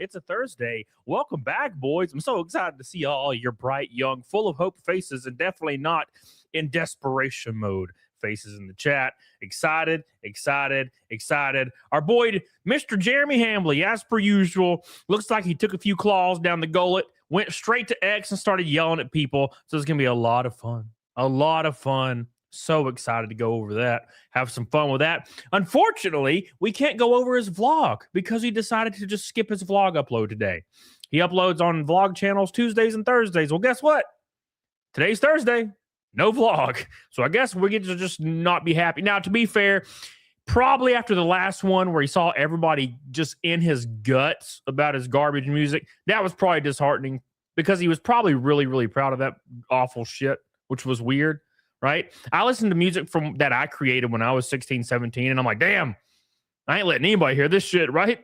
It's a Thursday. Welcome back, boys. I'm so excited to see all your bright, young, full of hope faces, and definitely not in desperation mode faces in the chat. Excited. Our boy, Mr. Jeremy Hambly, as per usual, looks like he took a few claws down the gullet, went straight to X and started yelling at people. So it's going to be a lot of fun. So excited to go over that, have some fun with that. Unfortunately, we can't go over his vlog because he decided to just skip his vlog upload today. He uploads on vlog channels Tuesdays and Thursdays. Well, guess what? Today's Thursday. No vlog. So I guess we get to just not be happy. Now, to be fair, probably after the last one where he saw everybody just in his guts about his garbage music, that was probably disheartening because he was probably really, really proud of that awful shit, which was weird, right? I listened to music from that I created when I was 16, 17, and I'm like, damn, I ain't letting anybody hear this shit, right?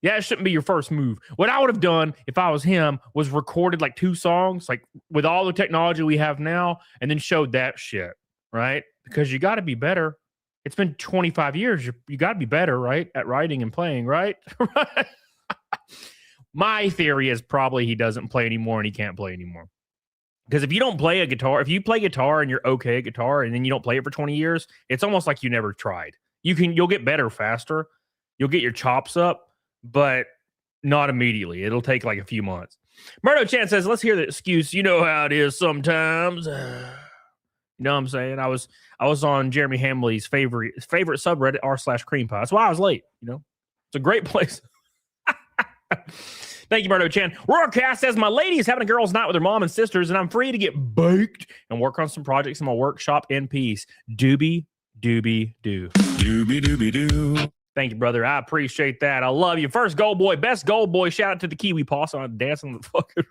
Yeah, it shouldn't be your first move. What I would have done if I was him was recorded like 2 songs, like with all the technology we have now, and then showed that shit, right? Because you got to be better. It's been 25 years. You got to be better, right? At writing and playing, right? My theory is probably he doesn't play anymore and he can't play anymore. Because if you don't play a guitar, if you play guitar and you're okay at guitar and then you don't play it for 20 years, it's almost like you never tried. You'll get better faster. You'll get your chops up, but not immediately. It'll take like a few months. Murdo Chan says, let's hear the excuse. You know how it is sometimes. You know what I'm saying? I was on Jeremy Hambly's favorite subreddit, r/cream pie. That's why I was late. You know, it's a great place. Thank you, Murdo Chan. Roarcast says, my lady is having a girls' night with her mom and sisters, and I'm free to get baked and work on some projects in my workshop in peace. Doobie, doobie, doo. Doobie, doobie, doo. Thank you, brother. I appreciate that. I love you. First gold boy, best gold boy. Shout out to the Kiwi Posse on dancing the fucking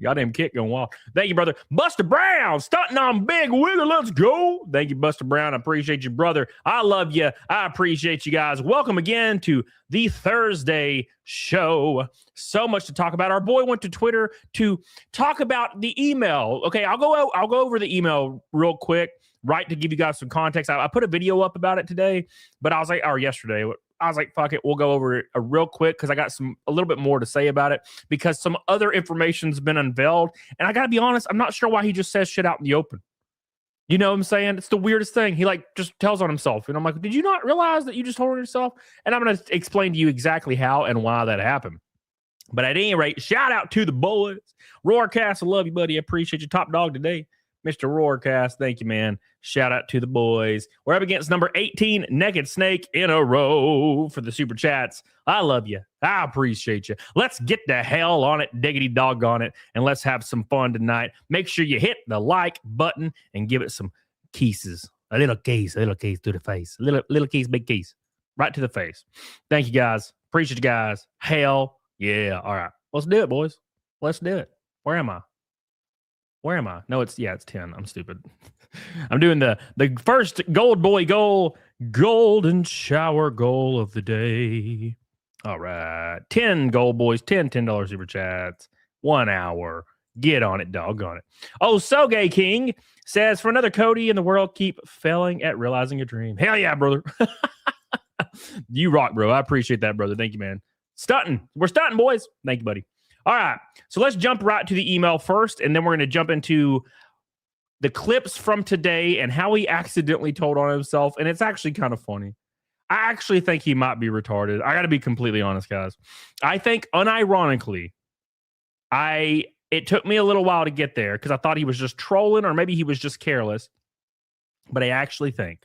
goddamn kick going wild. Thank you, brother. Buster Brown, stunting on Big Wigger. Let's go. Thank you, Buster Brown. I appreciate you, brother. I love you. I appreciate you guys. Welcome again to the Thursday show. So much to talk about. Our boy went to Twitter to talk about the email. Okay, I'll go over the email real quick, right, to give you guys some context. I put a video up about it today, but I was like, or yesterday. I was like, fuck it, we'll go over it real quick because I got a little bit more to say about it because some other information's been unveiled. And I got to be honest, I'm not sure why he just says shit out in the open. You know what I'm saying? It's the weirdest thing. He like just tells on himself. And I'm like, did you not realize that you just told on yourself? And I'm going to explain to you exactly how and why that happened. But at any rate, shout out to the boys. Roarcast, I love you, buddy. I appreciate you. Top dog today, Mr. Roarcast. Thank you, man. Shout out to the boys. We're up against number 18, Naked Snake in a row for the super chats. I love you. I appreciate you. Let's get the hell on it, diggity dog on it, and let's have some fun tonight. Make sure you hit the like button and give it some kisses. A little kiss to the face. Little kiss, big kiss. Right to the face. Thank you, guys. Appreciate you guys. Hell yeah. All right. Let's do it, boys. Let's do it. Where am I? No, it's 10. I'm stupid. I'm doing the first gold boy goal, golden shower goal of the day. All right. 10 gold boys, $10 super chats, 1 hour. Get on it, doggone it. Oh, So Gay King says, for another Cody in the world, keep failing at realizing your dream. Hell yeah, brother. You rock, bro. I appreciate that, brother. Thank you, man. Stunting. We're stunting, boys. Thank you, buddy. All right, so let's jump right to the email first, and then we're going to jump into the clips from today and how he accidentally told on himself, and it's actually kind of funny. I actually think he might be retarded. I got to be completely honest, guys. I think, unironically, it took me a little while to get there because I thought he was just trolling or maybe he was just careless, but I actually think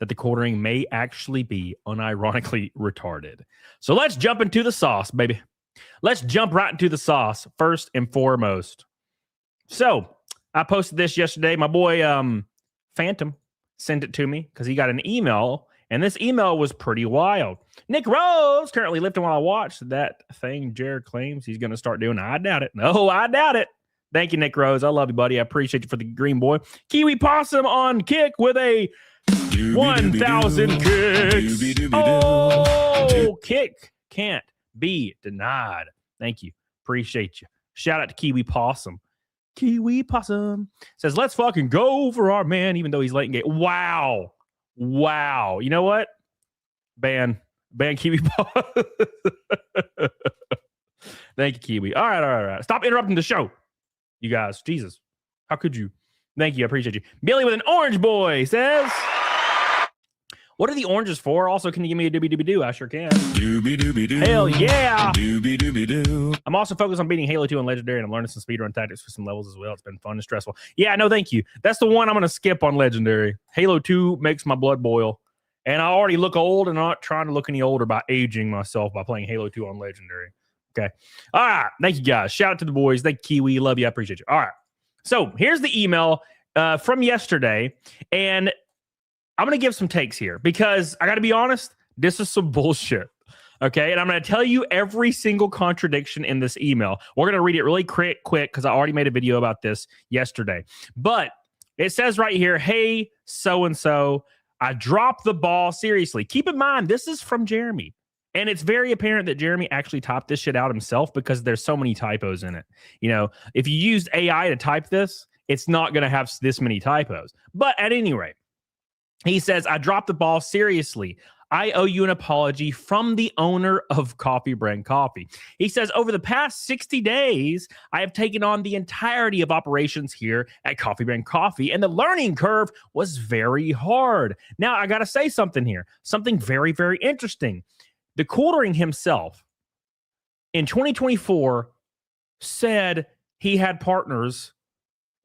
that TheQuartering may actually be unironically retarded. So let's jump into the sauce, baby. Let's jump right into the sauce first and foremost. So I posted this yesterday. My boy Phantom sent it to me because he got an email, and this email was pretty wild. Nick Rose currently lifting while I watch that thing Jared claims he's going to start doing. I doubt it. No, I doubt it. Thank you, Nick Rose. I love you, buddy. I appreciate you for the green boy. Kiwi Possum on kick with a 1,000 kicks. Oh, kick can't be denied. Thank you. Appreciate you. Shout out to Kiwi Possum. Kiwi Possum says, let's fucking go for our man, even though he's late in game. Wow. You know what? Ban Ban Kiwi. Thank you, Kiwi. All right. Stop interrupting the show, you guys. Jesus, how could you? Thank you. I appreciate you. Billy with an orange boy says, what are the oranges for? Also, can you give me a doobie-doobie-doo? I sure can. Doobie-doobie-doo. Hell yeah. Doobie-doobie-doo. I'm also focused on beating Halo 2 on Legendary, and I'm learning some speedrun tactics for some levels as well. It's been fun and stressful. Yeah, no, thank you. That's the one I'm going to skip on Legendary. Halo 2 makes my blood boil. And I already look old, and I'm not trying to look any older by aging myself by playing Halo 2 on Legendary. Okay. All right. Thank you, guys. Shout out to the boys. Thank you, Kiwi. Love you. I appreciate you. All right. So here's the email from yesterday. And I'm going to give some takes here because I got to be honest, this is some bullshit. Okay. And I'm going to tell you every single contradiction in this email. We're going to read it really quick because I already made a video about this yesterday. But it says right here, hey, so-and-so, I dropped the ball. Seriously. Keep in mind, this is from Jeremy. And it's very apparent that Jeremy actually typed this shit out himself because there's so many typos in it. You know, if you used AI to type this, it's not going to have this many typos. But at any rate, he says, I dropped the ball. Seriously. I owe you an apology from the owner of Coffee Brand Coffee. He says, over the past 60 days, I have taken on the entirety of operations here at Coffee Brand Coffee, and the learning curve was very hard. Now, I got to say something here, something very, very interesting. TheQuartering himself in 2024 said he had partners.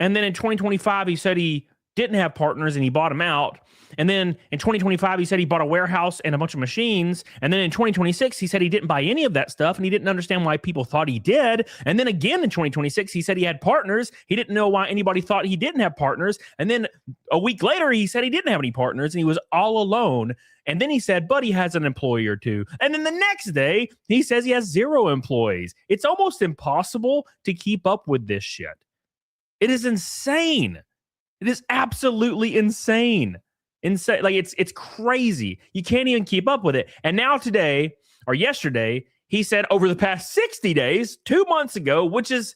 And then in 2025, he said he didn't have partners and he bought them out. And then in 2025, he said he bought a warehouse and a bunch of machines. And then in 2026, he said he didn't buy any of that stuff and he didn't understand why people thought he did. And then again in 2026, he said he had partners. He didn't know why anybody thought he didn't have partners. And then a week later, he said he didn't have any partners and he was all alone. And then he said, but he has an employee or two. And then the next day, he says he has 0 employees. It's almost impossible to keep up with this shit. It is insane. It is absolutely insane. Like it's crazy. You can't even keep up with it. And now today or yesterday, he said over the past 60 days, 2 months ago, which is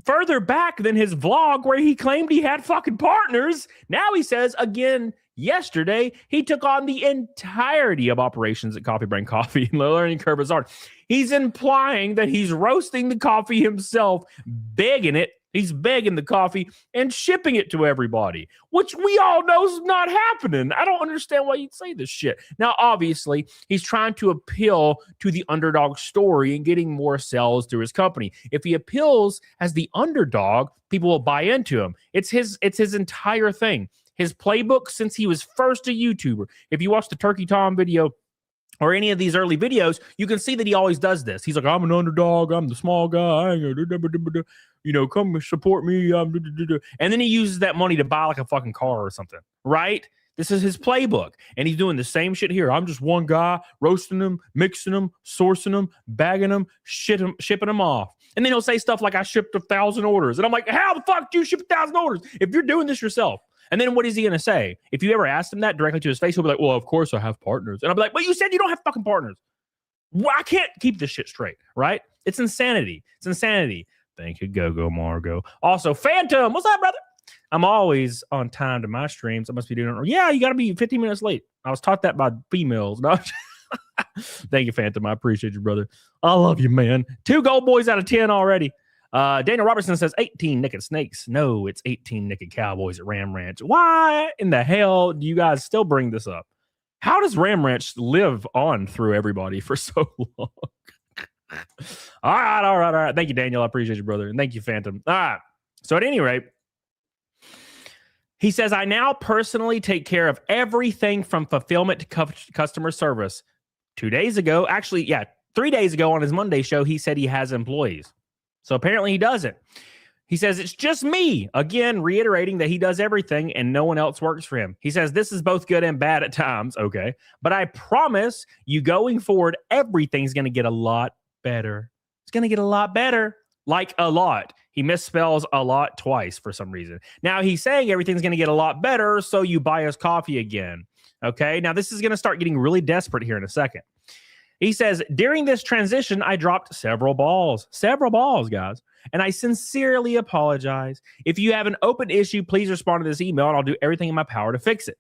further back than his vlog where he claimed he had fucking partners. Now he says again yesterday, he took on the entirety of operations at Coffee Brand Coffee and the learning curve is hard. He's implying that he's roasting the coffee himself, begging it. He's begging the coffee and shipping it to everybody, which we all know is not happening. I don't understand why you'd say this shit. Now, obviously, he's trying to appeal to the underdog story and getting more sales through his company. If he appeals as the underdog, people will buy into him. It's his entire thing. His playbook since he was first a YouTuber. If you watch the Turkey Tom video or any of these early videos, you can see that he always does this. He's like, I'm an underdog. I'm the small guy. I ain't gonna come support me. And then he uses that money to buy like a fucking car or something, right? This is his playbook. And he's doing the same shit here. I'm just one guy roasting them, mixing them, sourcing them, bagging them, shipping them off. And then he'll say stuff like, I shipped 1,000 orders. And I'm like, how the fuck do you ship 1,000 orders if you're doing this yourself? And then what is he going to say? If you ever asked him that directly to his face, he'll be like, well, of course I have partners. And I'll be like, well, you said you don't have fucking partners. Well, I can't keep this shit straight, right? It's insanity. It's insanity. Thank you, Go Margo. Also, Phantom, what's up, brother? I'm always on time to my streams. I must be doing it. Yeah, you got to be 15 minutes late. I was taught that by females. No. Thank you, Phantom. I appreciate you, brother. I love you, man. 2 gold boys out of 10 already. Daniel Robertson says 18 naked snakes. No, it's 18 naked cowboys at Ram Ranch. Why in the hell do you guys still bring this up? How does Ram Ranch live on through everybody for so long? All right. Thank you, Daniel. I appreciate you, brother. And thank you, Phantom. All right. So at any rate, he says, I now personally take care of everything from fulfillment to customer service. 2 days ago, 3 days ago on his Monday show, he said he has employees. So apparently he doesn't. He says, it's just me. Again, reiterating that he does everything and no one else works for him. He says, this is both good and bad at times. Okay. But I promise you going forward, everything's going to get a lot better. It's going to get a lot better. Like a lot. He misspells a lot twice for some reason. Now he's saying everything's going to get a lot better. So you buy us coffee again. Okay. Now this is going to start getting really desperate here in a second. He says, during this transition, I dropped several balls, guys. And I sincerely apologize. If you have an open issue, please respond to this email and I'll do everything in my power to fix it.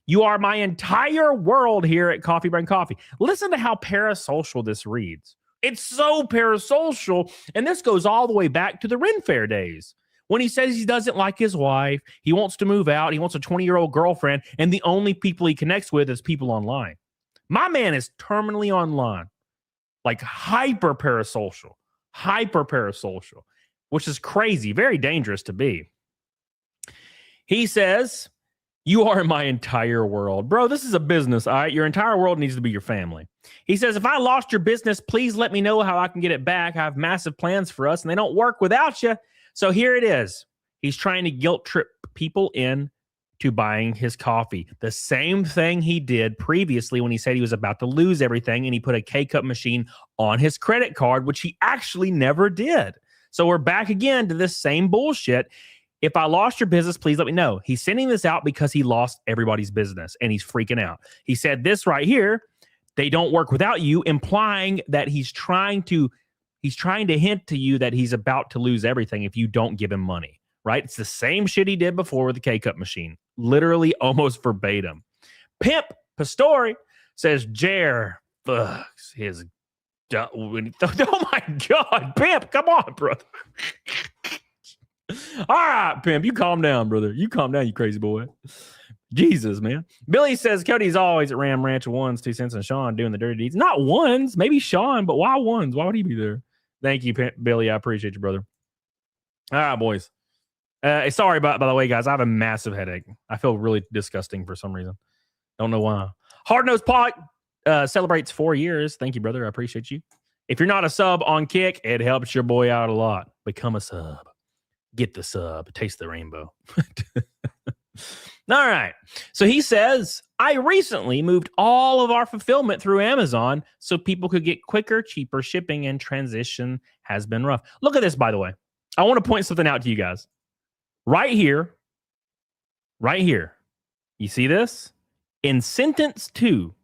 You are my entire world here at Coffee Brain Coffee. Listen to how parasocial this reads. It's so parasocial. And this goes all the way back to the Ren Fair days when he says he doesn't like his wife. He wants to move out. He wants a 20-year-old girlfriend. And the only people he connects with is people online. My man is terminally online, like hyper parasocial, which is crazy, very dangerous to be. He says, you are my entire world. Bro, this is a business, all right? Your entire world needs to be your family. He says, if I lost your business, please let me know how I can get it back. I have massive plans for us, and they don't work without you. So here it is. He's trying to guilt trip people in to buying his coffee. The same thing he did previously when he said he was about to lose everything, and he put a K-Cup machine on his credit card, which he actually never did. So we're back again to this same bullshit. If I lost your business, please let me know. He's sending this out because he lost everybody's business and he's freaking out. He said this right here, they don't work without you, implying that he's trying to hint to you that he's about to lose everything if you don't give him money, right? It's the same shit he did before with the K-Cup machine, literally almost verbatim. Pimp Pastori says Jer fucks his oh my God, Pimp, come on, brother. All right, Pimp, you calm down, brother. You calm down, you crazy boy. Jesus, man. Billy says Cody's always at Ram Ranch 1s, 2 cents, and Sean doing the dirty deeds. Not ones, maybe Sean, but why ones? Why would he be there? Thank you, Pimp, Billy. I appreciate you, brother. All right, boys. Sorry, by the way, guys, I have a massive headache. I feel really disgusting for some reason. Don't know why. Hard Nosed Pot celebrates 4 years. Thank you, brother. I appreciate you. If you're not a sub on Kick, it helps your boy out a lot. Become a sub. Get the sub. Taste the rainbow. All right. So he says, I recently moved all of our fulfillment through Amazon so people could get quicker, cheaper shipping, and transition has been rough. Look at this, by the way. I want to point something out to you guys. Right here. You see this? In sentence 2,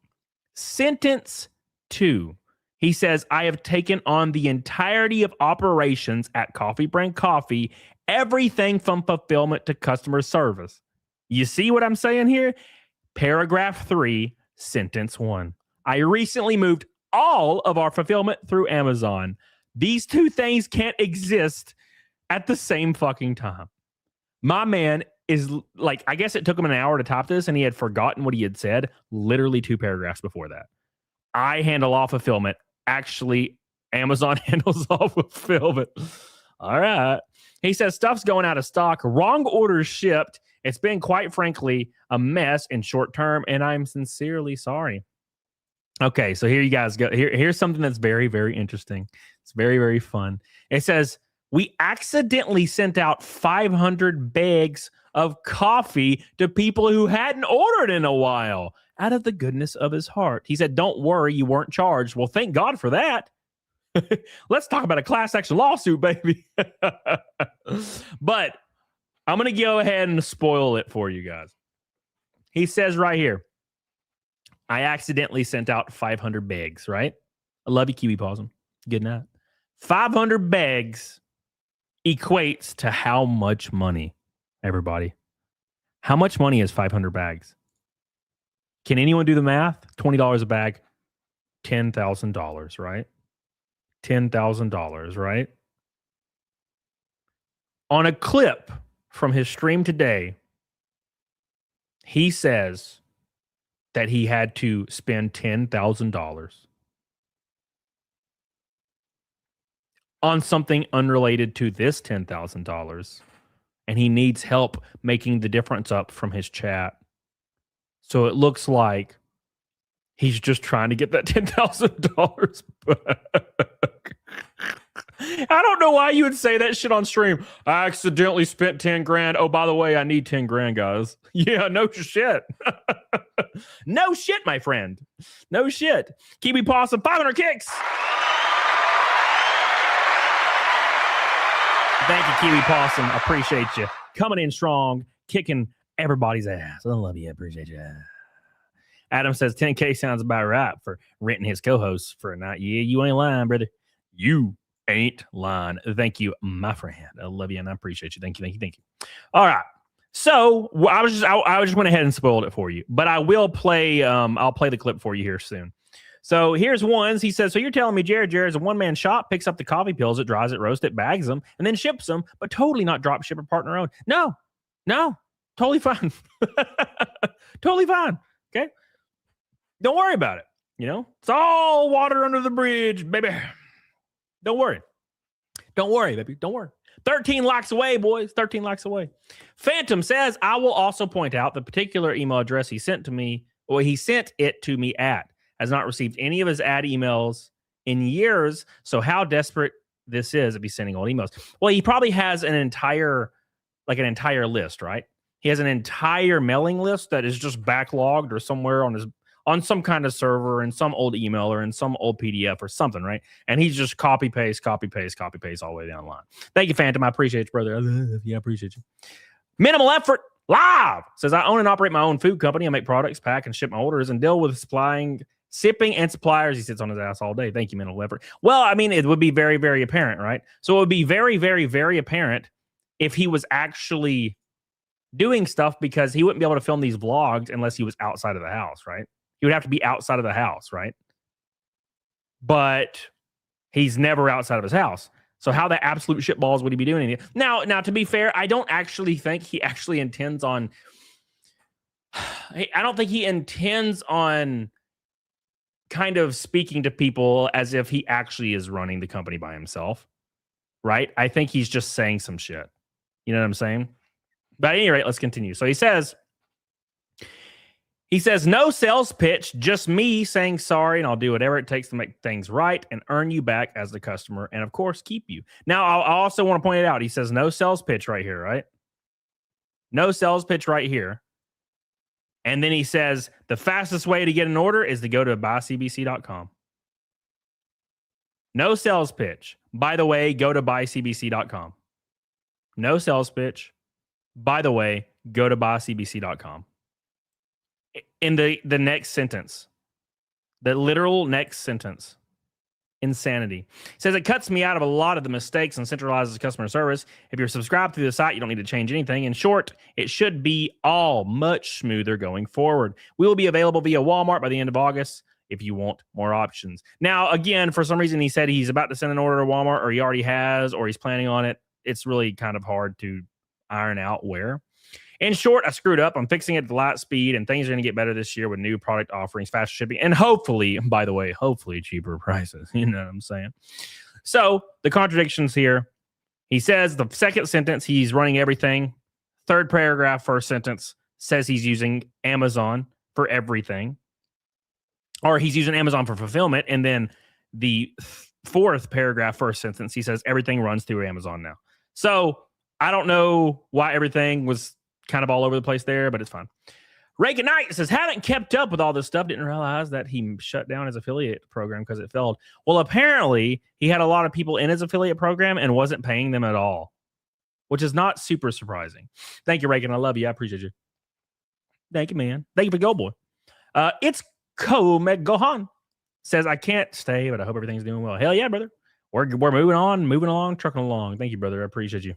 he says, I have taken on the entirety of operations at Coffee Brand Coffee, everything from fulfillment to customer service. You see what I'm saying here? Paragraph 3, sentence 1. I recently moved all of our fulfillment through Amazon. These two things can't exist at the same fucking time. My man is like, I guess it took him an hour to top this, and he had forgotten what he had said literally 2 paragraphs before that. I handle all fulfillment. Actually, Amazon handles all fulfillment. All right. He says stuff's going out of stock. Wrong orders shipped. It's been, quite frankly, a mess in short term, and I'm sincerely sorry. Okay, so here you guys go. Here's something that's very, very interesting. It's very, very fun. It says, we accidentally sent out 500 bags of coffee to people who hadn't ordered in a while out of the goodness of his heart. He said, don't worry, you weren't charged. Well, thank God for that. Let's talk about a class action lawsuit, baby. But I'm going to go ahead and spoil it for you guys. He says right here, I accidentally sent out 500 bags, right? I love you, Kiwi Possum. Good night. 500 bags equates to how much money, everybody? How much money is 500 bags? Can anyone do the math? $20 a bag, $10,000, right? $10,000, right? On a clip from his stream today, he says that he had to spend $10,000 on something unrelated to this $10,000, and he needs help making the difference up from his chat. So it looks like he's just trying to get that $10,000 back. I don't know why you would say that shit on stream. I accidentally spent 10 grand. Oh, by the way, I need 10 grand, guys. Yeah, no shit. No shit, my friend. No shit. Kiwi Possum, 500 kicks. Thank you, Kiwi Possum. I appreciate you. Coming in strong, kicking everybody's ass. I love you. I appreciate you. Adam says 10K sounds about right for renting his co-hosts for a night. Yeah, you ain't lying, brother. You ain't lying. Thank you, my friend. I love you and I appreciate you. Thank you. All right. So I just went ahead and spoiled it for you, but I will play. I'll play the clip for you here soon. So here's one. He says, so you're telling me Jared's a one-man shop, picks up the coffee pills, it dries it, roasts it, bags them, and then ships them, but totally not drop ship or partner owned. No, totally fine. Totally fine. Okay. Don't worry about it. You know, it's all water under the bridge, baby. Don't worry. Don't worry, baby. Don't worry. 13 likes away, boys. 13 likes away. Phantom says, I will also point out the particular email address he sent it to me at has not received any of his ad emails in years. So how desperate this is if he's sending old emails. Well, he probably has an entire list, right? He has an entire mailing list that is just backlogged or somewhere on some kind of server in some old email or in some old PDF or something, right? And he's just copy paste all the way down the line. Thank you, Phantom. I appreciate you, brother. I love you. I appreciate you. Minimal Effort Live says, I own and operate my own food company. I make products, pack, and ship my orders and deal with shipping and suppliers. He sits on his ass all day. Thank you, Minimal Effort. Well, I mean, it would be very, very apparent, right? So it would be very, very, very apparent if he was actually doing stuff, because he wouldn't be able to film these vlogs unless he was outside of the house, right? He would have to be outside of the house, right? But he's never outside of his house. So how the absolute shitballs would he be doing anything? Now, to be fair, I don't actually think he actually intends on... I don't think he intends on kind of speaking to people as if he actually is running the company by himself, right? I think he's just saying some shit. You know what I'm saying? But at any rate, let's continue. So he says, no sales pitch, just me saying sorry, and I'll do whatever it takes to make things right and earn you back as the customer, and of course, keep you. Now, I also want to point it out. He says no sales pitch right here, right? No sales pitch right here. And then he says the fastest way to get an order is to go to buycbc.com. No sales pitch. By the way, go to buycbc.com. No sales pitch. By the way, go to buycbc.com. In the next sentence, the literal next sentence, insanity. It says it cuts me out of a lot of the mistakes and centralizes customer service. If you're subscribed through the site, you don't need to change anything. In short, it should be all much smoother going forward. We will be available via Walmart by the end of August if you want more options. Now, again, for some reason, he said he's about to send an order to Walmart, or he already has, or he's planning on it. It's really kind of hard to iron out where. In short, I screwed up. I'm fixing it to light speed, and things are going to get better this year with new product offerings, faster shipping, and hopefully, by the way, hopefully cheaper prices. You know what I'm saying? So the contradictions here. He says the second sentence, he's running everything. Third paragraph, first sentence, says he's using Amazon for everything. Or he's using Amazon for fulfillment. And then the fourth paragraph, first sentence, he says everything runs through Amazon now. So I don't know why everything was kind of all over the place there, but it's fine. Reagan Knight says, haven't kept up with all this stuff. Didn't realize that he shut down his affiliate program because it failed. Well, apparently he had a lot of people in his affiliate program and wasn't paying them at all, which is not super surprising. Thank you, Reagan. I love you. I appreciate you. Thank you, man. Thank you for Go Boy. It's Gohan says, I can't stay, but I hope everything's doing well. Hell yeah, brother. We're moving along, trucking along. Thank you, brother. I appreciate you.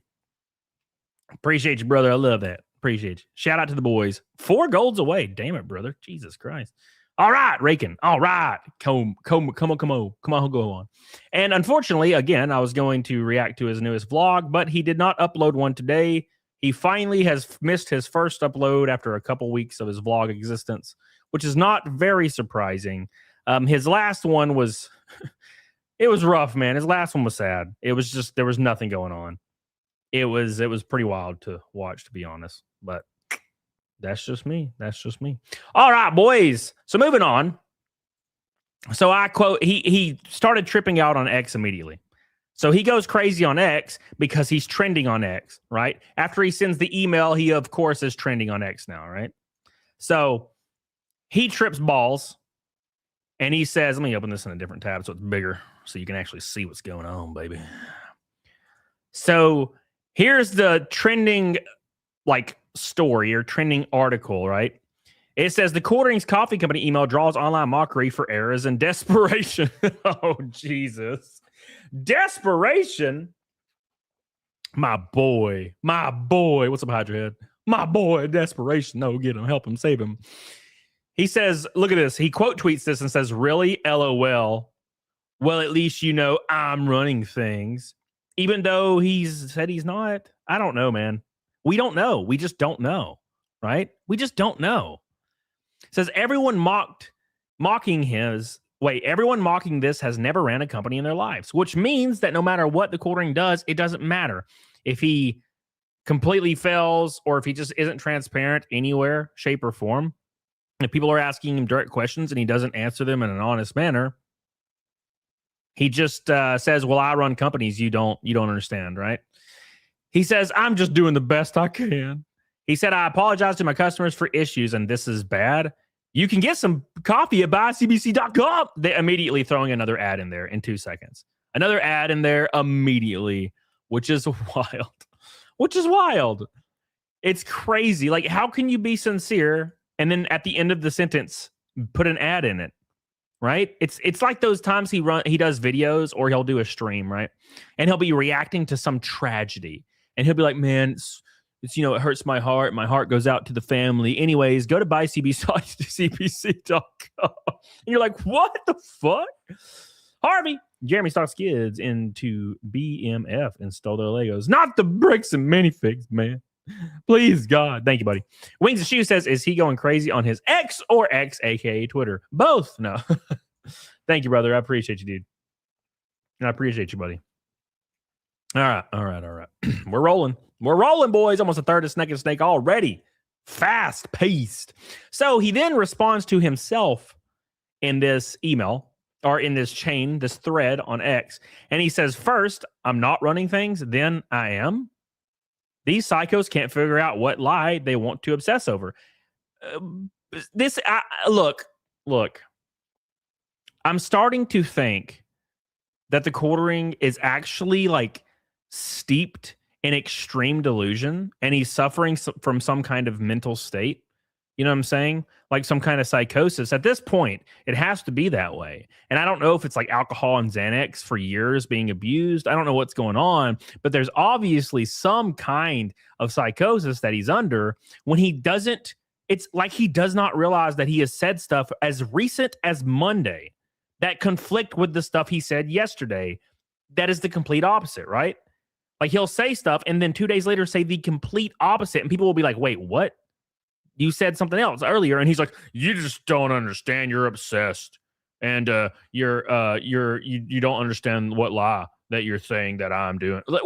Appreciate you, brother. I love that. Appreciate you. Shout out to the boys. 4 golds away. Damn it, brother. Jesus Christ. All right, Rakin. All right. Come on, go on. And unfortunately, again, I was going to react to his newest vlog, but he did not upload one today. He finally has missed his first upload after a couple weeks of his vlog existence, which is not very surprising. His last one was, it was rough, man. His last one was sad. It was just, there was nothing going on. It was pretty wild to watch, to be honest, but that's just me. That's just me. All right, boys. So moving on. So I quote, he started tripping out on X immediately. So he goes crazy on X because he's trending on X, right? After he sends the email, he, of course, is trending on X now, right? So he trips balls and he says, let me open this in a different tab so it's bigger so you can actually see what's going on, baby. So here's the trending story or trending article, right? It says TheQuartering's coffee company email draws online mockery for errors and desperation. Oh, Jesus. Desperation? My boy. What's up, Hydra Head? My boy in desperation. No, get him, help him, save him. He says, look at this. He quote tweets this and says, really? LOL. Well, at least you know I'm running things. Even though he's said he's not. I don't know, man. We don't know. We just don't know. Right? We just don't know. It says everyone mocking this has never ran a company in their lives, which means that no matter what TheQuartering does, it doesn't matter. If he completely fails or if he just isn't transparent anywhere, shape, or form, if people are asking him direct questions and he doesn't answer them in an honest manner, he just says, well, I run companies you don't understand, right? He says, I'm just doing the best I can. He said, I apologize to my customers for issues, and this is bad. You can get some coffee at buycbc.com. They immediately throwing another ad in there in 2 seconds. Another ad in there immediately, which is wild. Which is wild. It's crazy. Like, how can you be sincere and then at the end of the sentence put an ad in it? Right? It's like those times he does videos or he'll do a stream, right? And he'll be reacting to some tragedy. And he'll be like, man, it's it hurts my heart. My heart goes out to the family. Anyways, go to buycbc.com. And you're like, what the fuck? Harvey, Jeremy stocks kids into BMF and stole their Legos. Not the bricks and minifigs, man. Please, God. Thank you, buddy. Wings of Shoe says, is he going crazy on his X or X, aka Twitter? Both. No. Thank you, brother. I appreciate you, dude. I appreciate you, buddy. All right. We're rolling, boys. Almost a third of Snake and Snake already. Fast paced. So he then responds to himself in this email or in this chain, this thread on X. And he says, first, I'm not running things. Then I am. These psychos can't figure out what lie they want to obsess over. Look. I'm starting to think that TheQuartering is actually like steeped in extreme delusion, and he's suffering from some kind of mental state. You know what I'm saying? Like some kind of psychosis. At this point, it has to be that way. And I don't know if it's like alcohol and Xanax for years being abused. I don't know what's going on, but there's obviously some kind of psychosis that he's under when he doesn't. It's like he does not realize that he has said stuff as recent as Monday that conflict with the stuff he said yesterday. That is the complete opposite, right? Like he'll say stuff and then 2 days later say the complete opposite. And people will be like, wait, what? You said something else earlier. And he's like, you just don't understand. You're obsessed. And you don't understand what lie that you're saying that I'm doing. Like,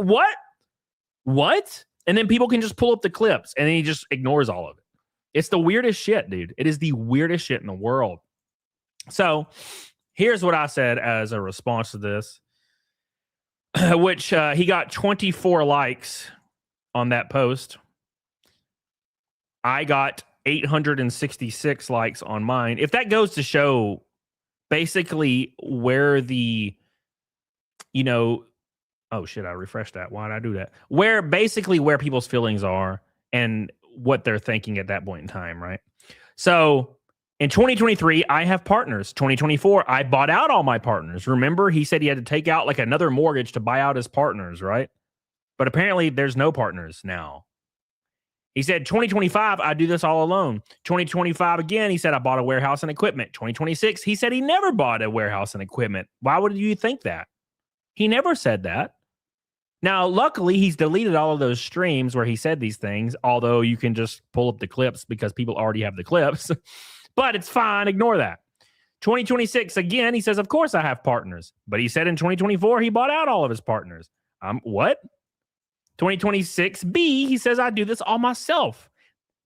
what? And then people can just pull up the clips and then he just ignores all of it. It's the weirdest shit, dude. It is the weirdest shit in the world. So here's what I said as a response to this, which he got 24 likes on that post. I got 866 likes on mine. If that goes to show basically where the, oh shit, I refreshed that. Why did I do that? Where people's feelings are and what they're thinking at that point in time, right? So in 2023, I have partners. 2024, I bought out all my partners. Remember, he said he had to take out like another mortgage to buy out his partners, right? But apparently there's no partners now. He said, 2025, I do this all alone. 2025, again, he said, I bought a warehouse and equipment. 2026, he said he never bought a warehouse and equipment. Why would you think that? He never said that. Now, luckily, he's deleted all of those streams where he said these things, although you can just pull up the clips because people already have the clips. But it's fine. Ignore that. 2026, again, he says, of course I have partners. But he said in 2024, he bought out all of his partners. What? 2026B, he says, I do this all myself.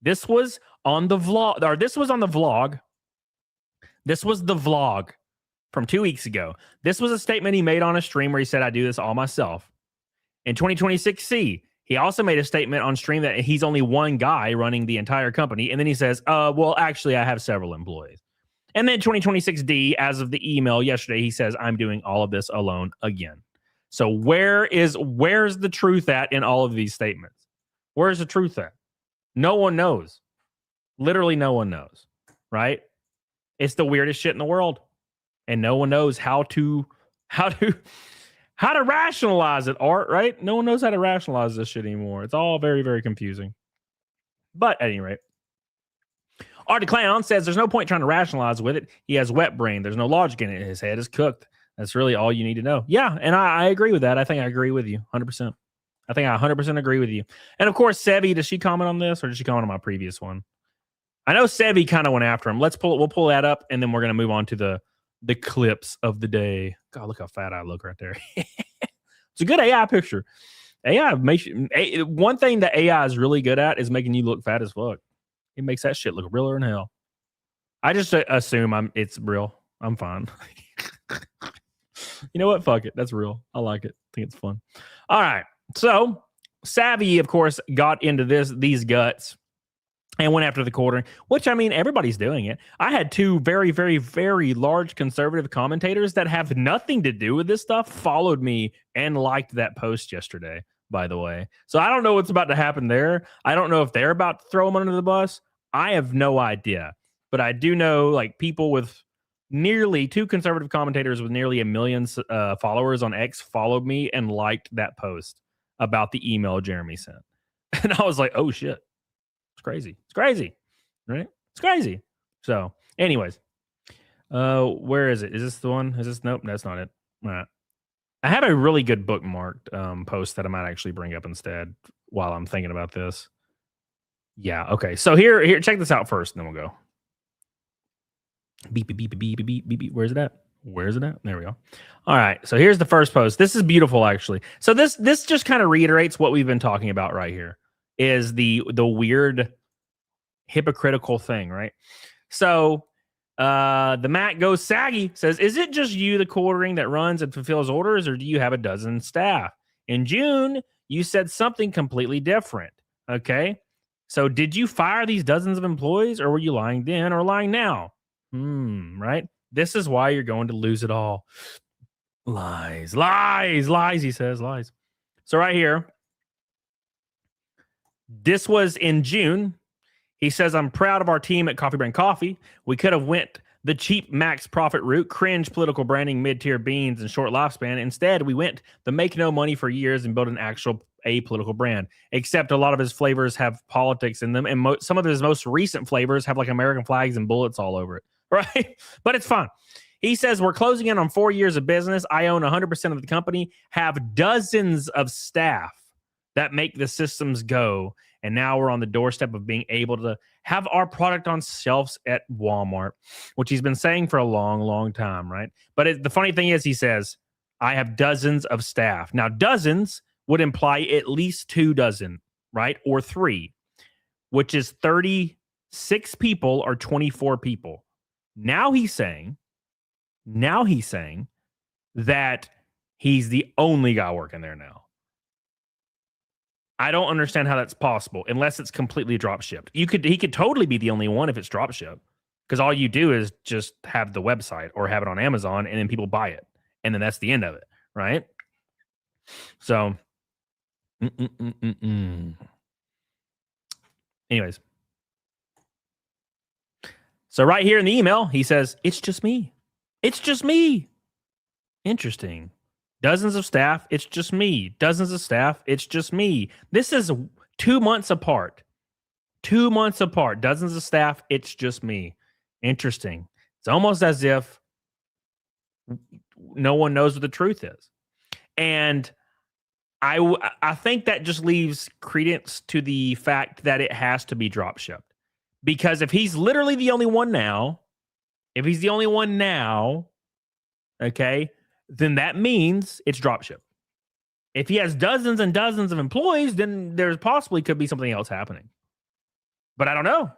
This was on the vlog, or this was on the vlog. This was the vlog from 2 weeks ago. This was a statement he made on a stream where he said, I do this all myself. In 2026C, he also made a statement on stream that he's only one guy running the entire company. And then he says, well, actually, I have several employees. And then 2026D, as of the email yesterday, he says, I'm doing all of this alone again. So where's the truth at in all of these statements? Where's the truth at? No one knows. Literally no one knows, right? It's the weirdest shit in the world. And no one knows how to rationalize it, Art, right? No one knows how to rationalize this shit anymore. It's all very, very confusing. But at any rate, Artie Clown says there's no point trying to rationalize with it. He has wet brain. There's no logic in it. His head is cooked. That's really all you need to know. Yeah, and I agree with that. I think I agree with you 100%. I think I 100% agree with you. And of course, Sevi, does she comment on this or did she comment on my previous one? I know Sevi kind of went after him. We'll pull that up and then we're going to move on to the clips of the day. God, look how fat I look right there. It's a good AI picture. AI makes one thing that AI is really good at is making you look fat as fuck. It makes that shit look realer than hell. I just assume it's real. I'm fine. You know what? Fuck it. That's real. I like it. I think it's fun. All right. So Savvy, of course, got into these guts and went after the quartering, which, I mean, everybody's doing it. I had two very, very, very large conservative commentators that have nothing to do with this stuff followed me and liked that post yesterday, by the way. So I don't know what's about to happen there. I don't know if they're about to throw them under the bus. I have no idea. But I do know, like, people with nearly two conservative commentators with nearly 1 million followers on X followed me and liked that post about the email Jeremy sent. And I was like, oh, shit. It's crazy. It's crazy. Right? It's crazy. So, anyways, where is it? Is this the one? Is this? Nope, that's not it. All right. I have a really good bookmarked post that I might actually bring up instead while I'm thinking about this. Yeah. Okay. So here, check this out first, and then we'll go. Beep, beep, beep, beep, beep, beep, beep, beep. Where's it at? Where's it at? There we go. All right. So here's the first post. This is beautiful, actually. So this just kind of reiterates what we've been talking about right here. Is the weird hypocritical thing, right? So the Matt Goes Saggy says, is it just you, the quartering, that runs and fulfills orders, or do you have a dozen staff? In June, you said something completely different. Okay. So did you fire these dozens of employees, or were you lying then or lying now? Right? This is why you're going to lose it all. Lies, lies, lies, he says, lies. So right here, this was in June. He says, I'm proud of our team at Coffee Brand Coffee. We could have went the cheap max profit route, cringe political branding, mid-tier beans, and short lifespan. Instead, we went the make no money for years and built an actual apolitical brand. Except a lot of his flavors have politics in them, and some of his most recent flavors have like American flags and bullets all over it, right? But it's fun. He says, we're closing in on 4 years of business. I own 100% of the company, have dozens of staff that make the systems go. And now we're on the doorstep of being able to have our product on shelves at Walmart, which he's been saying for a long, long time, right? But the funny thing is, he says, I have dozens of staff. Now, dozens would imply at least 2 dozen, right? Or 3, which is 36 people or 24 people. Now he's saying that he's the only guy working there now. I don't understand how that's possible unless it's completely drop shipped. He could totally be the only one if it's drop shipped, because all you do is just have the website or have it on Amazon and then people buy it. And then that's the end of it. Right. So, anyways. So right here in the email, he says, it's just me. It's just me. Interesting. Dozens of staff, it's just me. Dozens of staff, it's just me. This is 2 months apart. 2 months apart. Dozens of staff, it's just me. Interesting. It's almost as if no one knows what the truth is. And I think that just leaves credence to the fact that it has to be drop shipped. Because if he's literally the only one now, okay, then that means it's drop ship. If he has dozens and dozens of employees, then there's possibly could be something else happening. But I don't know,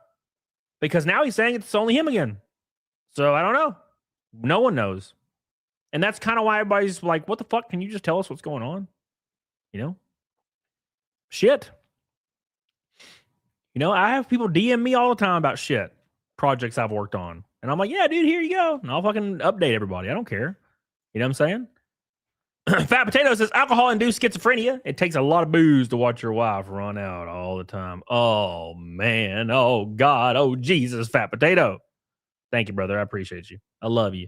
because now he's saying it's only him again. So I don't know. No one knows. And that's kind of why everybody's like, what the fuck? Can you just tell us what's going on? You know? Shit. You know, I have people DM me all the time about shit, projects I've worked on. And I'm like, yeah, dude, here you go. And I'll fucking update everybody. I don't care. You know what I'm saying? Fat Potato says, alcohol-induced schizophrenia. It takes a lot of booze to watch your wife run out all the time. Oh, man. Oh, God. Oh, Jesus, Fat Potato. Thank you, brother. I appreciate you. I love you.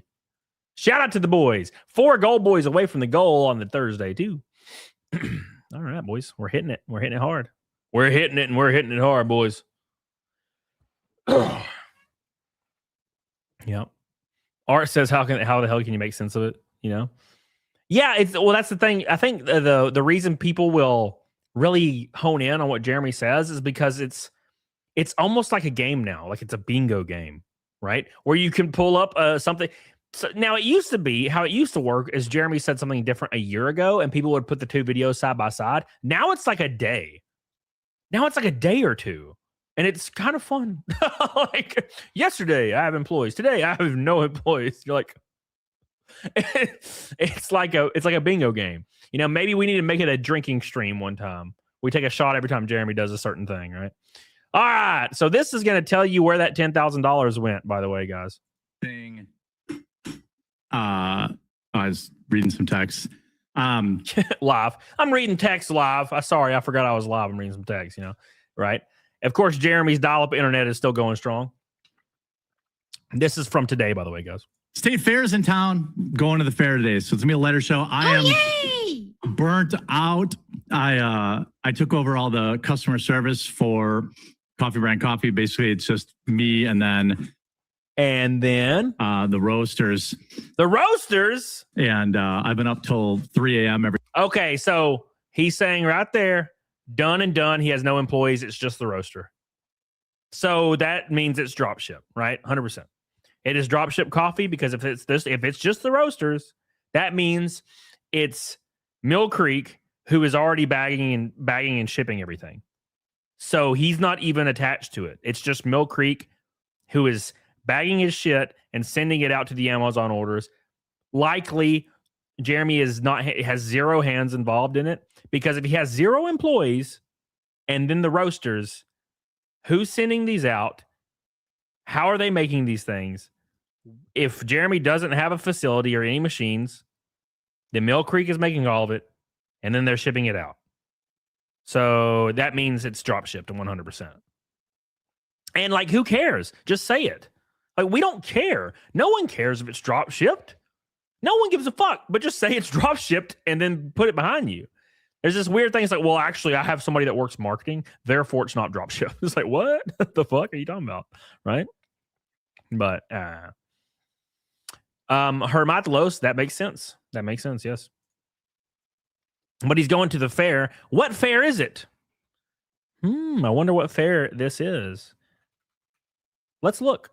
Shout out to the boys. 4 gold boys away from the goal on the Thursday, too. All right, boys. We're hitting it. We're hitting it hard. We're hitting it, and we're hitting it hard, boys. Yep. Art says, how the hell can you make sense of it? You know? Yeah, that's the thing. I think the reason people will really hone in on what Jeremy says is because it's almost like a game now, like it's a bingo game, right? Where you can pull up something. So now it used to be how it used to work is Jeremy said something different a year ago, and people would put the two videos side by side. Now it's like a day. Now it's like a day or two, and it's kind of fun. Like yesterday, I have employees. Today, I have no employees. You're like. It's like a bingo game. You know, maybe we need to make it a drinking stream one time. We take a shot every time Jeremy does a certain thing, right? All right. So this is going to tell you where that $10,000 went, by the way, guys. I was reading some text. Live. I'm reading text live. Sorry, I forgot I was live. I'm reading some text, you know, right? Of course, Jeremy's dial-up internet is still going strong. This is from today, by the way, guys. State Fair's in town. Going to the fair today, so it's gonna be a letter show. I am burnt out. I took over all the customer service for Coffee Brand Coffee. Basically, it's just me and then the roasters. The roasters. And I've been up till 3 a.m. every. Okay, so he's saying right there, done and done. He has no employees. It's just the roaster. So that means it's drop ship, right? 100%. It is dropship coffee because if it's just the roasters, that means it's Mill Creek who is already bagging and shipping everything. So he's not even attached to it. It's just Mill Creek who is bagging his shit and sending it out to the Amazon orders. Likely, Jeremy has zero hands involved in it because if he has zero employees and then the roasters, who's sending these out? How are they making these things? If Jeremy doesn't have a facility or any machines, then Mill Creek is making all of it, and then they're shipping it out. So that means it's drop shipped 100%. And like, who cares? Just say it. Like, we don't care. No one cares if it's drop shipped. No one gives a fuck, but just say it's drop shipped and then put it behind you. There's this weird thing. It's like, well, actually, I have somebody that works marketing, therefore it's not drop shipped. It's like, what the fuck are you talking about? Right? But Hermatalos, that makes sense. That makes sense, yes. But he's going to the fair. What fair is it? I wonder what fair this is. Let's look.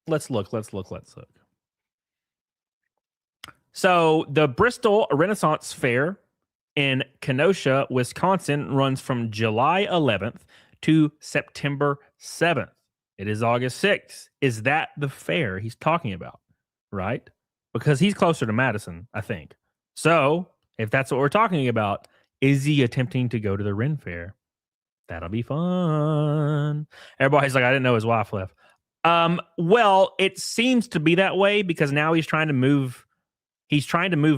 Let's look. So the Bristol Renaissance Fair in Kenosha, Wisconsin runs from July 11th to September 7th. It is August 6th. Is that the fair he's talking about? Right? Because he's closer to Madison, I think. So, if that's what we're talking about, is he attempting to go to the Ren Fair? That'll be fun. Everybody's like, I didn't know his wife left. Well, it seems to be that way because now he's trying to move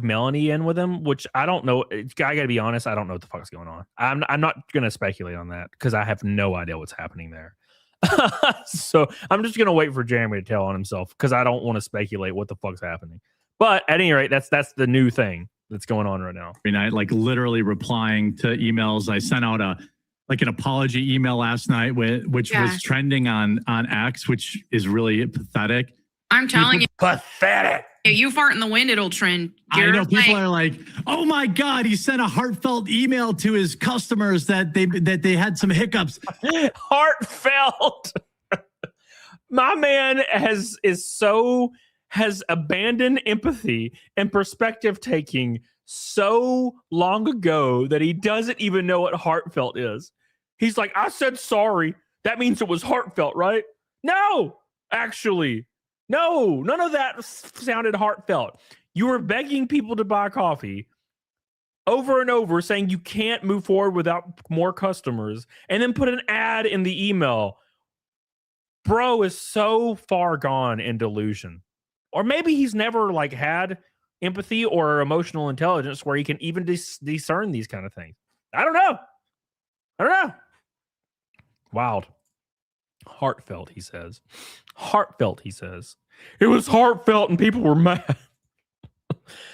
Melanie in with him, which I don't know. I gotta be honest, I don't know what the fuck's going on. I'm not gonna speculate on that because I have no idea what's happening there. So I'm just gonna wait for Jeremy to tell on himself because I don't want to speculate what the fuck's happening. But at any rate, that's the new thing that's going on right now. I mean, I like literally replying to emails. I sent out an apology email last night which was trending on X, which is really pathetic. I'm telling you, pathetic. If you fart in the wind, it'll trend. I know people are like, "Oh my God, he sent a heartfelt email to his customers that they had some hiccups." Heartfelt. My man has abandoned empathy and perspective taking so long ago that he doesn't even know what heartfelt is. He's like, I said sorry. That means it was heartfelt, right? No, actually. No, none of that sounded heartfelt. You were begging people to buy coffee over and over saying you can't move forward without more customers and then put an ad in the email. Bro is so far gone in delusion. Or maybe he's never had empathy or emotional intelligence where he can even discern these kind of things. I don't know. Wild. Heartfelt, he says. Heartfelt, he says. It was heartfelt and people were mad.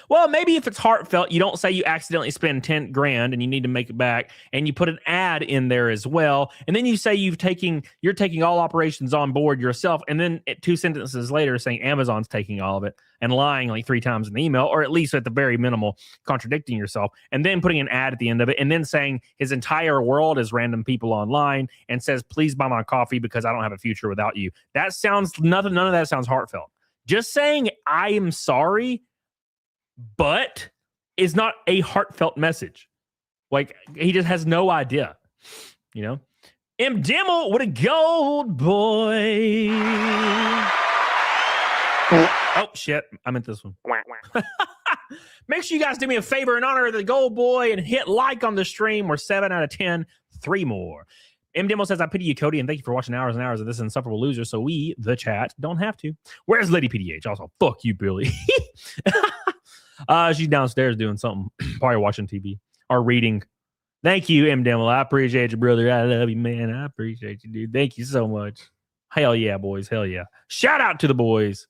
Well, maybe if it's heartfelt, you don't say you accidentally spend 10 grand and you need to make it back, and you put an ad in there as well. And then you say you're taking all operations on board yourself. And then 2 sentences later saying Amazon's taking all of it and lying like 3 times in the email, or at least at the very minimal contradicting yourself, and then putting an ad at the end of it, and then saying his entire world is random people online and says, please buy my coffee because I don't have a future without you. That sounds none of that sounds heartfelt. Just saying I am sorry, but is not a heartfelt message. Like, he just has no idea, you know? M. Dimmel with a gold boy. Oh, shit. I meant this one. Make sure you guys do me a favor in honor of the gold boy and hit like on the stream. We're 7 out of 10. 3 more. M. Dimmel says, I pity you, Cody, and thank you for watching hours and hours of this insufferable loser so we, the chat, don't have to. Where's Lady PDH? Also, fuck you, Billy. She's downstairs doing something. Probably watching TV or reading. Thank you, M. Dimmel. I appreciate you, brother. I love you, man. I appreciate you, dude. Thank you so much. Hell yeah, boys. Hell yeah. Shout out to the boys.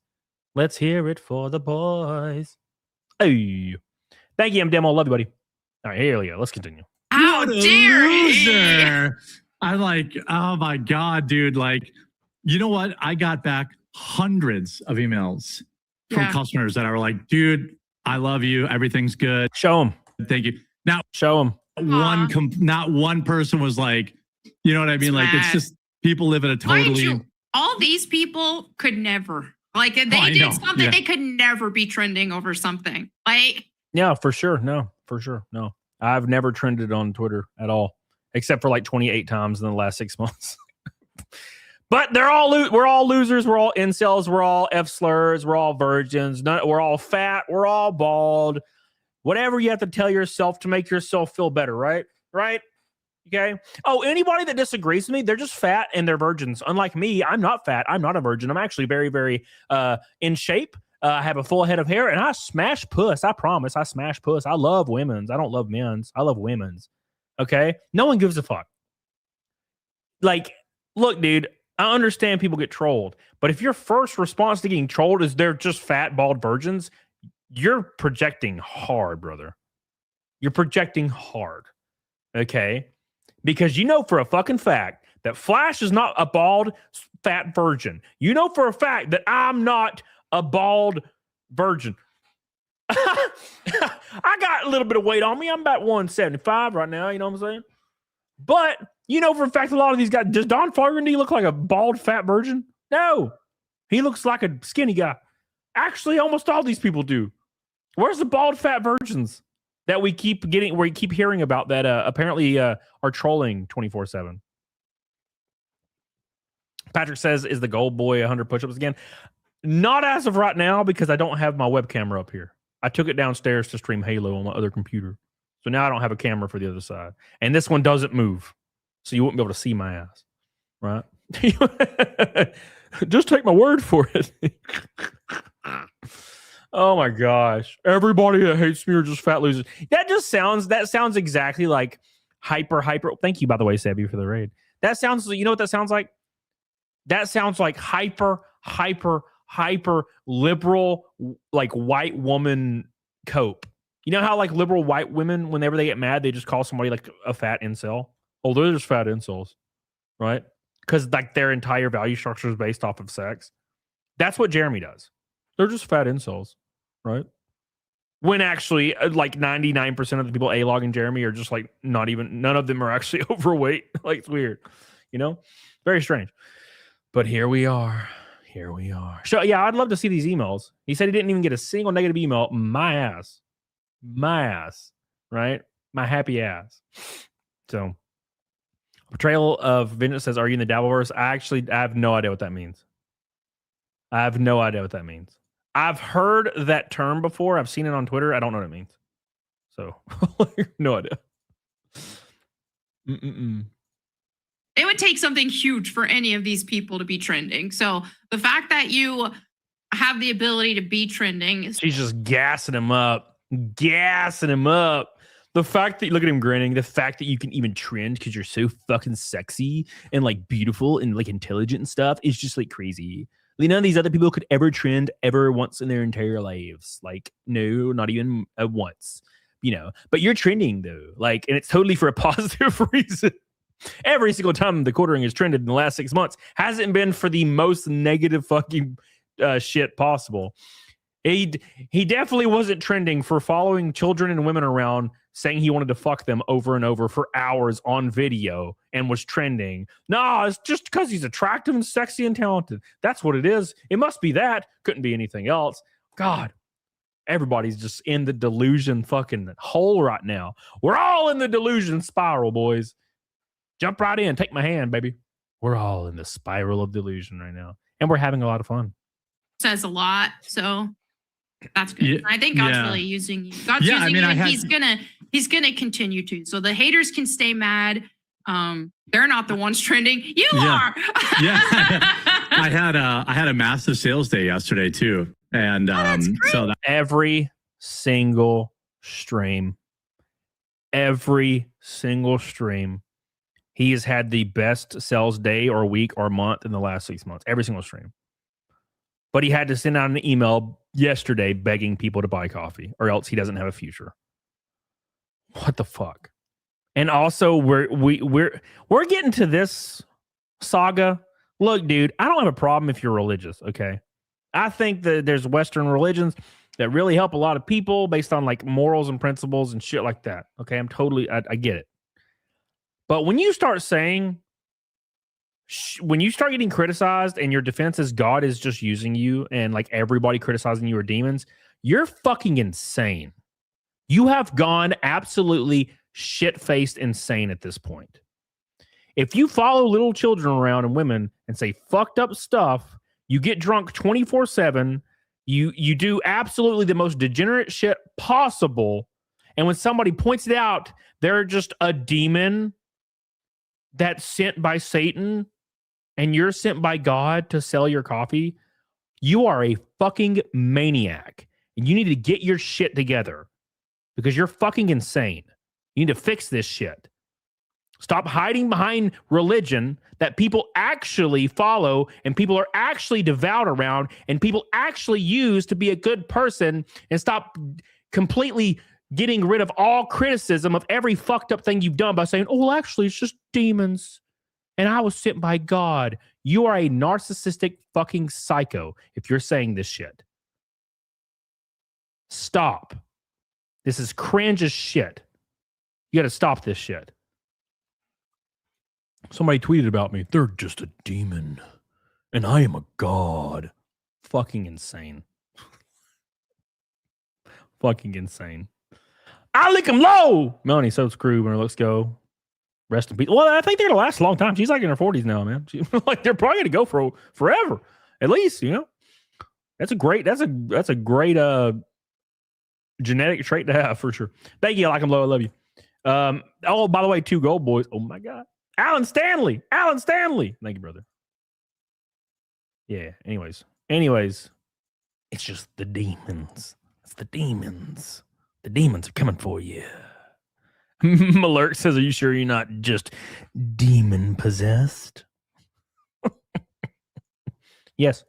Let's hear it for the boys. Hey. Thank you, M. Dimmel. Love you, buddy. All right, here we go. Let's continue. How dare he? I'm like, oh my God, dude. Like, you know what? I got back hundreds of emails from customers that are like, dude, I love you. Everything's good. Show them. Thank you. Now, show them. Not one person was like, you know what I mean? Like, it's just people live in a totally. All these people could never. Like, if they did something, they could never be trending over something. Like, yeah, for sure. No, for sure. No, I've never trended on Twitter at all, except for like 28 times in the last 6 months. But we're all losers. We're all incels. We're all F slurs. We're all virgins. We're all fat. We're all bald. Whatever you have to tell yourself to make yourself feel better, right? Right? Okay. Oh, anybody that disagrees with me, they're just fat and they're virgins. Unlike me, I'm not fat. I'm not a virgin. I'm actually very, very in shape. I have a full head of hair and I smash puss. I promise. I smash puss. I love women's. I don't love men's. I love women's. Okay. No one gives a fuck. Like, look, dude, I understand people get trolled, but if your first response to getting trolled is they're just fat, bald virgins, you're projecting hard, brother. You're projecting hard. Okay. Because you know for a fucking fact that Flash is not a bald, fat virgin. You know for a fact that I'm not a bald virgin. I got a little bit of weight on me. I'm about 175 right now. You know what I'm saying? But you know for a fact a lot of these guys, does Don Fogarty look like a bald, fat virgin? No. He looks like a skinny guy. Actually, almost all these people do. Where's the bald, fat virgins that we keep hearing about that apparently are trolling 24/7? Patrick says, is the gold boy 100 push-ups again? Not as of right now, because I don't have my web camera up here. I took it downstairs to stream Halo on my other computer. So now I don't have a camera for the other side. And this one doesn't move. So you wouldn't be able to see my ass. Right? Just take my word for it. Oh my gosh. Everybody that hates me are just fat losers. That sounds exactly like hyper. Thank you, by the way, Sebby, for the raid. That sounds, you know what that sounds like? That sounds like hyper liberal, like white woman cope. You know how like liberal white women, whenever they get mad, they just call somebody like a fat incel? Oh, they're just fat incels, right? Because like their entire value structure is based off of sex. That's what Jeremy does. They're just fat incels, right? When actually like 99% of the people A-logging Jeremy are just like none of them are actually overweight. Like, it's weird, you know? Very strange. But here we are. So yeah, I'd love to see these emails. He said he didn't even get a single negative email. My ass, right? My happy ass. So, Betrayal of Vengeance says, are you in the Dabbleverse? I have no idea what that means. I've heard that term before. I've seen it on Twitter. I don't know what it means. So, no idea. it would take something huge for any of these people to be trending. So the fact that you have the ability to be trending is... She's just gassing him up. The fact that, look at him grinning, the fact that you can even trend because you're so fucking sexy and like beautiful and like intelligent and stuff is just like crazy. None of these other people could ever trend ever once in their entire lives. Like, no, not even once, but you're trending though. Like, and it's totally for a positive reason. Every single time the quartering has trended in the last 6 months hasn't been for the most negative fucking shit possible. He definitely wasn't trending for following children and women around saying he wanted to fuck them over and over for hours on video and was trending. No, it's just because he's attractive and sexy and talented. That's what it is. It must be that. Couldn't be anything else. God, everybody's just in the delusion fucking hole right now. We're all in the delusion spiral, boys. Jump right in. Take my hand, baby. We're all in the spiral of delusion right now. And we're having a lot of fun. Says a lot. So that's good. Yeah, I think God's really using you. God's using you, and he's gonna continue to. So the haters can stay mad. They're not the ones trending. You are. I had a massive sales day yesterday too, and so that every single stream, he has had the best sales day or week or month in the last 6 months. Every single stream. But he had to send out an email yesterday begging people to buy coffee, or else he doesn't have a future. What the fuck? And also, we're getting to this saga. Look, dude, I don't have a problem if you're religious. Okay, I think that there's Western religions that really help a lot of people based on like morals and principles and shit like that. Okay, I get it. But when you start saying, when you start getting criticized and your defense is God is just using you and like everybody criticizing you are demons, you're fucking insane. You have gone absolutely shit-faced insane at this point. If you follow little children around and women and say fucked up stuff, you get drunk 24/7, you do absolutely the most degenerate shit possible, and when somebody points it out, they're just a demon that's sent by Satan, and you're sent by God to sell your coffee, you are a fucking maniac. And you need to get your shit together because you're fucking insane. You need to fix this shit. Stop hiding behind religion that people actually follow and people are actually devout around and people actually use to be a good person, and stop completely getting rid of all criticism of every fucked up thing you've done by saying, oh, well, actually, it's just demons. And I was sent by God. You are a narcissistic fucking psycho if you're saying this shit. Stop. This is cringe as shit. You got to stop this shit. Somebody tweeted about me. They're just a demon. And I am a god. Fucking insane. Fucking insane. I lick him low. Melanie so screwed when her looks go. Rest in peace. Well, I think they're going to last a long time. She's like in her 40s now, man. Like they're probably going to go for forever, at least. That's a great genetic trait to have for sure. Thank you. I like them low. I love you. Oh, by the way, 2 gold boys. Oh my God, Alan Stanley. Thank you, brother. Yeah. Anyways, it's just the demons. It's the demons. The demons are coming for you. Malert says, are you sure you're not just demon possessed? Yes.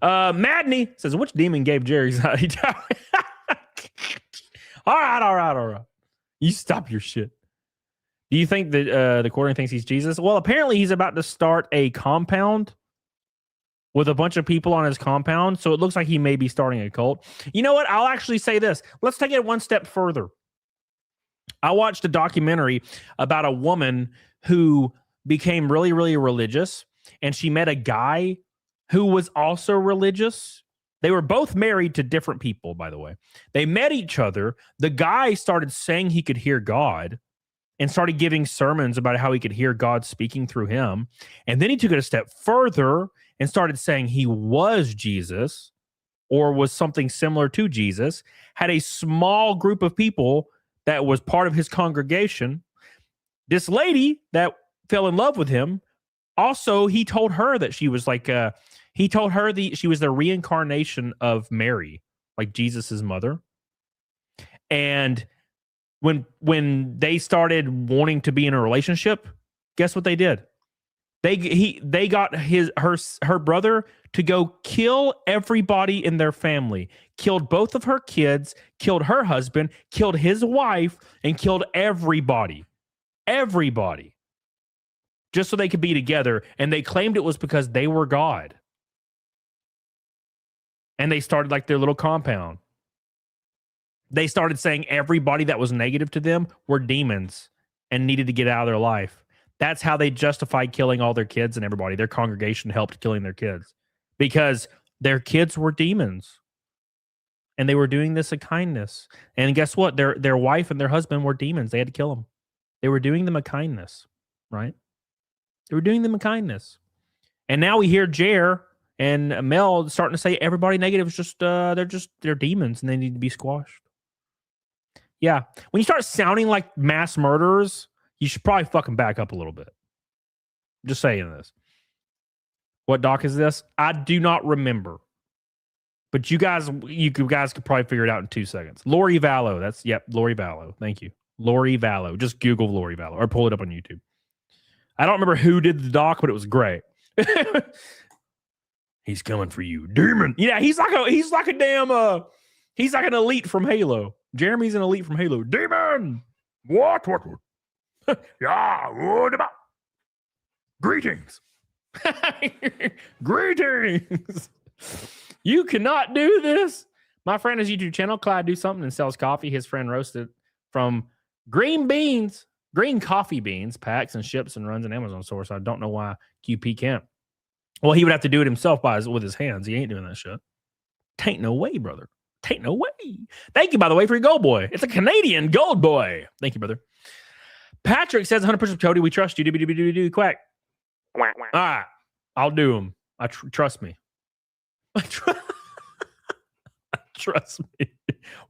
Madney says, which demon gave Jerry's eye? All right. You stop your shit. Do you think that the quartering thinks he's Jesus? Well, apparently he's about to start a compound with a bunch of people on his compound. So it looks like he may be starting a cult. You know what? I'll actually say this. Let's take it one step further. I watched a documentary about a woman who became really, really religious, and she met a guy who was also religious. They were both married to different people, by the way. They met each other. The guy started saying he could hear God and started giving sermons about how he could hear God speaking through him. And then he took it a step further and started saying he was Jesus or was something similar to Jesus, had a small group of people that was part of his congregation. This lady that fell in love with him, also, he told her that she was like, she was the reincarnation of Mary, like Jesus's mother. And when they started wanting to be in a relationship, guess what they did? They got her brother to go kill everybody in their family. Killed both of her kids, killed her husband, killed his wife, and killed everybody. Everybody. Just so they could be together. And they claimed it was because they were God. And they started like their little compound. They started saying everybody that was negative to them were demons and needed to get out of their life. That's how they justified killing all their kids and everybody. Their congregation helped killing their kids because their kids were demons. And they were doing this in kindness. And guess what? Their wife and their husband were demons. They had to kill them. They were doing them a kindness, right? They were doing them a kindness. And now we hear Jer and Mel starting to say everybody negative is just they're demons and they need to be squashed. Yeah. When you start sounding like mass murderers, you should probably fucking back up a little bit. Just saying this. What doc is this? I do not remember. But you guys could probably figure it out in 2 seconds. Lori Vallow. Lori Vallow. Thank you. Lori Vallow. Just Google Lori Vallow or pull it up on YouTube. I don't remember who did the doc, but it was great. He's coming for you, demon. Yeah, he's like a damn he's like an elite from Halo. Jeremy's an elite from Halo. Demon. What? Yeah, what about? Greetings. Greetings. You cannot do this. My friend has a YouTube channel, Clyde Do Something, and sells coffee. His friend roasted from green coffee beans, packs and ships and runs an Amazon store. So I don't know why QP can't. Well, he would have to do it himself with his hands. He ain't doing that shit. Tain't no way, brother. Tain't no way. Thank you, by the way, for your gold boy. It's a Canadian gold boy. Thank you, brother. Patrick says 100% Cody. We trust you. Do quack. All right. I'll do them. Trust me. Trust me.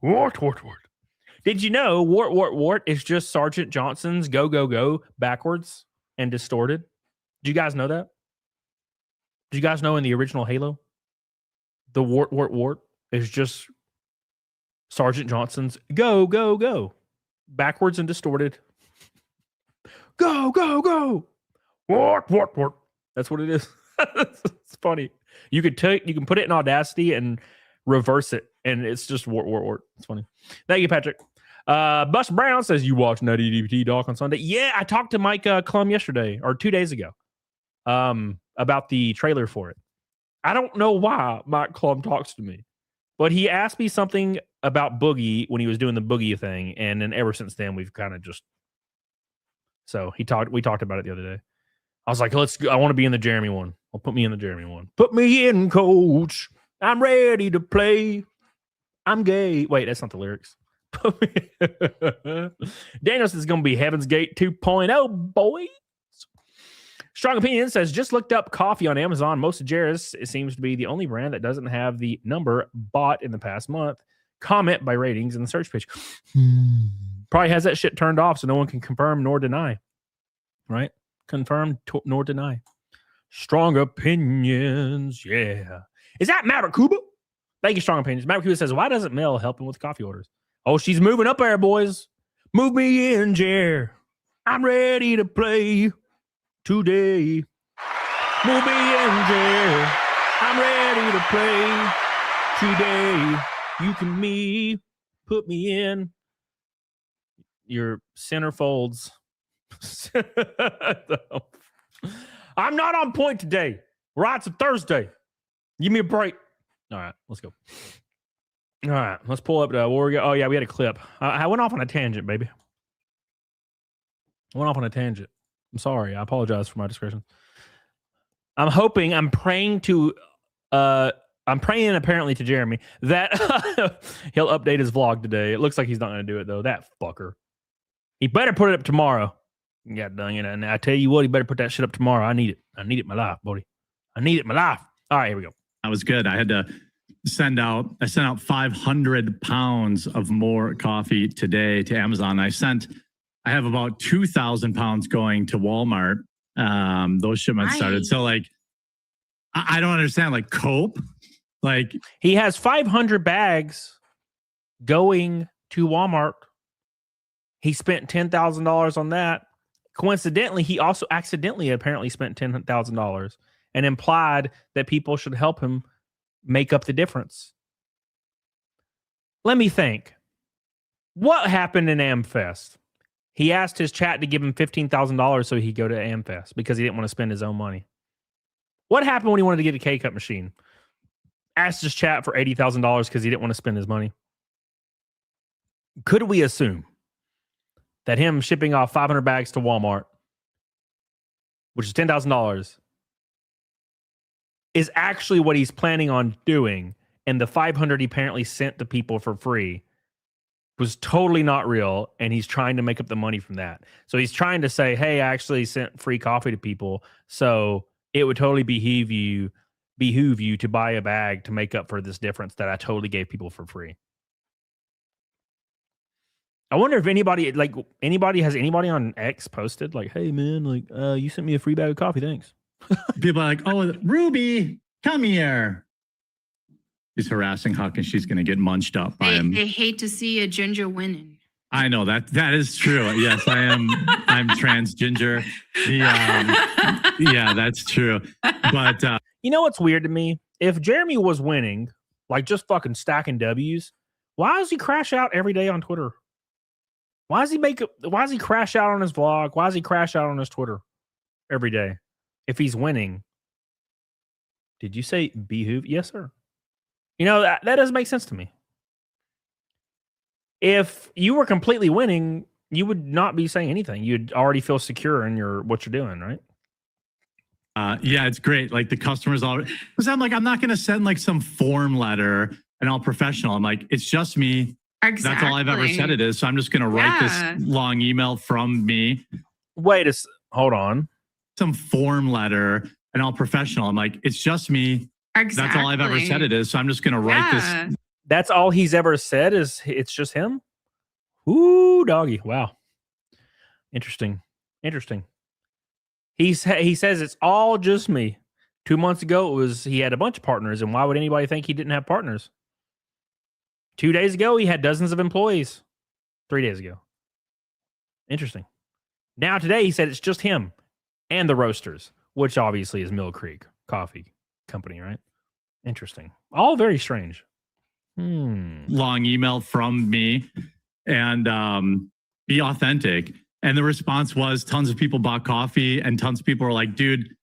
Wart. Did you know Wart is just Sergeant Johnson's go backwards and distorted? Did you guys know that? Did you guys know in the original Halo, the Wart is just Sergeant Johnson's go backwards and distorted. Go. Wart. That's what it is. It's funny. You can put it in Audacity and reverse it, and it's just wart. It's funny. Thank you, Patrick. Bus Brown says you watched Nutty DVT Doc on Sunday. Yeah, I talked to Mike Klum yesterday or 2 days ago about the trailer for it. I don't know why Mike Klum talks to me, but he asked me something about Boogie when he was doing the Boogie thing, and then ever since then we've kind of just. So we talked about it the other day. I was like, I want to be in the Jeremy one. Well, put me in the Jeremy one. Put me in, coach. I'm ready to play. I'm gay. Wait, that's not the lyrics. Daniel says it's going to be Heaven's Gate 2.0, boys. Strong Opinion says, just looked up coffee on Amazon. Most of Jarris, it seems to be the only brand that doesn't have the number bought in the past month. Comment by ratings in the search page. Probably has that shit turned off so no one can confirm nor deny. Right? Confirm nor deny. Strong Opinions. Yeah. Is that Maverick Kuba? Thank you, Strong Opinions. Maverick Kuba says, why doesn't Mel help him with coffee orders? Oh, she's moving up there, boys. Move me in, Jer. I'm ready to play today. Move me in, Jer. I'm ready to play today. You can put me in your centerfolds. I'm not on point today. Right, it's a Thursday. Give me a break. All right, let's go. All right, let's pull up where we go. Oh, yeah, we had a clip. I went off on a tangent, baby. I went off on a tangent. I'm sorry. I apologize for my discretion. I'm praying apparently to Jeremy that he'll update his vlog today. It looks like he's not going to do it, though. That fucker. He better put it up tomorrow. God dang it. And I tell you what, he better put that shit up tomorrow. I need it. I need it in my life, buddy. I need it in my life. All right, here we go. That was good. I had to sent out 500 pounds of more coffee today to Amazon. I have about 2,000 pounds going to Walmart. Those shipments started. So like, I don't understand, like cope. Like he has 500 bags going to Walmart. He spent $10,000 on that. Coincidentally, he also accidentally apparently spent $10,000 and implied that people should help him make up the difference. Let me think. What happened in AmFest? He asked his chat to give him $15,000 so he'd go to AmFest because he didn't want to spend his own money. What happened when he wanted to get a K-Cup machine? Asked his chat for $80,000 because he didn't want to spend his money. Could we assume that him shipping off 500 bags to Walmart, which is $10,000, is actually what he's planning on doing, and the 500 he apparently sent to people for free was totally not real, and he's trying to make up the money from that? So he's trying to say, hey, I actually sent free coffee to people, so it would totally behoove you to buy a bag to make up for this difference that I totally gave people for free. I wonder if anybody has anybody on X posted like, hey man, like you sent me a free bag of coffee, thanks. People are like, oh, Ruby, come here. He's harassing Huck and she's going to get munched up by him. They hate to see a ginger winning. I know that is true. Yes, I am. I'm trans ginger. Yeah, that's true. But you know what's weird to me? If Jeremy was winning, like just fucking stacking W's, why does he crash out every day on Twitter? Why does he crash out on his vlog? Why does he crash out on his Twitter every day? If he's winning. Did you say behoove? Yes, sir. You know, that doesn't make sense to me. If you were completely winning, you would not be saying anything. You'd already feel secure in what you're doing, right? Yeah, it's great. Like the customers already, because I'm like, I'm not going to send like some form letter and all professional. I'm like, it's just me. Exactly. That's all I've ever said it is. So I'm just going to write this long email from me. Hold on. Some form letter and all professional. I'm like, it's just me. Exactly. That's all I've ever said it is. So I'm just going to write this. That's all he's ever said is it's just him? Ooh, doggy. Wow. Interesting. He says it's all just me. 2 months ago, he had a bunch of partners. And why would anybody think he didn't have partners? 2 days ago, he had dozens of employees. 3 days ago. Interesting. Now today, he said it's just him and the roasters, which obviously is Mill Creek Coffee Company, right? Interesting. All very strange. Long email from me and be authentic. And the response was tons of people bought coffee and tons of people were like, dude,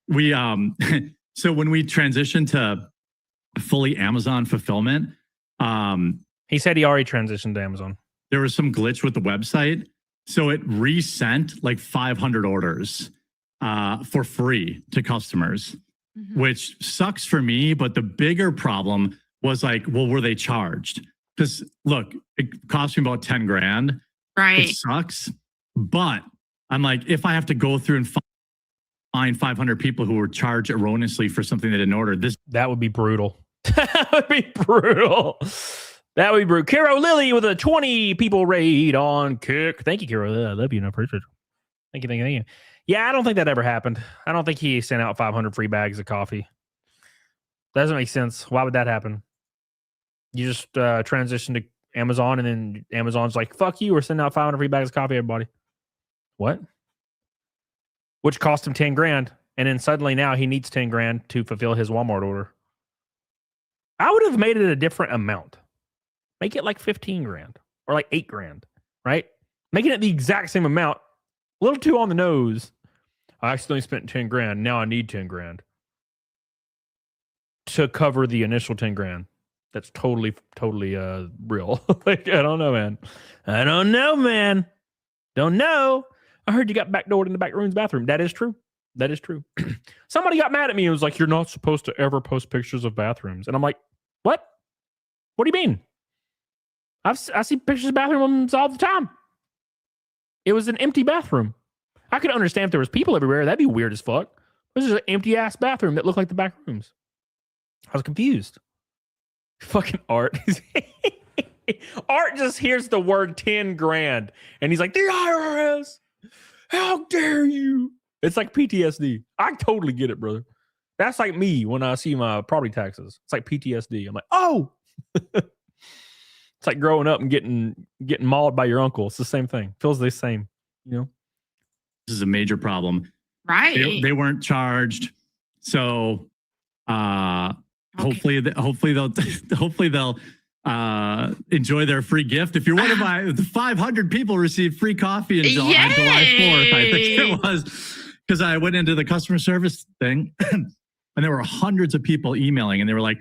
we so when we transitioned to fully Amazon fulfillment, he said he already transitioned to Amazon. There was some glitch with the website. So it resent like 500 orders for free to customers, which sucks for me. But the bigger problem was like, well, were they charged? Because look, it cost me about 10 grand. Right. It sucks. But I'm like, if I have to go through and find 500 people who were charged erroneously for something they didn't order, that would be brutal. That would be brutal. Kiro Lilly with a 20 people raid on Kick. Thank you, Kiro. I love you and I appreciate it. Thank you. Yeah, I don't think that ever happened. I don't think he sent out 500 free bags of coffee. Doesn't make sense. Why would that happen? You just transition to Amazon and then Amazon's like, fuck you, we're sending out 500 free bags of coffee, everybody. What? Which cost him 10 grand. And then suddenly now he needs 10 grand to fulfill his Walmart order. I would have made it a different amount. Make it like 15 grand or like 8 grand, right? Making it the exact same amount. A little too on the nose. I accidentally spent 10 grand. Now I need 10 grand to cover the initial 10 grand. That's totally real. Like, I don't know, man. Don't know. I heard you got backdoored in the back room's bathroom. That is true. Somebody got mad at me and was like, you're not supposed to ever post pictures of bathrooms. And I'm like, what? What do you mean? I see pictures of bathrooms all the time. It was an empty bathroom. I could understand if there was people everywhere. That'd be weird as fuck. This is an empty ass bathroom that looked like the back rooms. I was confused. Fucking Art. Art just hears the word 10 grand and he's like, the IRS, how dare you? It's like PTSD. I totally get it, brother. That's like me when I see my property taxes. It's like PTSD. I'm like, oh. It's like growing up and getting mauled by your uncle. It's the same thing. Feels the same, you know? is a major problem. Right. They weren't charged. So hopefully they'll enjoy their free gift. If you're one of the 500 people received free coffee on July 4th, I think it was, because I went into the customer service thing and there were hundreds of people emailing and they were like,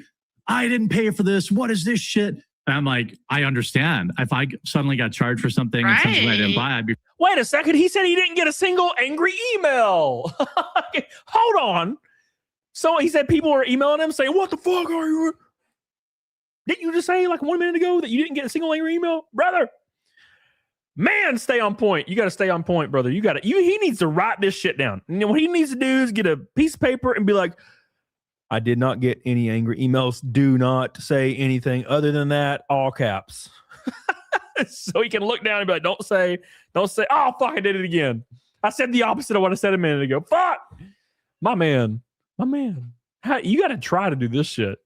I didn't pay for this. What is this shit? And I'm like, I understand. If I suddenly got charged for something and something I didn't buy, I'd be... Wait a second. He said he didn't get a single angry email. Hold on. So he said people were emailing him saying, what the fuck are you? Didn't you just say like 1 minute ago that you didn't get a single angry email? Brother, man, stay on point. You got to stay on point, brother. He needs to write this shit down. And what he needs to do is get a piece of paper and be like, I did not get any angry emails. Do not say anything other than that, all caps. So he can look down and be like, don't say, oh, fuck, I did it again. I said the opposite of what I said a minute ago. Fuck. My man. You got to try to do this shit.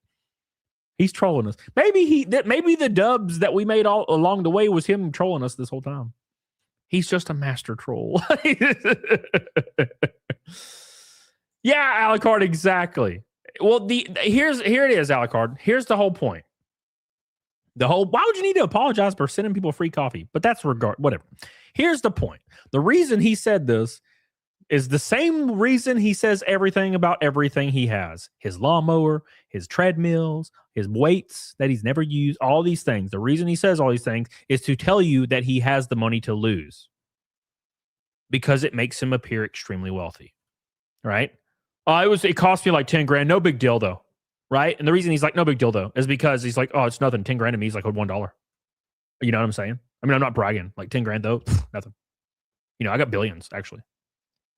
He's trolling us. Maybe the dubs that we made all along the way was him trolling us this whole time. He's just a master troll. Yeah, Alucard, exactly. Well, here it is, Alucard. Here's the whole point. Why would you need to apologize for sending people free coffee? But that's whatever. Here's the point. The reason he said this is the same reason he says everything about everything he has. His lawnmower, his treadmills, his weights that he's never used, all these things. The reason he says all these things is to tell you that he has the money to lose because it makes him appear extremely wealthy, right? It cost me like 10 grand. No big deal though. Right. And the reason he's like, no big deal though, is because he's like, oh, it's nothing. 10 grand to me is like $1. You know what I'm saying? I mean, I'm not bragging. Like 10 grand though, nothing. I got billions actually.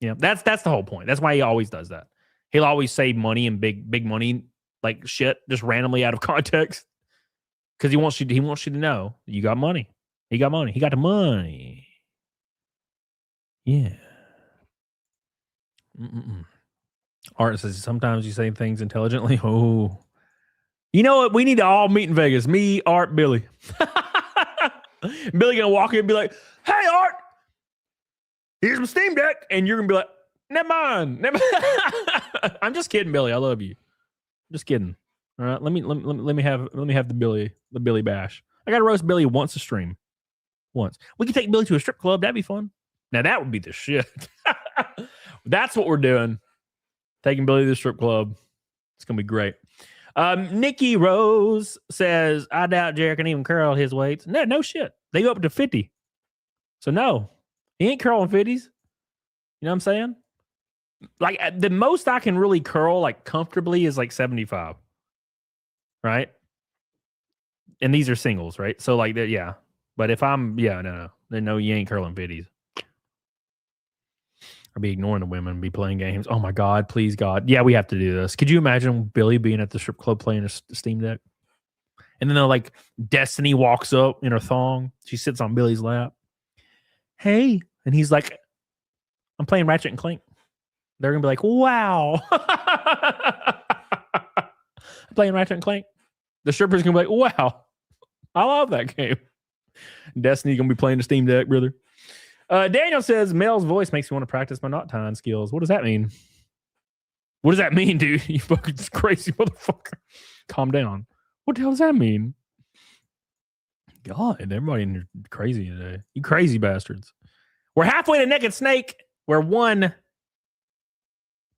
That's the whole point. That's why he always does that. He'll always say money and big money, like shit, just randomly out of context. Because he wants you to know you got money. He got money. He got the money. Yeah. Art says sometimes you say things intelligently. Oh, you know what? We need to all meet in Vegas. Me, Art, Billy. Billy gonna walk in and be like, "Hey, Art, here's my Steam Deck," and you're gonna be like, "Never mind." I'm just kidding, Billy. I love you. Just kidding. All right, let me have the Billy bash. I gotta roast Billy once a stream. Once we can take Billy to a strip club. That'd be fun. Now that would be the shit. That's what we're doing. Taking Billy to the strip club. It's going to be great. Nikki Rose says, I doubt Jared can even curl his weights. No shit. They go up to 50. So no, he ain't curling 50s. You know what I'm saying? Like the most I can really curl like comfortably is like 75. Right? And these are singles, right? So like that, yeah. But if I'm, no, you ain't curling 50s. Or be ignoring the women, be playing games. Oh my God, please God. Yeah, we have to do this. Could you imagine Billy being at the strip club playing a Steam Deck? And then like Destiny walks up in her thong. She sits on Billy's lap. Hey. And he's like, I'm playing Ratchet and Clank. They're going to be like, wow. I'm playing Ratchet and Clank. The stripper's going to be like, wow. I love that game. Destiny's going to be playing the Steam Deck, brother. Daniel says, Mel's voice makes me want to practice my knot tying skills. What does that mean? What does that mean, dude? You fucking crazy motherfucker. Calm down. What the hell does that mean? God, everybody in here crazy today. You crazy bastards. We're halfway to Naked Snake. We're one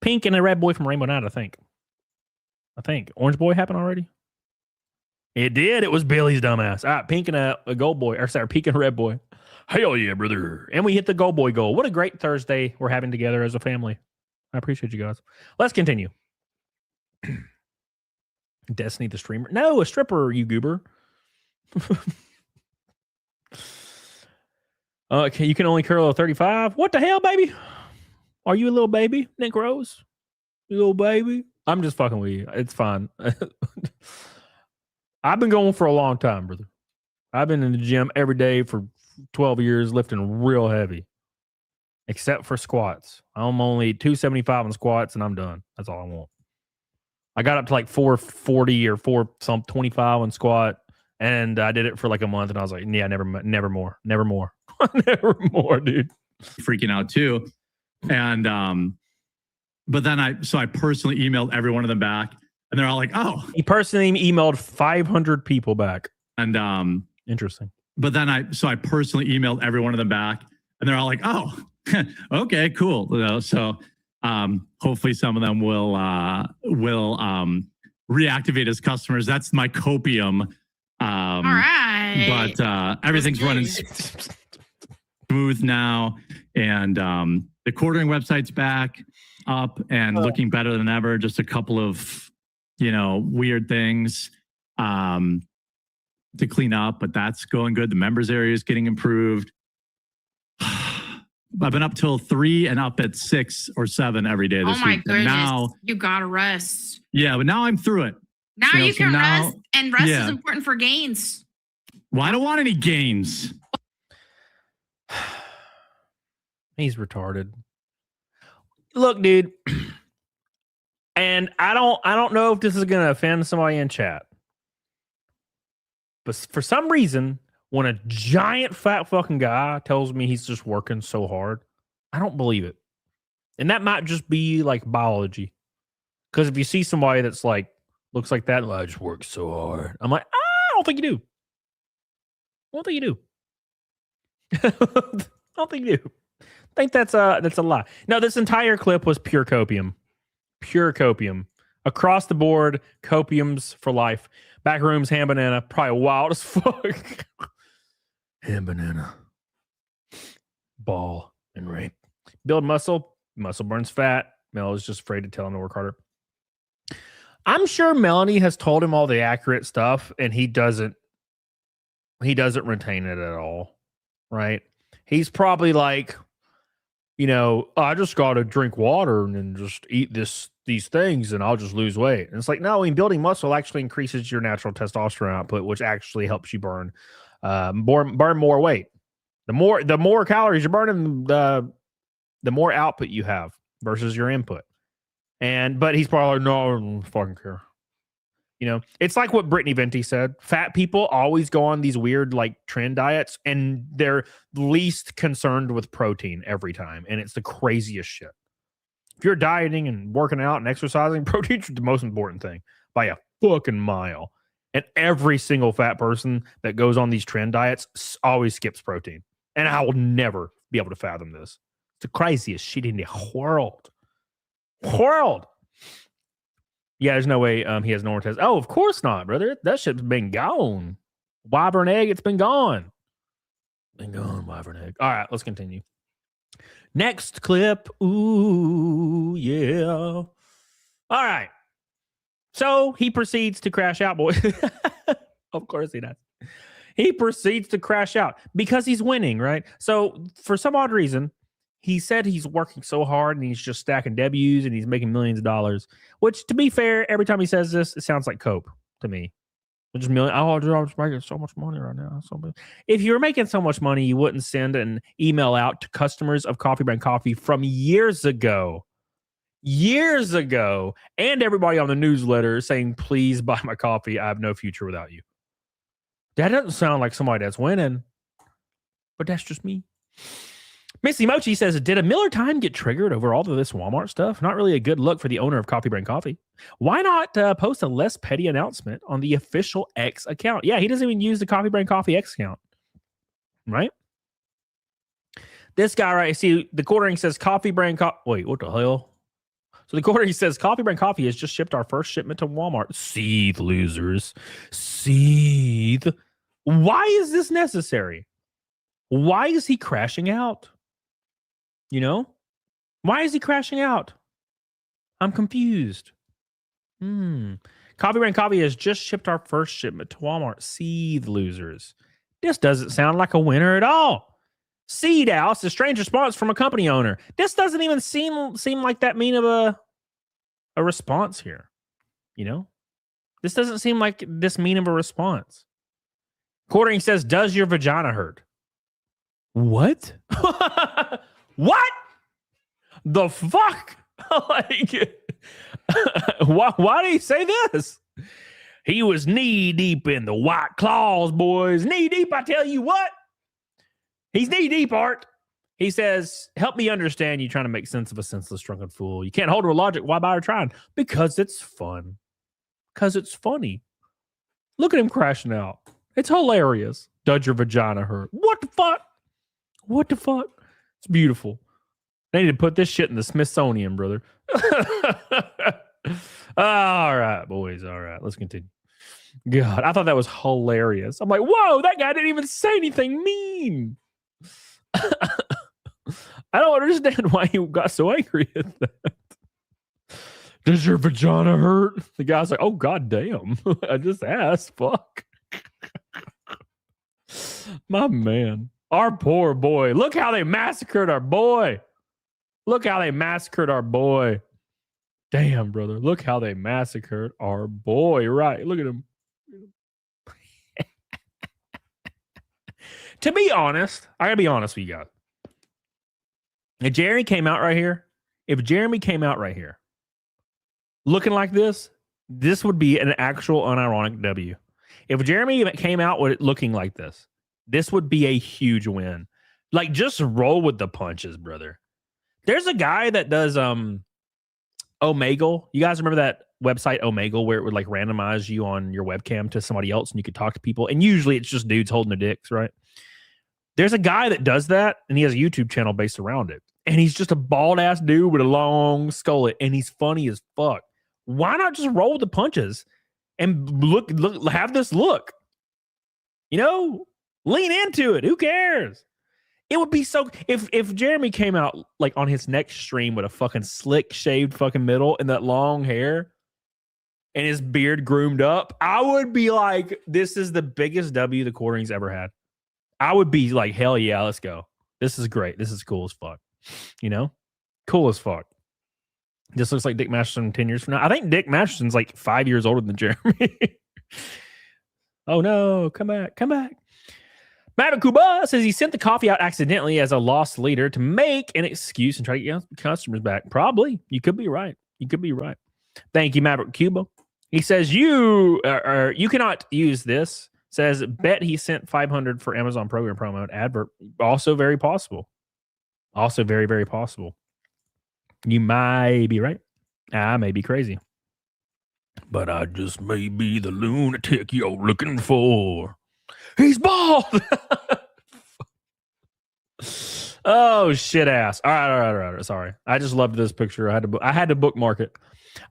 pink and a red boy from Rainbow Night, I think. Orange boy happened already? It did. It was Billy's dumbass. All right, pink and a gold boy. Or sorry, pink and a red boy. Hell yeah, brother. And we hit the gold boy goal. What a great Thursday we're having together as a family. I appreciate you guys. Let's continue. Destiny the streamer. No, a stripper, you goober. Okay, you can only curl a 35. What the hell, baby? Are you a little baby, Nick Rose? You little baby? I'm just fucking with you. It's fine. I've been going for a long time, brother. I've been in the gym every day for 12 years, lifting real heavy, except for squats. I'm only 275 on squats, and I'm done. That's all I want. I got up to like 440 or 425 on squat, and I did it for like a month, and I was like, yeah, never more, never more, dude. Freaking out too. And but then I personally emailed every one of them back, and they're all like, "Oh." He personally emailed 500 people back. And interesting. But then I personally emailed every one of them back, and they're all like, "Oh, okay, cool." So hopefully some of them will reactivate as customers. That's my copium. All right. But everything's running smooth now, and the quartering website's back up and looking better than ever. Just a couple of weird things to clean up, but that's going good. The members area is getting improved. I've been up till 3 and up at 6 or 7 every day this week. Oh my goodness! Now, you gotta rest. Yeah, but now I'm through it. Now you can rest, and rest is important for gains. Well, I don't want any gains. He's retarded. Look, dude, and I don't know if this is gonna offend somebody in chat, but for some reason, when a giant fat fucking guy tells me he's just working so hard, I don't believe it. And that might just be like biology. Because if you see somebody that's like, looks like that, I just work so hard. I'm like, I don't think you do. I don't think you do. I don't think you do. I think that's a lie. No, this entire clip was pure copium. Pure copium. Across the board, copiums for life. Back rooms, ham banana, probably wild as fuck. Ham banana. Ball and rape. Build muscle. Muscle burns fat. Mel is just afraid to tell him to work harder. I'm sure Melanie has told him all the accurate stuff, and he doesn't retain it at all. Right? He's probably like, I just got to drink water and then just eat these things and I'll just lose weight. And it's like, no, building muscle actually increases your natural testosterone output, which actually helps you burn more weight. The more calories you're burning, the more output you have versus your input. But he's probably like, no, I don't fucking care. It's like what Brittany Venti said. Fat people always go on these weird like trend diets, and they're least concerned with protein every time. And it's the craziest shit. If you're dieting and working out and exercising, protein's the most important thing by a fucking mile. And every single fat person that goes on these trend diets always skips protein. And I will never be able to fathom this. It's the craziest shit in the world. Yeah, there's no way he has no more tests. Oh, of course not, brother. That shit's been gone. Wyvern egg, it's been gone. Been gone, wyvern egg. All right, let's continue. Next clip. Ooh, yeah. All right. So he proceeds to crash out, boy. Of course he does. He proceeds to crash out because he's winning, right? So for some odd reason, he said he's working so hard and he's just stacking W's and he's making millions of dollars, which, to be fair, every time he says this, it sounds like cope to me. Just million. Oh, dude, I'm just making so much money right now. If you were making so much money, you wouldn't send an email out to customers of Coffee Brand Coffee from years ago, and everybody on the newsletter saying, please buy my coffee. I have no future without you. That doesn't sound like somebody that's winning, but that's just me. Missy Mochi says, did a Miller time get triggered over all of this Walmart stuff? Not really a good look for the owner of Coffee Brand Coffee. Why not post a less petty announcement on the official X account? Yeah, he doesn't even use the Coffee Brand Coffee X account. Right? This guy, right? See, the quartering says Coffee Brand Coffee. Wait, what the hell? So the quartering says Coffee Brand Coffee has just shipped our first shipment to Walmart. Seethe, losers. Seethe. Why is this necessary? Why is he crashing out? Why is he crashing out? I'm confused. Coffee Brand Coffee has just shipped our first shipment to Walmart. Seethe, losers. This doesn't sound like a winner at all. Seed House, a strange response from a company owner. This doesn't even seem like that mean of a response here. This doesn't seem like this mean of a response. Quartering says, does your vagina hurt? What? What? The fuck? Why did he say this? He was knee deep in the white claws, boys. Knee deep, I tell you what. He's knee deep, Art. He says, help me understand you trying to make sense of a senseless drunken fool. You can't hold her logic. Why bother trying? Because it's fun. Because it's funny. Look at him crashing out. It's hilarious. Does your vagina hurt? What the fuck? What the fuck? It's beautiful. They need to put this shit in the Smithsonian, brother. All right, boys. All right, let's continue. God, I thought that was hilarious. I'm like, whoa, that guy didn't even say anything mean. I don't understand why he got so angry at that. Does your vagina hurt? The guy's like, oh, god damn. I just asked. Fuck. My man. Our poor boy. Look how they massacred our boy. Look how they massacred our boy. Damn, brother. Look how they massacred our boy. Right. Look at him. To be honest, I gotta be honest with you guys. If Jeremy came out right here, looking like this would be an actual unironic W. If Jeremy came out with it looking like this would be a huge win. Like, just roll with the punches, brother. There's a guy that does Omegle. You guys remember that website Omegle where it would like randomize you on your webcam to somebody else and you could talk to people? And usually it's just dudes holding their dicks, right? There's a guy that does that, and he has a YouTube channel based around it. And he's just a bald-ass dude with a long skull, and he's funny as fuck. Why not just roll the punches and look, have this look? You know, lean into it. Who cares? It would be so... If Jeremy came out like on his next stream with a fucking slick, shaved fucking middle and that long hair and his beard groomed up, I would be like, this is the biggest W the Quartering's ever had. I would be like, hell yeah, let's go. This is great. This is cool as fuck. You know? Cool as fuck. This looks like Dick Masterson 10 years from now. I think Dick Masterson's like 5 years older than Jeremy. Oh no, come back, come back. Maverick Kuba says he sent the coffee out accidentally as a lost leader to make an excuse and try to get customers back. Probably. You could be right. You could be right. Thank you, Maverick Cuba. He says you cannot use this. Says, bet he sent 500 for Amazon program promo advert. Also very possible. Also very, very possible. You might be right. I may be crazy. But I just may be the lunatic you're looking for. He's bald! Oh, shit ass. All right. Sorry. I just loved this picture. I had to bookmark it.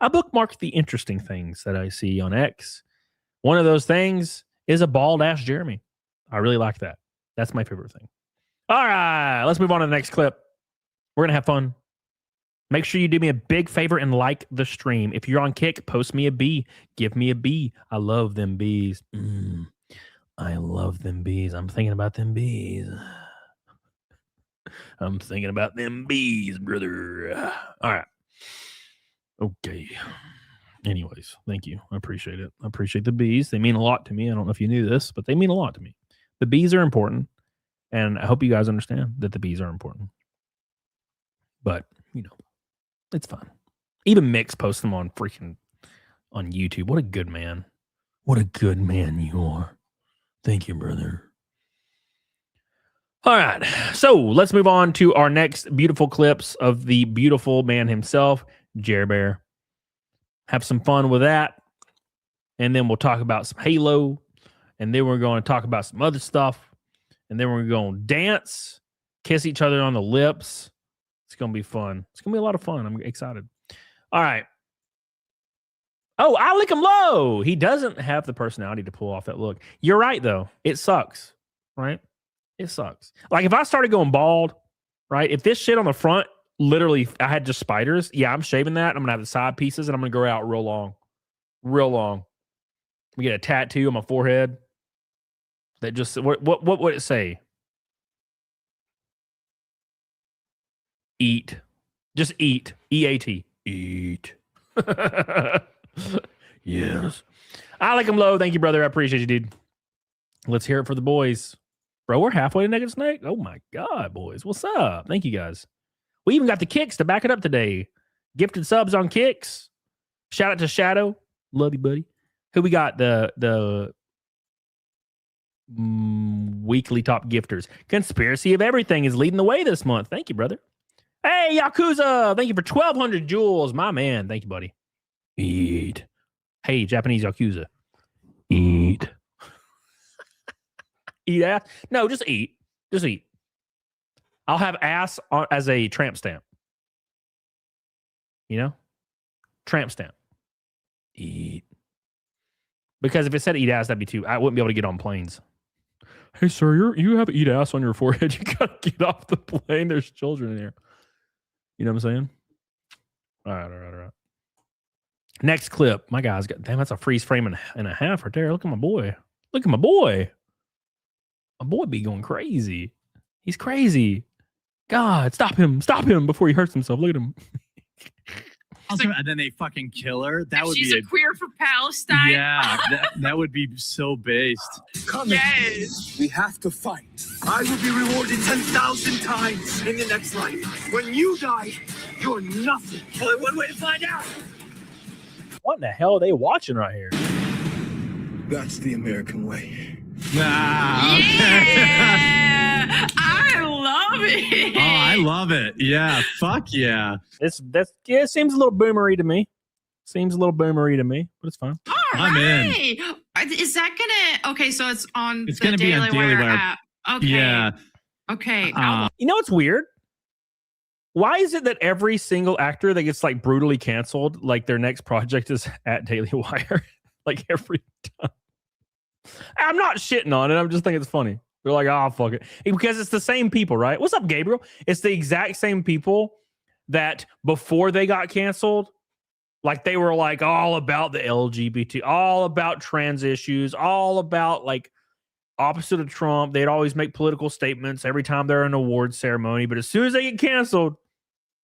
I bookmarked the interesting things that I see on X. One of those things is a bald-ass Jeremy. I really like that. That's my favorite thing. All right, let's move on to the next clip. We're going to have fun. Make sure you do me a big favor and like the stream. If you're on Kick, post me a B. Give me a B. I love them bees. I love them bees. I'm thinking about them bees. I'm thinking about them bees, brother. All right. Okay. Anyways, thank you. I appreciate it. I appreciate the bees. They mean a lot to me. I don't know if you knew this, but they mean a lot to me. The bees are important, and I hope you guys understand that the bees are important. But, you know, it's fun. Even Mix posts them on YouTube. What a good man. What a good man you are. Thank you, brother. All right. So let's move on to our next beautiful clips of the beautiful man himself, Jer Bear. Have some fun with that. And then we'll talk about some Halo. And then we're going to talk about some other stuff. And then we're going to dance, kiss each other on the lips. It's going to be fun. It's going to be a lot of fun. I'm excited. All right. Oh, I lick him low. He doesn't have the personality to pull off that look. You're right, though. It sucks, right? It sucks. Like, if I started going bald, right? If this shit on the front, literally, I had just spiders. Yeah, I'm shaving that. I'm going to have the side pieces, and I'm going to grow out real long. Real long. We get a tattoo on my forehead. That just, what would it say? Eat. Just eat. E-A-T. Eat. Yes. I like him low. Thank you, brother. I appreciate you, dude. Let's hear it for the boys. Bro, we're halfway to Negative Snake. Oh, my God, boys. What's up? Thank you, guys. We even got the kicks to back it up today. Gifted subs on kicks. Shout out to Shadow. Love you, buddy. Who we got? The weekly top gifters. Conspiracy of Everything is leading the way this month. Thank you, brother. Hey, Yakuza. Thank you for 1,200 jewels. My man. Thank you, buddy. Eat. Hey, Japanese Yakuza. Eat. Eat ass? No, just eat. Just eat. I'll have ass as a tramp stamp. You know? Tramp stamp. Eat. Because if it said eat ass, that'd be too. I wouldn't be able to get on planes. Hey, sir, you have eat ass on your forehead. You gotta get off the plane. There's children in here. You know what I'm saying? All right. Next clip. My guy's got, damn, that's a freeze frame and a half right there. Look at my boy. Look at my boy. My boy be going crazy. He's crazy. God, stop him before he hurts himself. Look at him. And then they fucking kill her. That would she's be a queer for Palestine. Yeah, that would be so based. Yes. We have to fight. I will be rewarded 10,000 times in the next life. When you die, you're nothing. Only one way to find out. What in the hell are they watching right here? That's the American way. Nah, okay. Yeah, I love it. Oh, I love it. Yeah, fuck yeah. It seems a little boomery to me. But it's fine. All I'm right. Is that gonna? Okay, so it's on. It's the gonna be on Daily Wire app. Okay. Yeah. Okay. You know what's weird? Why is it that every single actor that gets like brutally canceled, like their next project is at Daily Wire? Like every time. I'm not shitting on it. I'm just thinking it's funny. They're like, oh, fuck it. Because it's the same people, right? What's up, Gabriel? It's the exact same people that before they got canceled, like they were like all about the LGBT, all about trans issues, all about like opposite of Trump. They'd always make political statements every time they're in an award ceremony. But as soon as they get canceled,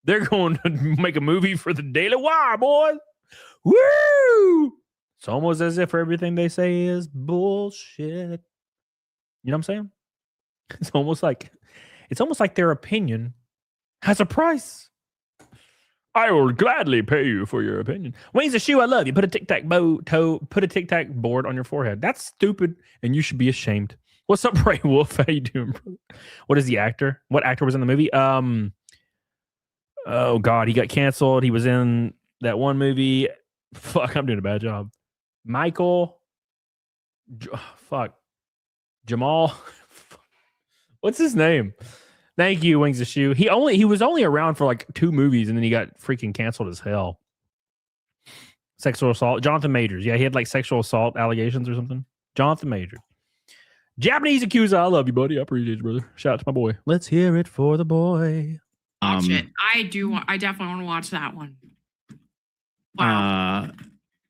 they're going to make a movie for the Daily Wire, boys. Woo! It's almost as if everything they say is bullshit. You know what I'm saying? It's almost like their opinion has a price. I will gladly pay you for your opinion. Wings a shoe, I love you. Put a tic tac board on your forehead. That's stupid, and you should be ashamed. What's up, Ray Wolf? How you doing, brother? What is the actor? What actor was in the movie? Oh God, he got canceled. He was in that one movie. Fuck, I'm doing a bad job. Michael. Jamal. What's his name? Thank you, Wings of Shoe. He was only around for like 2 movies and then he got freaking canceled as hell. Sexual assault. Jonathan Majors. Yeah, he had like sexual assault allegations or something. Jonathan Majors. Japanese Yakuza. I love you, buddy. I appreciate you, brother. Shout out to my boy. Let's hear it for the boy. Watch it. I definitely want to watch that one. Wow.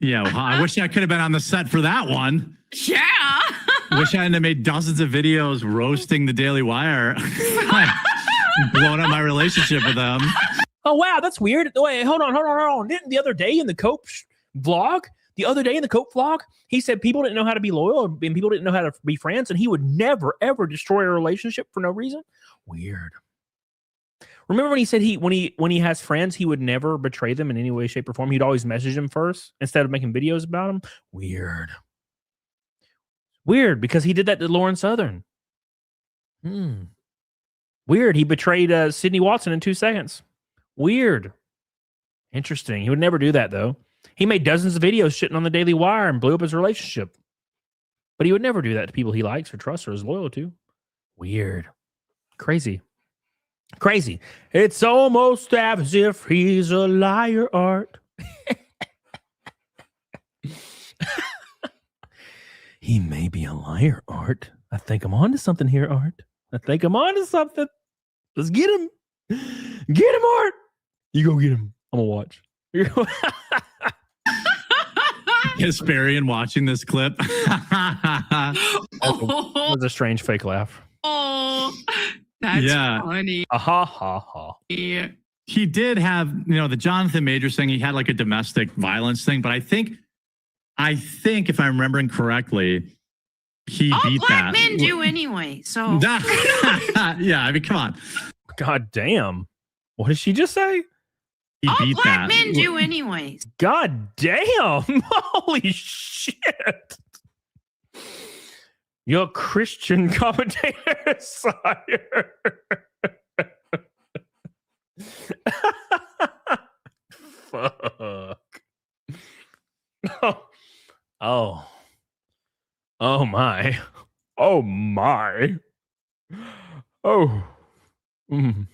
Yeah, well, I wish I could have been on the set for that one. Yeah. Wish I hadn't made dozens of videos roasting the Daily Wire, blowing up my relationship with them. Oh, wow, that's weird. Wait, hold on. Didn't the other day in the Cope vlog, he said people didn't know how to be loyal and people didn't know how to be friends, and he would never, ever destroy a relationship for no reason? Weird. Remember when he said when he has friends, he would never betray them in any way, shape, or form? He'd always message them first instead of making videos about them? Weird. Weird, because he did that to Lauren Southern. Weird. He betrayed Sydney Watson in 2 seconds. Weird. Interesting. He would never do that, though. He made dozens of videos shitting on the Daily Wire and blew up his relationship. But he would never do that to people he likes or trusts or is loyal to. Weird. Crazy. It's almost as if he's a liar, Art. He may be a liar, Art. I think I'm on to something here, Art. Let's get him. Get him, Art. You go get him. I'm going to watch. Hesperian watching this clip. That was a strange fake laugh. Oh, that's funny. Ha ha ha. Yeah. He did have, the Jonathan Majors thing. He had like a domestic violence thing, but I think if I'm remembering correctly, he beat that. All black men do anyway. So yeah, I mean, come on. God damn. What did she just say? He all beat black that. men do anyway. God damn. Holy shit. You're Christian commentator, sire. Fuck. Oh. Oh my. Oh my. Oh. Mm.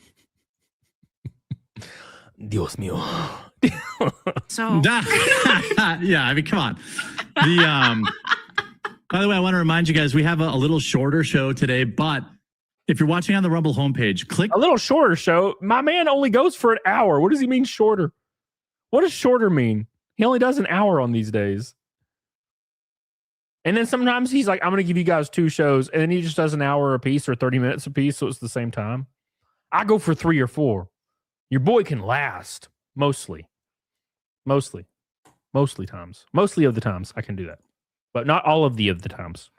Dios mío. So yeah, I mean, come on. By the way, I want to remind you guys we have a little shorter show today, but if you're watching on the Rumble homepage, click a little shorter show. My man only goes for an hour. What does he mean shorter? What does shorter mean? He only does an hour on these days. And then sometimes he's like, I'm going to give you guys 2 shows. And then he just does an hour a piece or 30 minutes a piece. So it's the same time. I go for 3 or 4. Your boy can last mostly times. Mostly of the times I can do that. But not all of the times.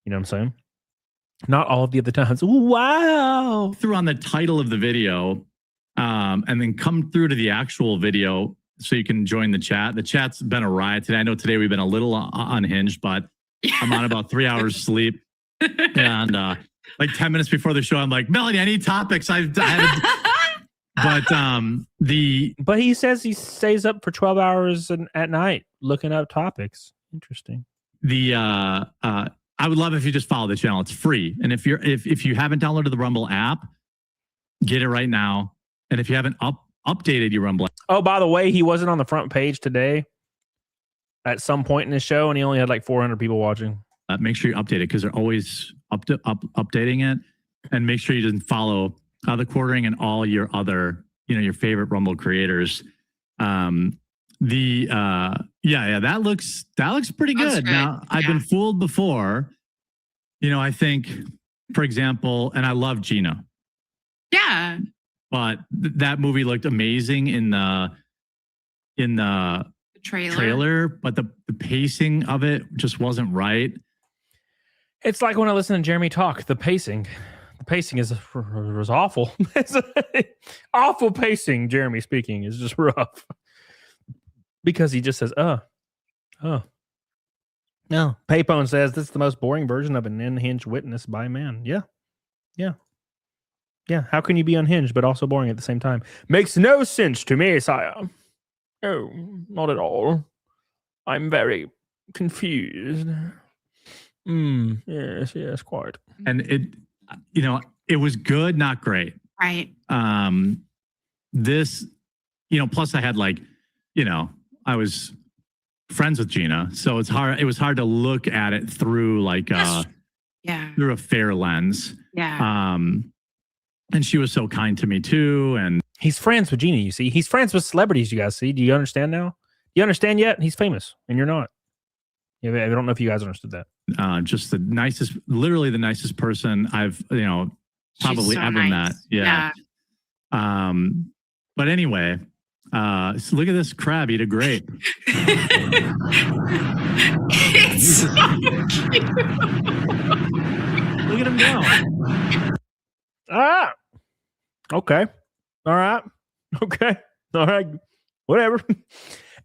You know what I'm saying? Not all of the other times. Wow. through on the title of the video and then come through to the actual video so you can join the chat. The chat's been a riot today. I know today we've been a little unhinged, but I'm on about 3 hours sleep. And like 10 minutes before the show, I'm like, Melanie, I need topics. I haven't. But he says he stays up for 12 hours at night looking up topics. Interesting. I would love if you just follow the channel. It's free. And if you haven't downloaded the Rumble app, get it right now. And if you haven't updated your Rumble app. Oh, by the way, he wasn't on the front page today at some point in the show, and he only had like 400 people watching. Make sure you update it because they're always updating it. And make sure you just follow TheQuartering and all your other, your favorite Rumble creators. That looks pretty good. Now, I've been fooled before. I think, for example, and I love Gina. Yeah. But that movie looked amazing in the trailer, but the pacing of it just wasn't right. It's like when I listen to Jeremy talk, the pacing is awful. It's awful pacing. Jeremy speaking is just rough. Because he just says, oh. No. Payphone says this is the most boring version of an unhinged witness by a man. Yeah. How can you be unhinged but also boring at the same time? Makes no sense to me, sire. Oh, not at all. I'm very confused. Yes, quite. And it was good, not great. Right. This, plus I had I was friends with Gina, so it was hard to look at it through through a fair lens. Yeah. And she was so kind to me too. And he's friends with Gina, you see. He's friends with celebrities, you guys see. Do you understand now? Do you understand yet? He's famous, and you're not. I don't know if you guys understood that. Just literally the nicest person I've, probably so ever met. Yeah. But anyway, so look at this crab eat a grape. It's so cute. Look at him go. Okay. All right. Okay. All right. Whatever.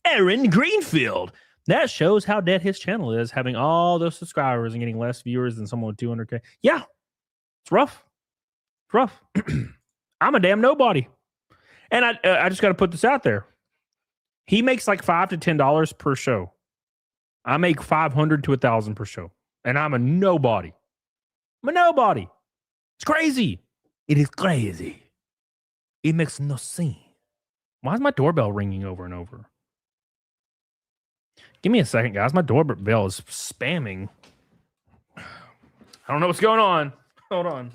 Aaron Greenfield. That shows how dead his channel is, having all those subscribers and getting less viewers than someone with 200K. Yeah. It's rough. It's rough. I'm a damn nobody. And I just got to put this out there. He makes like $5 to $10 per show. I make 500 to 1,000 per show. And I'm a nobody. I'm a nobody. It's crazy. It is crazy. It makes no sense. Why is my doorbell ringing over and over? Give me a second, guys. My doorbell is spamming. I don't know what's going on. Hold on.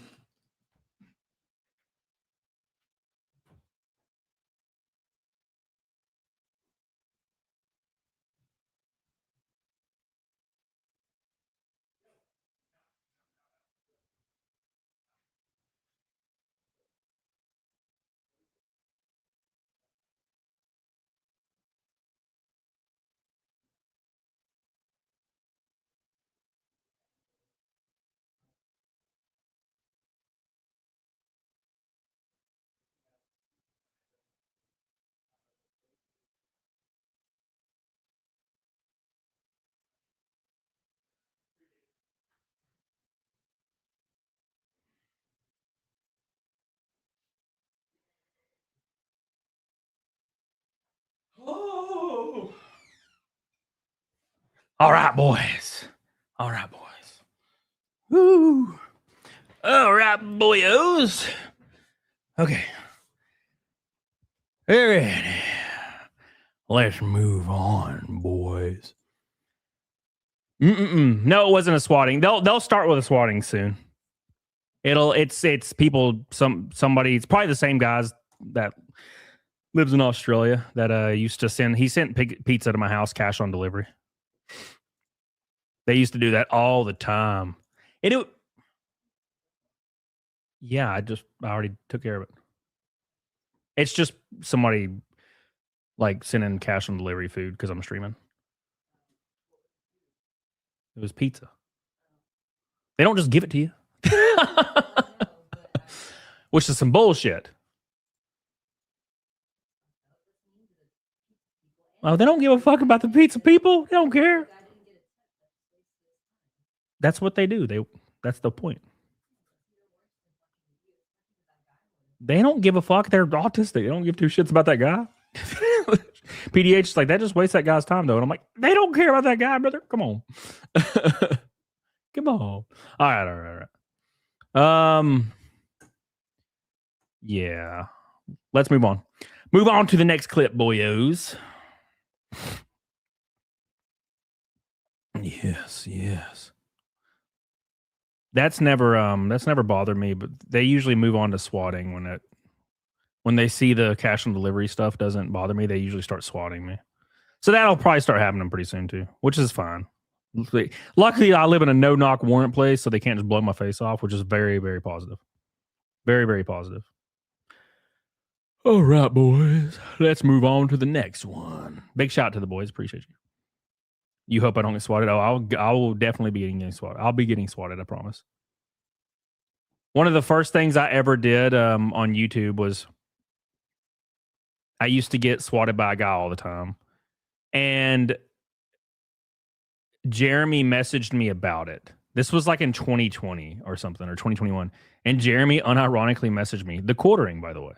All right, boys. All right, boys. Woo. All right, boyos. Okay. All right. Let's move on, boys. No, it wasn't a swatting. They'll start with a swatting soon. It's people, somebody, it's probably the same guys that lives in Australia that used to send pizza to my house cash on delivery. They used to do that all the time. Yeah, I already took care of it. It's just somebody like sending cash on delivery food because I'm streaming. It was pizza. They don't just give it to you. Which is some bullshit. Oh, they don't give a fuck about the pizza people. They don't care. That's what they do. That's the point. They don't give a fuck. They're autistic. They don't give two shits about that guy. PDH is like, that just wastes that guy's time, though. And I'm like, they don't care about that guy, brother. Come on. Come on. All right. Yeah. Let's move on. Move on to the next clip, boyos. Yes. That's never bothered me, but they usually move on to swatting when they see the cash on delivery stuff doesn't bother me. They usually start swatting me. So that'll probably start happening pretty soon too, which is fine. Luckily, I live in a no-knock warrant place, so they can't just blow my face off, which is very, very positive. Very, very positive. All right, boys. Let's move on to the next one. Big shout out to the boys. Appreciate you. You hope I don't get swatted. Oh, I will definitely be getting swatted. I'll be getting swatted, I promise. One of the first things I ever did on YouTube was I used to get swatted by a guy all the time. And Jeremy messaged me about it. This was like in 2020 or something, or 2021. And Jeremy unironically messaged me, TheQuartering, by the way,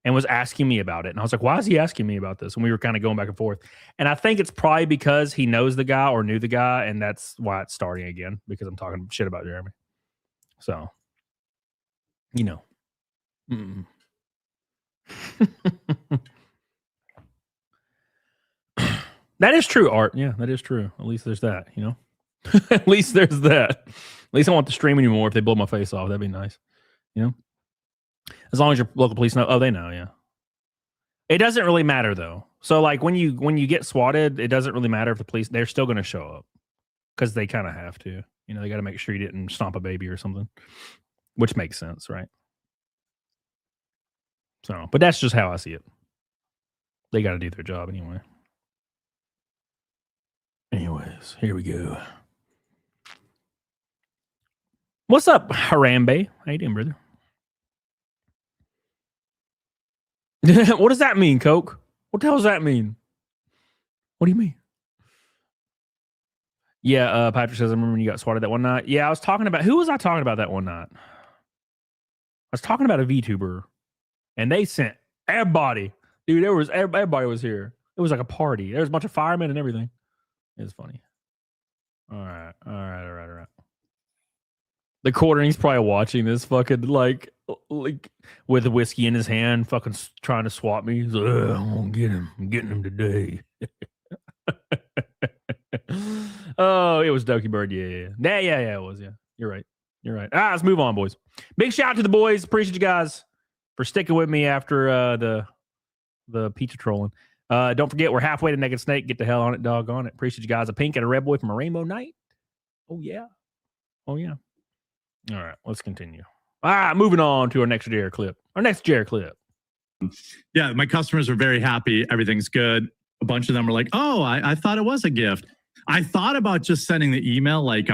and was asking me about it. And I was like, why is he asking me about this? And we were kind of going back and forth. And I think it's probably because he knows the guy or knew the guy. And that's why it's starting again, because I'm talking shit about Jeremy. So, you know. That is true, Art. Yeah, that is true. At least there's that, you know? At least there's that. At least I won't have to stream anymore if they blow my face off. That'd be nice. You know? As long as your local police know. Oh, they know, yeah. It doesn't really matter, though. So, like, when you get swatted, it doesn't really matter if the police, they're still going to show up. Because they kind of have to. You know, they got to make sure you didn't stomp a baby or something. Which makes sense, right? So, but that's just how I see it. They got to do their job anyway. Anyways, here we go. What's up, Harambe? How you doing, brother? What does that mean, Coke? What the hell does that mean? What do you mean? Yeah, Patrick says, I remember when you got swatted that one night. Yeah, I was talking about, who was I talking about that one night? I was talking about a VTuber, and they sent everybody. Dude, everybody was here. It was like a party. There was a bunch of firemen and everything. It was funny. All right. The quartering's probably watching this fucking like with a whiskey in his hand, fucking trying to swat me. He's like, I'm gonna get him. I'm getting him today. Oh, it was Doki Bird. Yeah. It was. Yeah, you're right. Let's move on, boys. Big shout out to the boys. Appreciate you guys for sticking with me after the pizza trolling. Don't forget, we're halfway to Naked Snake. Get the hell on it, doggone it. Appreciate you guys. A pink and a red boy from a rainbow night. Oh, yeah. All right, let's continue. All right, moving on to our next JR clip. Yeah, my customers are very happy. Everything's good. A bunch of them were like, oh, I thought it was a gift. I thought about just sending the email like,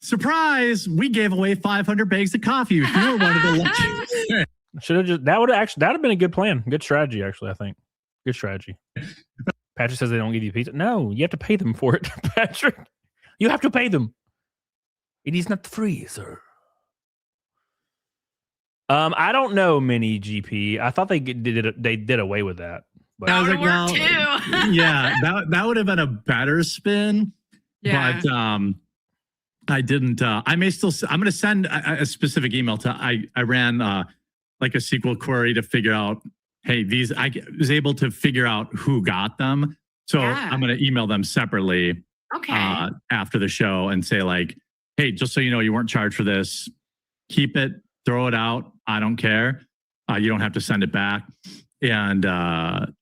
surprise, we gave away 500 bags of coffee. If you were one of the lucky. That'd have been a good plan. Good strategy, actually, I think. Good strategy. Patrick says they don't give you pizza. No, you have to pay them for it, Patrick. You have to pay them. It is not free, sir. I don't know, Mini GP. I thought they did away with that. But I was That like, would well, work too. yeah, that would have been a better spin. Yeah. But I didn't. I may still. I'm going to send a specific email to. I ran like a SQL query to figure out. Hey, these. I was able to figure out who got them. So Yeah. I'm going to email them separately Okay. after the show and say like, hey, just so you know, you weren't charged for this. Keep it. Throw it out. I don't care. You don't have to send it back. And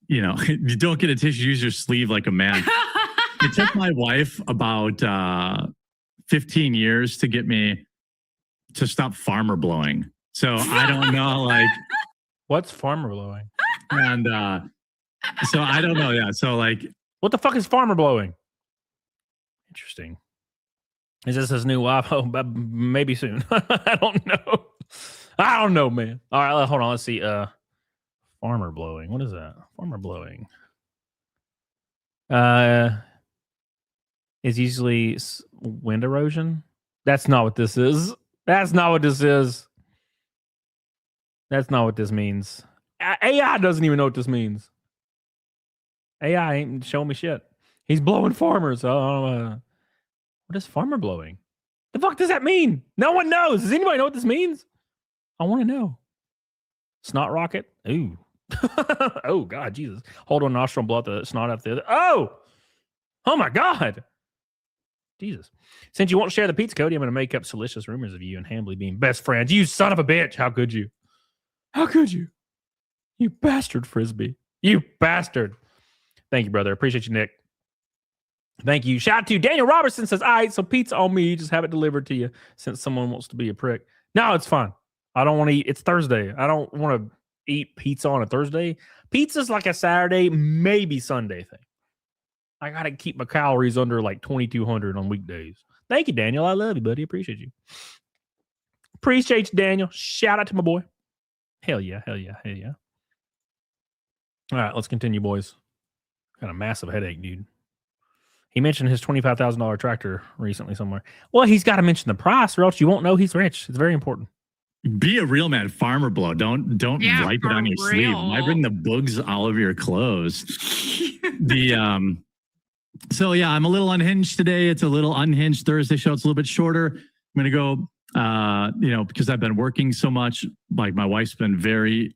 you know, you don't get a tissue. Use your sleeve like a man. It took my wife about 15 years to get me to stop farmer blowing. So I don't know, like, what's farmer blowing? and so I don't know. Yeah. So like, What the fuck is farmer blowing? Interesting. Is this his new wife? Oh, maybe soon. I don't know. I don't know, man. All right, hold on. Let's see. Farmer blowing. What is that? Farmer blowing. Is usually wind erosion. That's not what this is. That's not what this is. That's not what this means. AI doesn't even know what this means. AI ain't showing me shit. He's blowing farmers. What is farmer blowing? The fuck does that mean? No one knows. Does anybody know what this means? I want to know. Snot rocket. Ooh. Oh God, Jesus. Hold on, nostril and blow out the snot out the other. Oh my God. Jesus. Since you won't share the pizza, Cody, I'm going to make up salacious rumors of you and Hambly being best friends. You son of a bitch. How could you? How could you? You bastard, Frisbee. You bastard. Thank you, brother. Appreciate you, Nick. Thank you. Shout out to Daniel Robertson says, all right, so pizza on me. Just have it delivered to you since someone wants to be a prick. No, it's fine. I don't want to eat. It's Thursday. I don't want to eat pizza on a Thursday. Pizza's like a Saturday, maybe Sunday thing. I got to keep my calories under like 2,200 on weekdays. Thank you, Daniel. I love you, buddy. Appreciate you. Appreciate you, Daniel. Shout out to my boy. Hell yeah. Hell yeah. Hell yeah. All right, let's continue, boys. Got a massive headache, dude. He mentioned his $25,000 tractor recently somewhere. Well, he's got to mention the price or else you won't know he's rich. It's very important. Be a real man. Farmer blow. Don't wipe it on your sleeve. Might bring the bugs all over your clothes. So yeah, I'm a little unhinged today. It's a little unhinged Thursday show. It's a little bit shorter. I'm going to go, because I've been working so much, like my wife's been very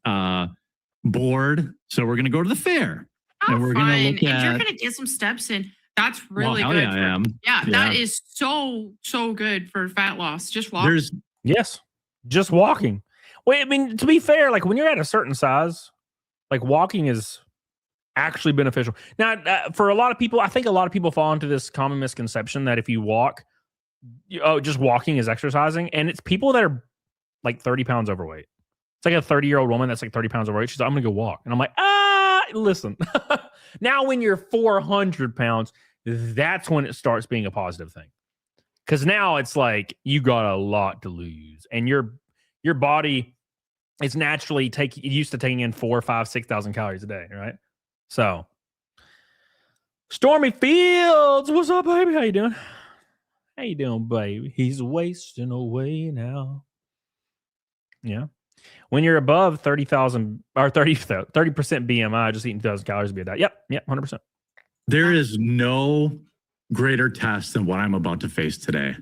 bored. So we're going to go to the fair. Oh, and we're going to look at. You're going to get some steps in. That's really good. Yeah, I am. Yeah, that is so good for fat loss. Just walk. Yes, just walking. Wait, I mean, to be fair, like when you're at a certain size, like walking is actually beneficial. Now, for a lot of people, I think a lot of people fall into this common misconception that if you walk, just walking is exercising. And it's people that are like 30 pounds overweight. It's like a 30-year-old woman that's like 30 pounds overweight. She's like, I'm going to go walk. And I'm like, listen. Now when you're 400 pounds, that's when it starts being a positive thing. Because now it's like you got a lot to lose. And your body is naturally used to taking in 4,000, 5,000, 6,000 calories a day, right? So, Stormy Fields, what's up, baby? How you doing? How you doing, baby? He's wasting away now. Yeah. When you're above 30,000 or 30% BMI, just eating 2,000 calories would be a diet. Yep, 100%. There is no greater test than what I'm about to face today.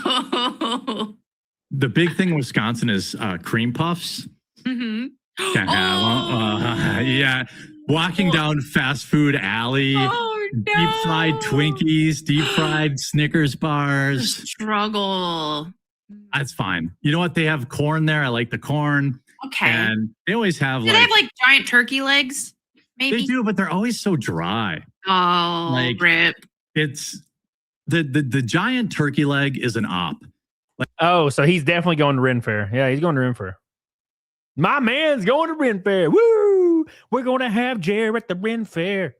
The big thing in Wisconsin is cream puffs. Mm-hmm. Yeah. Walking down fast food alley, deep fried Twinkies, deep fried Snickers bars. Struggle. That's fine. You know what? They have corn there. I like the corn. Okay. And they always have they have like giant turkey legs? Maybe they do, but they're always so dry. Oh, like, rip. It's the giant turkey leg is an op. So he's definitely going to Ren Fair. Yeah, he's going to Ren Fair. My man's going to Ren Fair. Woo! We're going to have Jer at the Ren Fair.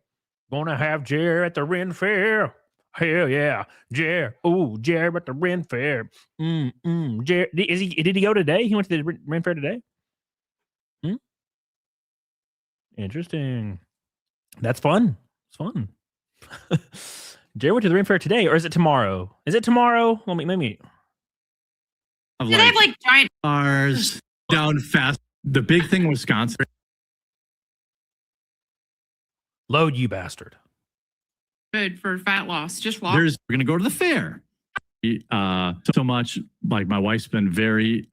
Going to have Jer at the Ren Fair. Hell yeah, Jer. Oh, Jer at the Ren Fair. Jer, did he go today? He went to the Ren Fair today? Interesting. That's fun. It's fun. Jer went to the Ren Fair today, or is it tomorrow? Is it tomorrow? Let me. They have like giant bars down fast. The big thing in Wisconsin Load, you bastard. Good for fat loss. Just walk. We're going to go to the fair. So much, like my wife's been very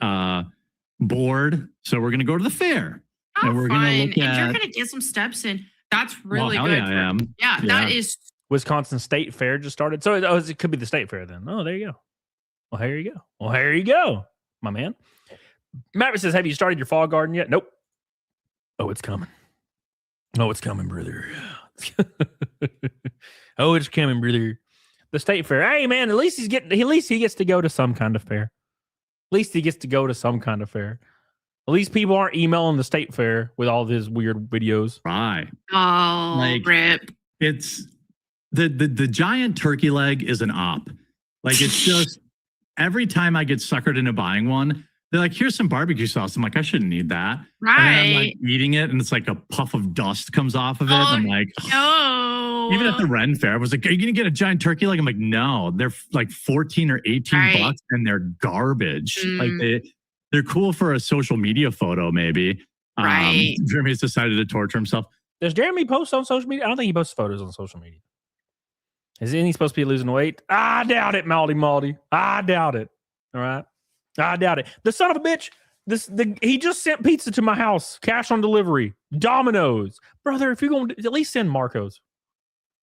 bored. So we're going to go to the fair. Oh, and we're going to look and at. you're going to get some steps in. That's really well, good. Yeah, I am. Yeah, that is. Wisconsin State Fair just started. So it could be the state fair then. Oh, there you go. Well, here you go. Well, here you go, my man. Maverick says, have you started your fall garden yet? Nope. Oh, it's coming. Oh, it's coming, brother. Oh, it's coming, brother. The state fair. Hey, man, at least he gets to go to some kind of fair. At least he gets to go to some kind of fair. At least people aren't emailing the state fair with all these weird videos. Right. Oh, like, rip. It's the giant turkey leg is an op. Like, it's just every time I get suckered into buying one, they're like, here's some barbecue sauce. I'm like, I shouldn't need that. Right. And then I'm like eating it, and it's like a puff of dust comes off of it. I'm like, no. Even at the Ren Fair, I was like, are you going to get a giant turkey leg? I'm like, no, they're like 14 or 18 bucks, and they're garbage. Like, they're cool for a social media photo, maybe. Right. Jeremy's decided to torture himself. Does Jeremy post on social media? I don't think he posts photos on social media. Isn't he supposed to be losing weight? I doubt it, Maldy. I doubt it. All right. I doubt it. The son of a bitch. He just sent pizza to my house. Cash on delivery. Domino's. Brother, if you're going to at least send Marco's.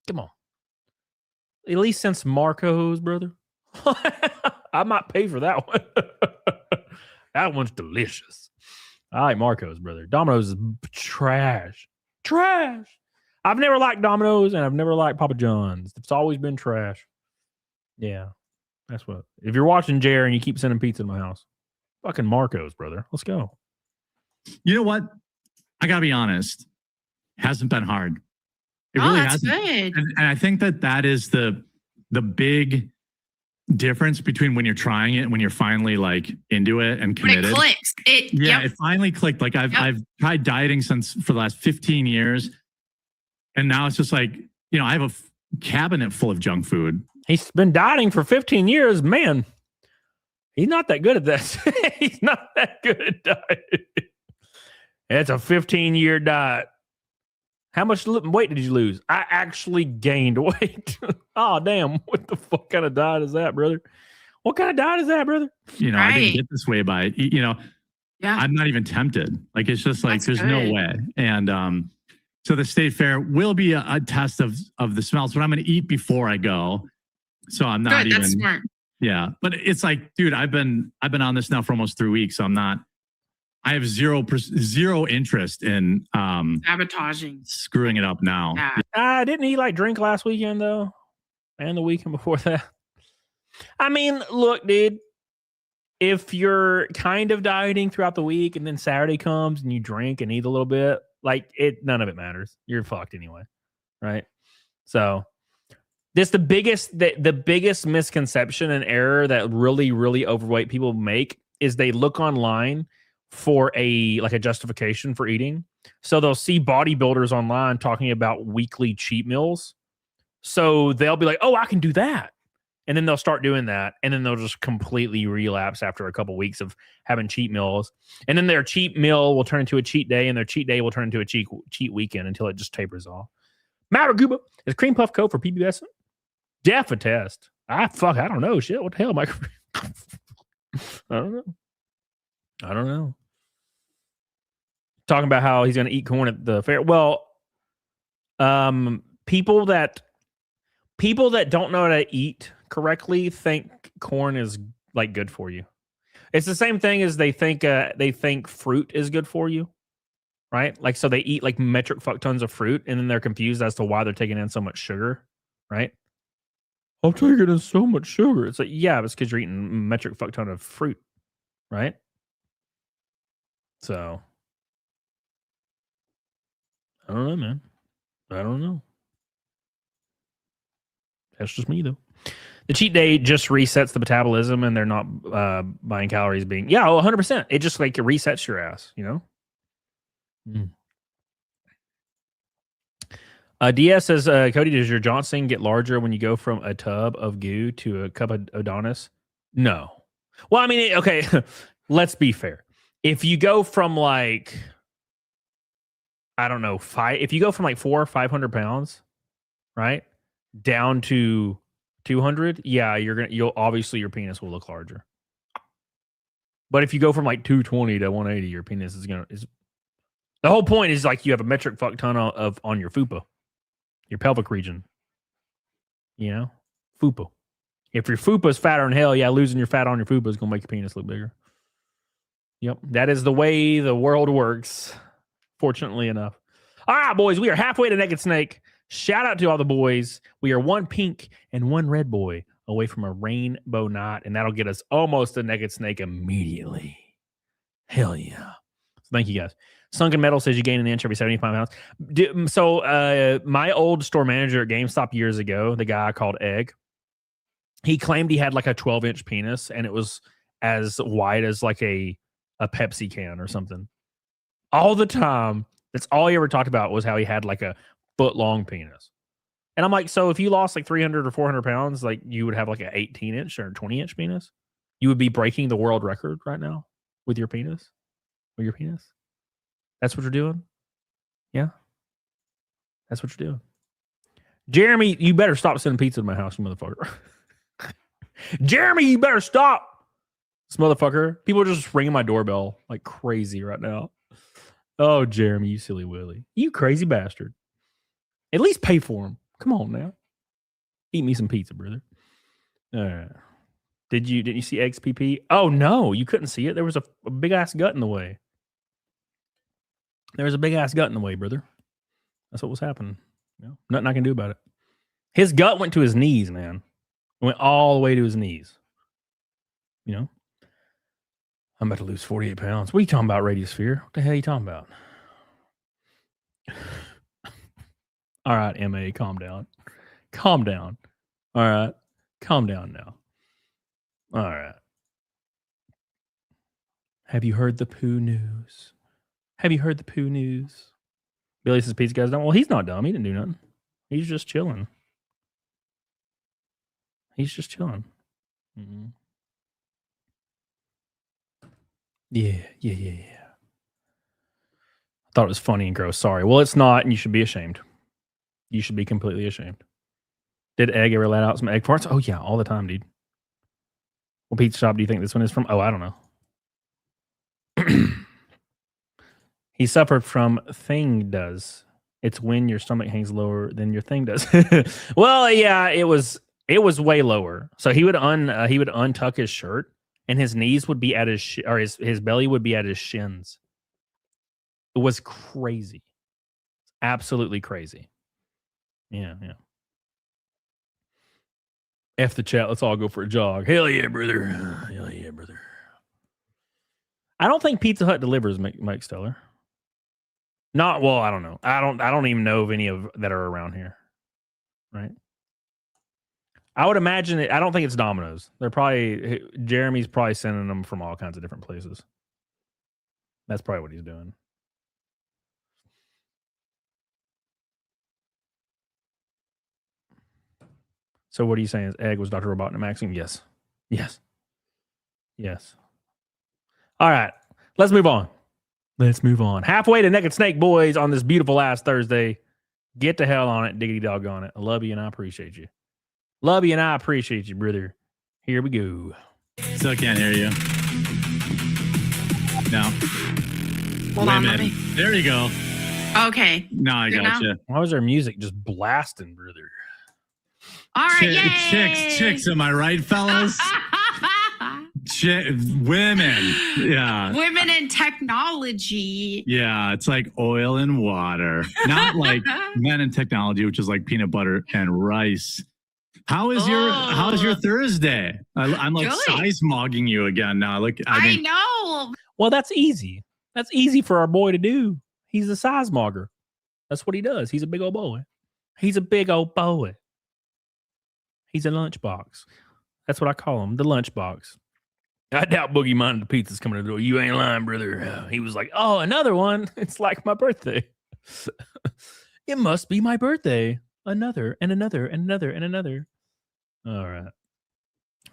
Come on. At least send some Marco's, brother. I might pay for that one. That one's delicious. I like Marco's, brother. Domino's is trash. Trash. I've never liked Domino's, and I've never liked Papa John's. It's always been trash. Yeah. That's what. If you're watching Jer and you keep sending pizza to my house, fucking Marco's, brother. Let's go. You know what? I gotta be honest. Hasn't been hard. It really that's hasn't. Good. And I think that is the big difference between when you're trying it and when you're finally like into it and committed. When it clicks. It finally clicked. Like I've tried dieting for the last 15 years. And now it's just like, I have a cabinet full of junk food. He's been dieting for 15 years. Man, he's not that good at this. He's not that good at dieting. It's a 15-year diet. How much weight did you lose? I actually gained weight. Oh, damn. What the fuck kind of diet is that, brother? What kind of diet is that, brother? I didn't get this way by, yeah. I'm not even tempted. Like, it's just like, there's no way. And, so the state fair will be a test of the smells, but I'm going to eat before I go. So I'm not even. That's smart. Yeah, but it's like, dude, I've been on this now for almost 3 weeks. So I have zero interest in sabotaging, screwing it up now. Yeah. Didn't he like drink last weekend though, and the weekend before that? I mean, look, dude. If you're kind of dieting throughout the week and then Saturday comes and you drink and eat a little bit, like none of it matters. You're fucked anyway, right? So this the biggest misconception and error that really, really overweight people make is they look online for a justification for eating. So they'll see bodybuilders online talking about weekly cheat meals. So they'll be like, oh, I can do that. And then they'll start doing that. And then they'll just completely relapse after a couple weeks of having cheat meals. And then their cheat meal will turn into a cheat day, and their cheat day will turn into a cheat weekend until it just tapers off. Maraguba, is cream puff code for PBS? Def a test. I don't know. Shit, what the hell, Mike? I don't know. Talking about how he's going to eat corn at the fair. Well, people that don't know how to eat correctly think corn is like good for you. It's the same thing as they think fruit is good for you, right? Like, so they eat like metric fuck tons of fruit, and then they're confused as to why they're taking in so much sugar, right? I'm taking in so much sugar. It's like, yeah, it's because you're eating metric fuck ton of fruit, right? So I don't know, man. I don't know. That's just me, though. The cheat day just resets the metabolism, and they're not buying calories being... Yeah, 100%. It just like it resets your ass, DS says, Cody, does your Johnson get larger when you go from a tub of goo to a cup of Adonis? No. Well, I mean, okay, let's be fair. If you go from like I don't know, if you go from like 400 or 500 pounds, right, down to 200, yeah, you'll obviously your penis will look larger. But if you go from like 220 to 180, your penis is the whole point is like you have a metric fuck ton on your fupa, your pelvic region. You know, fupa. If your fupa is fatter than hell, yeah, losing your fat on your fupa is gonna make your penis look bigger. Yep, that is the way the world works. Fortunately enough. All right, boys, we are halfway to Naked Snake. Shout out to all the boys. We are one pink and one red boy away from a rainbow knot, and that'll get us almost a Naked Snake immediately. Hell yeah. Thank you guys. Sunken Metal says you gain an inch every 75 pounds. So my old store manager at GameStop years ago, the guy called Egg, he claimed he had like a 12-inch penis, and it was as wide as like a Pepsi can or something. All the time, that's all he ever talked about was how he had like a foot-long penis. And I'm like, so if you lost like 300 or 400 pounds, like you would have like an 18-inch or 20-inch penis? You would be breaking the world record right now with your penis? With your penis? That's what you're doing? Yeah? That's what you're doing. Jeremy, you better stop sending pizza to my house, you motherfucker. Jeremy, you better stop. This motherfucker. People are just ringing my doorbell like crazy right now. Oh, Jeremy, you silly Willy. You crazy bastard. At least pay for him. Come on now. Eat me some pizza, brother. All right. Didn't you see Eggs PP? Oh, no, you couldn't see it. There was a big-ass gut in the way. There was a big-ass gut in the way, brother. That's what was happening. You know, nothing I can do about it. His gut went to his knees, man. It went all the way to his knees. You know? I'm about to lose 48 pounds. What are you talking about, Radiosphere? What the hell are you talking about? All right, MA, calm down. Calm down. All right. Calm down now. All right. Have you heard the poo news? Have you heard the poo news? Billy says pizza guy's dumb. Well, he's not dumb. He didn't do nothing. He's just chilling. He's just chilling. Mm-hmm. Yeah. I thought it was funny and gross. Sorry. Well, it's not, and you should be ashamed. You should be completely ashamed. Did Egg ever let out some egg farts? Oh, yeah, all the time, dude. What pizza shop do you think this one is from? Oh, I don't know. He suffered from thing does. It's when your stomach hangs lower than your thing does. Well, yeah, it was way lower. So he would untuck his shirt, and his knees would be at his belly would be at his shins. It was crazy. Absolutely crazy. Yeah. F the chat. Let's all go for a jog. Hell yeah, brother. Hell yeah, brother. I don't think Pizza Hut delivers, Mike Stellar. I don't know. I don't even know of any of that are around here. Right? I would imagine it. I don't think it's Domino's. Jeremy's probably sending them from all kinds of different places. That's probably what he's doing. So what are you saying? Is Egg was Dr. Robotnik Maxim? Yes. All right. Let's move on. Halfway to Naked Snake, boys, on this beautiful ass Thursday. Get the hell on it, diggity doggone it. I love you and I appreciate you. Brother. Here we go. Still can't hear you. No. Hold on, let me. There you go. Okay. No, I got you. Why was our music just blasting, brother? All right, chicks, am I right, fellas? Women. Yeah. Women in technology. Yeah, it's like oil and water. Not like men in technology, which is like peanut butter and rice. How's your Thursday? I'm like seismogging you again now. Look, I know. Well, that's easy. That's easy for our boy to do. He's a seismogger. That's what he does. He's a big old boy. He's a lunchbox. That's what I call him, the lunchbox. I doubt Boogie minded the pizza's coming to the door. You ain't lying, brother. He was like, oh, another one. It's like my birthday. It must be my birthday. Another and another and another and another. All right.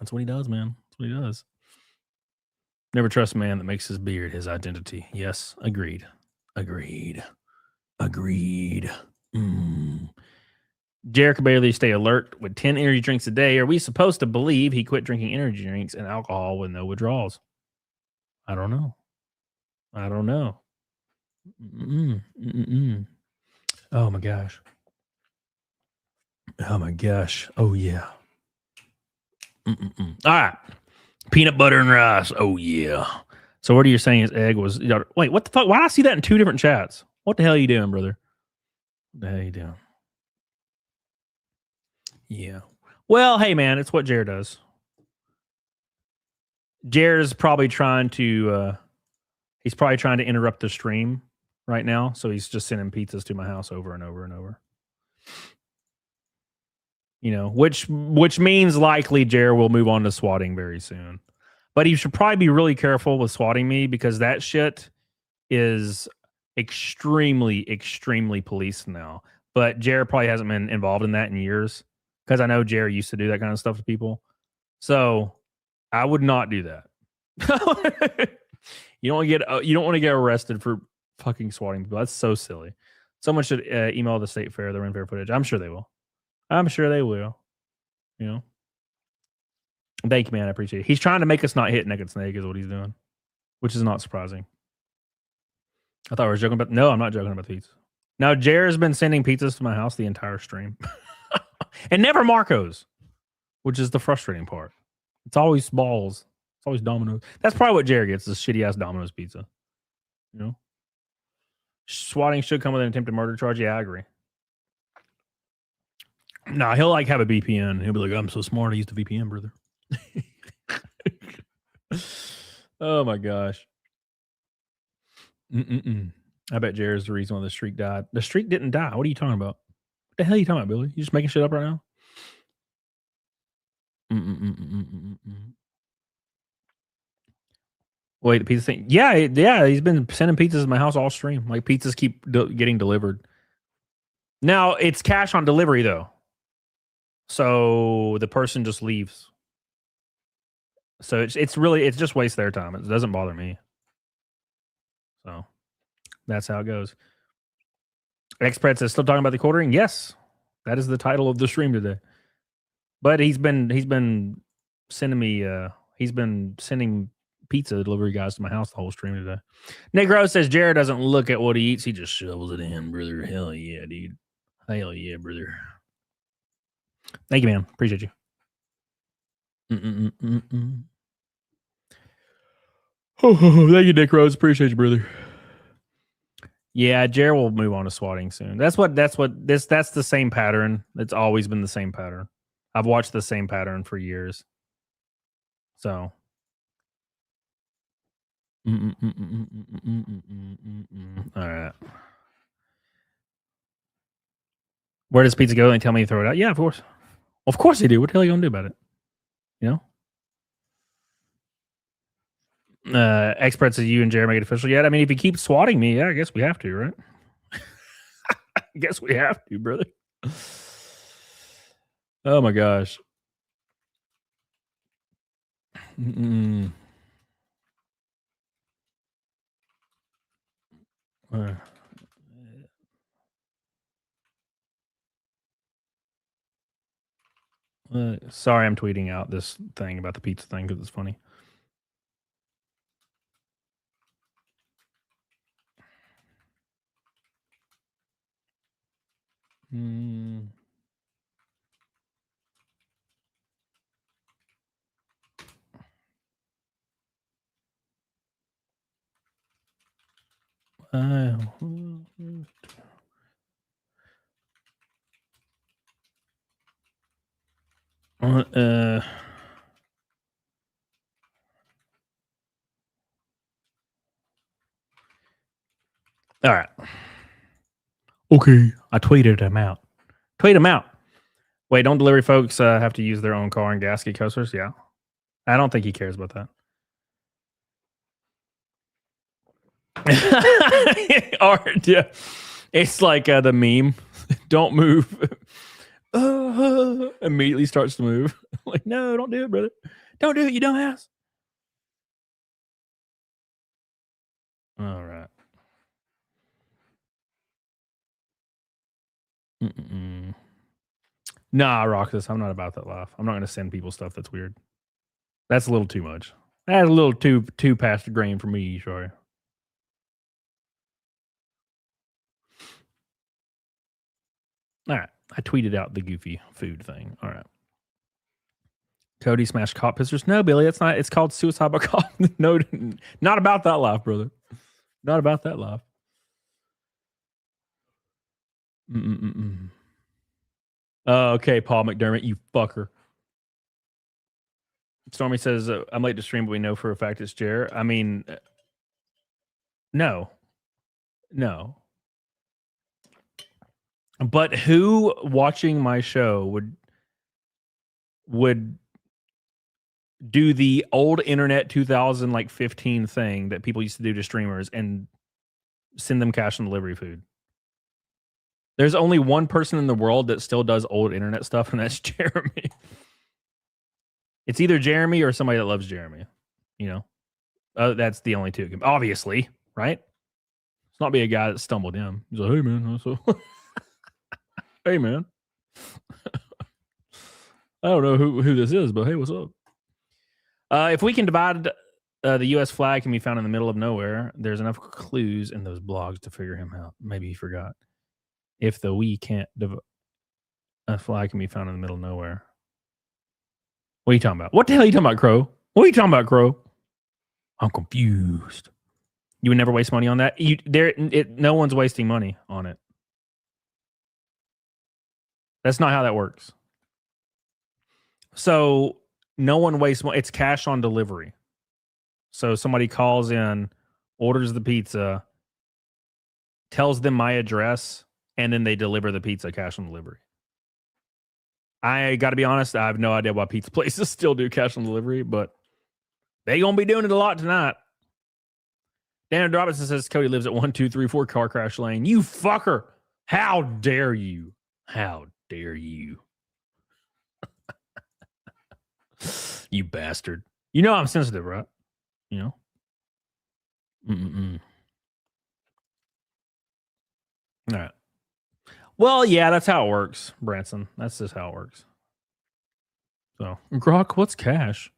That's what he does, man. That's what he does. Never trust a man that makes his beard his identity. Yes, agreed. Agreed. Jared could barely stay alert with 10 energy drinks a day. Are we supposed to believe he quit drinking energy drinks and alcohol with no withdrawals? I don't know. Oh my gosh. Oh yeah. All right. Peanut butter and rice. Oh yeah. So what are you saying his egg was? Wait, what the fuck? Why did I see that in two different chats? What the hell are you doing, brother? What the hell are you doing? Yeah. Well, hey man, it's what Jared does. Jared is probably trying to he's probably trying to interrupt the stream right now, so he's just sending pizzas to my house over and over and over. You know, which means likely Jared will move on to swatting very soon. But he should probably be really careful with swatting me because that shit is extremely, extremely policed now. But Jared probably hasn't been involved in that in years because I know Jared used to do that kind of stuff to people. So I would not do that. You don't want to get arrested for fucking swatting people. That's so silly. Someone should email the state fair their unfair footage. I'm sure they will. You know. Thank you, man. I appreciate it. He's trying to make us not hit Naked Snake is what he's doing, which is not surprising. I thought we were joking about. No, I'm not joking about pizza. Now, Jared's been sending pizzas to my house the entire stream, and never Marco's, which is the frustrating part. It's always balls. It's always Domino's. That's probably what Jared gets: is shitty ass Domino's pizza. You know, swatting should come with an attempted murder charge. Yeah, I agree. Nah, he'll like have a VPN. He'll be like, "I'm so smart. I used a VPN, brother." Oh my gosh. I bet Jared's the reason why the streak died. The streak didn't die. What are you talking about? What the hell are you talking about, Billy? You just making shit up right now? Wait, the pizza thing. Yeah. He's been sending pizzas to my house all stream. Like pizzas keep getting delivered. Now it's cash on delivery though, so the person just leaves. So it's just waste their time. It doesn't bother me. So that's how it goes. Expert says, still talking about the quartering? Yes, that is the title of the stream today. But he's been sending me he's been sending pizza delivery guys to my house the whole stream today. Nick Rose says Jared doesn't look at what he eats, he just shovels it in, brother. Hell yeah, dude. Hell yeah, brother. Thank you, man. Appreciate you. Oh, thank you, Nick Rose. Appreciate you, brother. Yeah, Jared will move on to swatting soon. That's the same pattern. It's always been the same pattern. I've watched the same pattern for years. So all right. Where does pizza go? They tell me to throw it out. Yeah, of course. Of course they do. What the hell are you gonna do about it? You know? Experts as you and Jared make it official yet? I mean, if you keep swatting me, yeah, I guess we have to, right? I guess we have to, brother. Oh my gosh. Sorry, I'm tweeting out this thing about the pizza thing because it's funny. All right. Okay. I tweeted him out. Tweet him out. Wait, don't delivery folks have to use their own car and gasket coasters? Yeah. I don't think he cares about that. Art, yeah. It's like the meme. Don't move. Immediately starts to move. Like, no, don't do it, brother. Don't do it, you dumbass. All right. Nah, Roxas, I'm not about that life. I'm not going to send people stuff that's weird. That's a little too much. That's a little too past the grain for me, sorry. All right. I tweeted out the goofy food thing. All right. Cody smashed cop pistons. No, Billy, it's not. It's called suicide by cop. No, not about that life, brother. Not about that life. Okay, Paul McDermott, you fucker. Stormy says, I'm late to stream, but we know for a fact it's Jer. I mean, no. But who watching my show would do the old internet 2015 thing that people used to do to streamers and send them cash on delivery food? There's only one person in the world that still does old internet stuff, and that's Jeremy. It's either Jeremy or somebody that loves Jeremy. You know, that's the only two. Obviously, right? It's not be a guy that stumbled in. He's like, hey man, hey man. I don't know who this is, but hey, what's up? If we can divide the U.S. flag can be found in the middle of nowhere, there's enough clues in those blogs to figure him out. Maybe he forgot. If the we can't a flag can be found in the middle of nowhere. What are you talking about? What the hell are you talking about, Crow? What are you talking about, Crow? I'm confused. You would never waste money on that? No one's wasting money on it. That's not how that works. So no one wastes money. It's cash on delivery. So somebody calls in, orders the pizza, tells them my address, and then they deliver the pizza cash on delivery. I got to be honest, I have no idea why pizza places still do cash on delivery, but they going to be doing it a lot tonight. Daniel Robinson says Cody lives at 1234 Car Crash Lane. You fucker. How dare you? How dare you? You bastard. You know I'm sensitive, right? You know? All right. Well, yeah, that's how it works, Branson. That's just how it works. So, Grok, what's cash?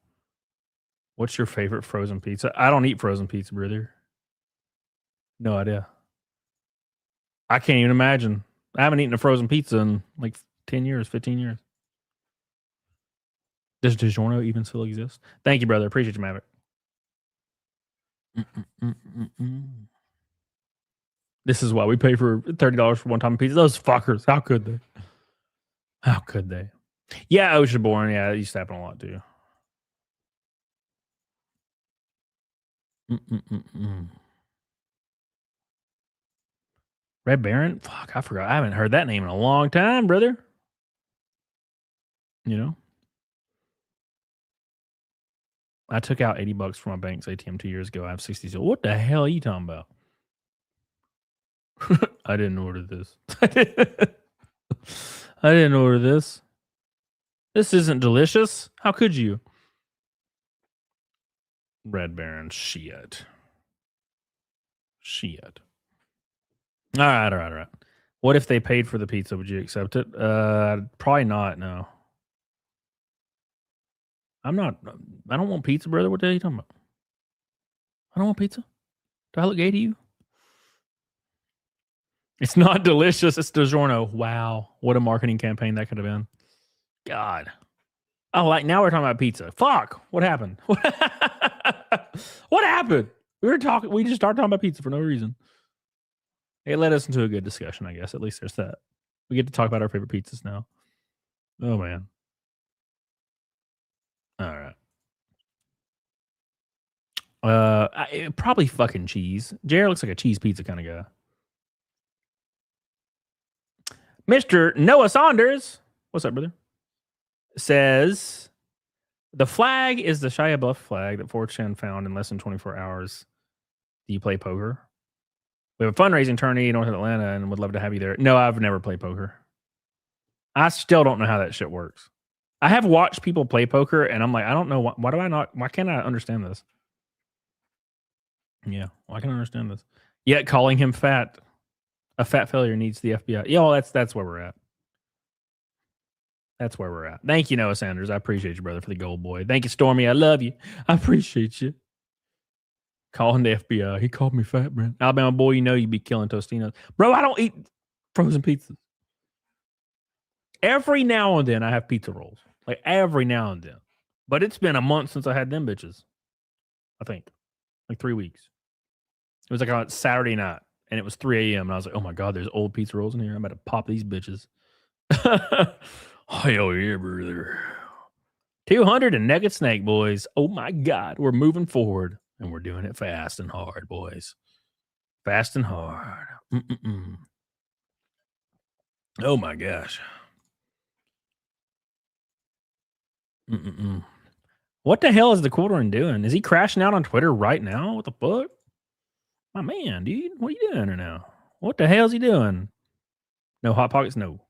What's your favorite frozen pizza? I don't eat frozen pizza, brother. No idea. I can't even imagine. I haven't eaten a frozen pizza in like 10 years, 15 years. Does DiGiorno even still exist? Thank you, brother. Appreciate you, Maverick. This is why we pay for $30 for one-time pizza. Those fuckers. How could they? How could they? Yeah, Oceanborn. Yeah, it used to happen a lot, too. Red Baron? Fuck, I forgot. I haven't heard that name in a long time, brother. You know? I took out $80 from my bank's ATM 2 years ago. I have 60 still. What the hell are you talking about? I didn't order this. I didn't order this. This isn't delicious. How could you? Red Baron. Shit. All right. What if they paid for the pizza? Would you accept it? Probably not, no. I don't want pizza, brother. What the hell are you talking about? I don't want pizza. Do I look gay to you? It's not delicious. It's DiGiorno. Wow. What a marketing campaign that could have been. God. Oh, like now we're talking about pizza. Fuck. What happened? What happened? We just started talking about pizza for no reason. It led us into a good discussion, I guess. At least there's that. We get to talk about our favorite pizzas now. Oh, man. All right. Probably fucking cheese. Jared looks like a cheese pizza kind of guy. Mr. Noah Saunders, what's up, brother? Says the flag is the Shia Buff flag that 4chan found in less than 24 hours. Do you play poker? We have a fundraising tourney in North Atlanta and would love to have you there. No, I've never played poker. I still don't know how that shit works. I have watched people play poker and I'm like, I don't know why can't I understand this? Yeah, why can't I understand this? Yet calling him fat. A fat failure needs the FBI. Yeah, well, that's where we're at. That's where we're at. Thank you, Noah Sanders. I appreciate you, brother, for the gold boy. Thank you, Stormy. I love you. I appreciate you. Calling the FBI. He called me fat, Brent. Alabama boy, you know you'd be killing Tostinos. Bro, I don't eat frozen pizzas. Every now and then I have pizza rolls. Like every now and then. But it's been a month since I had them bitches. I think. Like 3 weeks. It was like on Saturday night. And it was 3 a.m. And I was like, oh my God, there's old pizza rolls in here. I'm about to pop these bitches. Hell yeah, brother. 200 and Naked Snake, boys. Oh my God. We're moving forward. And we're doing it fast and hard, boys. Fast and hard. Oh my gosh. What the hell is TheQuartering doing? Is he crashing out on Twitter right now? What the fuck? My man, dude. What are you doing right now? What the hell is he doing? No Hot Pockets? No.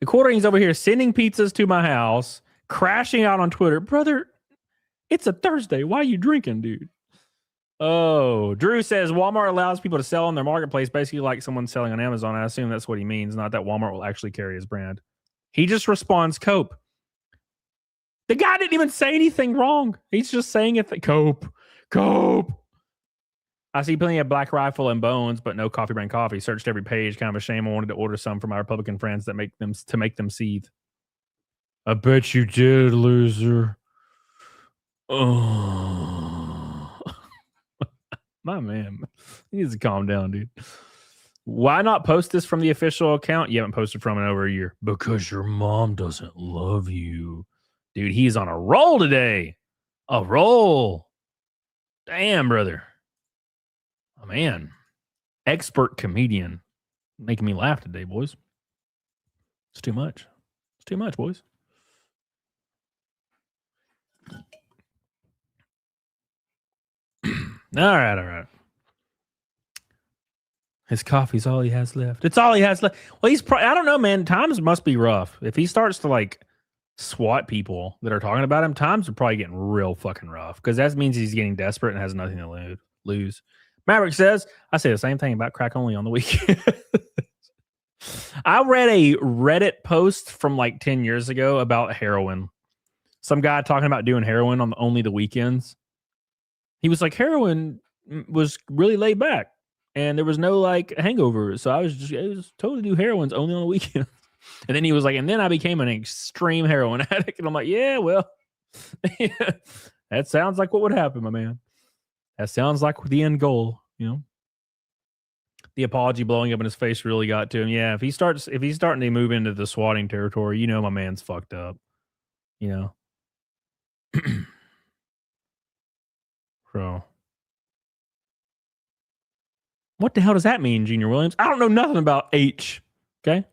TheQuartering's over here sending pizzas to my house, crashing out on Twitter. Brother, it's a Thursday. Why are you drinking, dude? Oh, Drew says Walmart allows people to sell on their marketplace, basically like someone selling on Amazon. I assume that's what he means, not that Walmart will actually carry his brand. He just responds, Cope. The guy didn't even say anything wrong. He's just saying it. Cope. I see plenty of Black Rifle and Bones, but no Coffee Brand coffee. Searched every page. Kind of a shame. I wanted to order some for my Republican friends that make them seethe. I bet you did, loser. Oh, my man. He needs to calm down, dude. Why not post this from the official account? You haven't posted from it in over a year. Because your mom doesn't love you. Dude, he's on a roll today. A roll. Damn, brother. Oh, man. Expert comedian. Making me laugh today, boys. It's too much. It's too much, boys. All right. His coffee's all he has left. It's all he has left. Well, he's I don't know, man. Times must be rough. If he starts to like SWAT people that are talking about him, times are probably getting real fucking rough because that means he's getting desperate and has nothing to lose. Maverick says, I say the same thing about crack only on the weekend. I read a Reddit post from like 10 years ago about heroin. Some guy talking about doing heroin on only the weekends. He was like, heroin was really laid back and there was no like hangover. So I was totally do heroines only on the weekend. And then he was like, and then I became an extreme heroin addict. And I'm like, yeah, well, that sounds like what would happen, my man. That sounds like the end goal, you know. The apology blowing up in his face really got to him. Yeah, if he's starting to move into the swatting territory, you know my man's fucked up. You know. So what the hell does that mean, Junior Williams? I don't know nothing about H. Okay.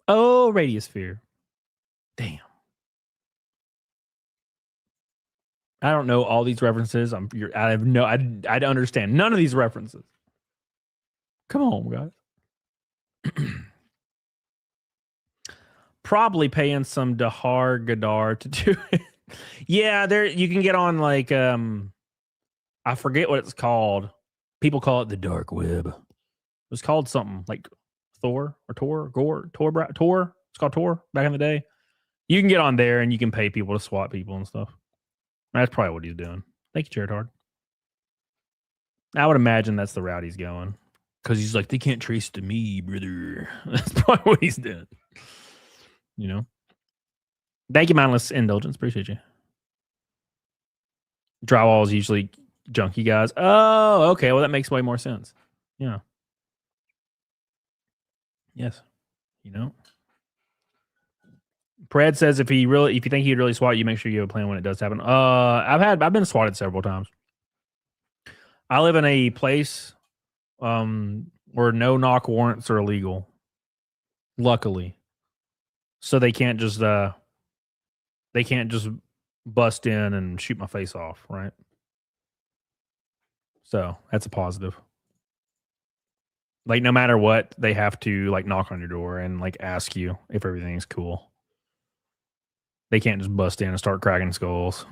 Oh, radiosphere. Damn. I don't know all these references. I'd understand none of these references. Come on, guys. Probably paying some Dahar Gadar to do it. Yeah, there you can get on like I forget what it's called. People call it the dark web. It was called something like Thor or Tor. It's called Tor back in the day. You can get on there and you can pay people to swat people and stuff. That's probably what he's doing. Thank you, Jared Hard. I would imagine that's the route he's going. Because he's like, they can't trace to me, brother. That's probably what he's doing. You know? Thank you, Mindless Indulgence. Appreciate you. Drywall is usually junky guys. Oh, okay. Well, that makes way more sense. Yeah. Yes. You know? Pred says if you think he'd really swat you, make sure you have a plan when it does happen. I've been swatted several times. I live in a place where no knock warrants are illegal. Luckily. So they can't just bust in and shoot my face off, right? So that's a positive. Like no matter what, they have to like knock on your door and like ask you if everything's cool. They can't just bust in and start cracking skulls.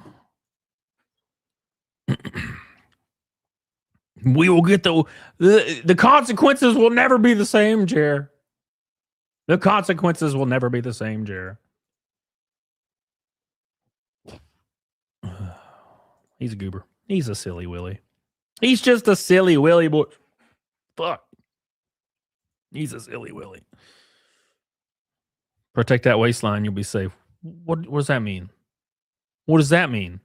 We will get the consequences will never be the same, Jer. The consequences will never be the same, Jer. He's a goober. He's a silly Willy. He's just a silly Willy boy. Fuck. He's a silly Willy. Protect that waistline, you'll be safe. What does that mean? What does that mean?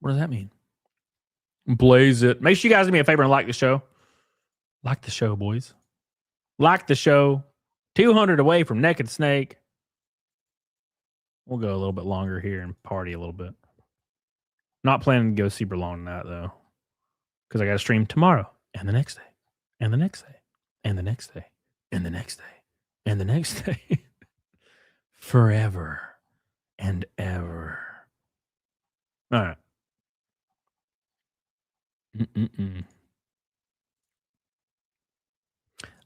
What does that mean? Blaze it. Make sure you guys do me a favor and like the show. Like the show, boys. Like the show. 200 away from Naked Snake. We'll go a little bit longer here and party a little bit. Not planning to go super long on that, though. Because I got to stream tomorrow and the next day and the next day and the next day and the next day and the next day. Forever and ever. All right.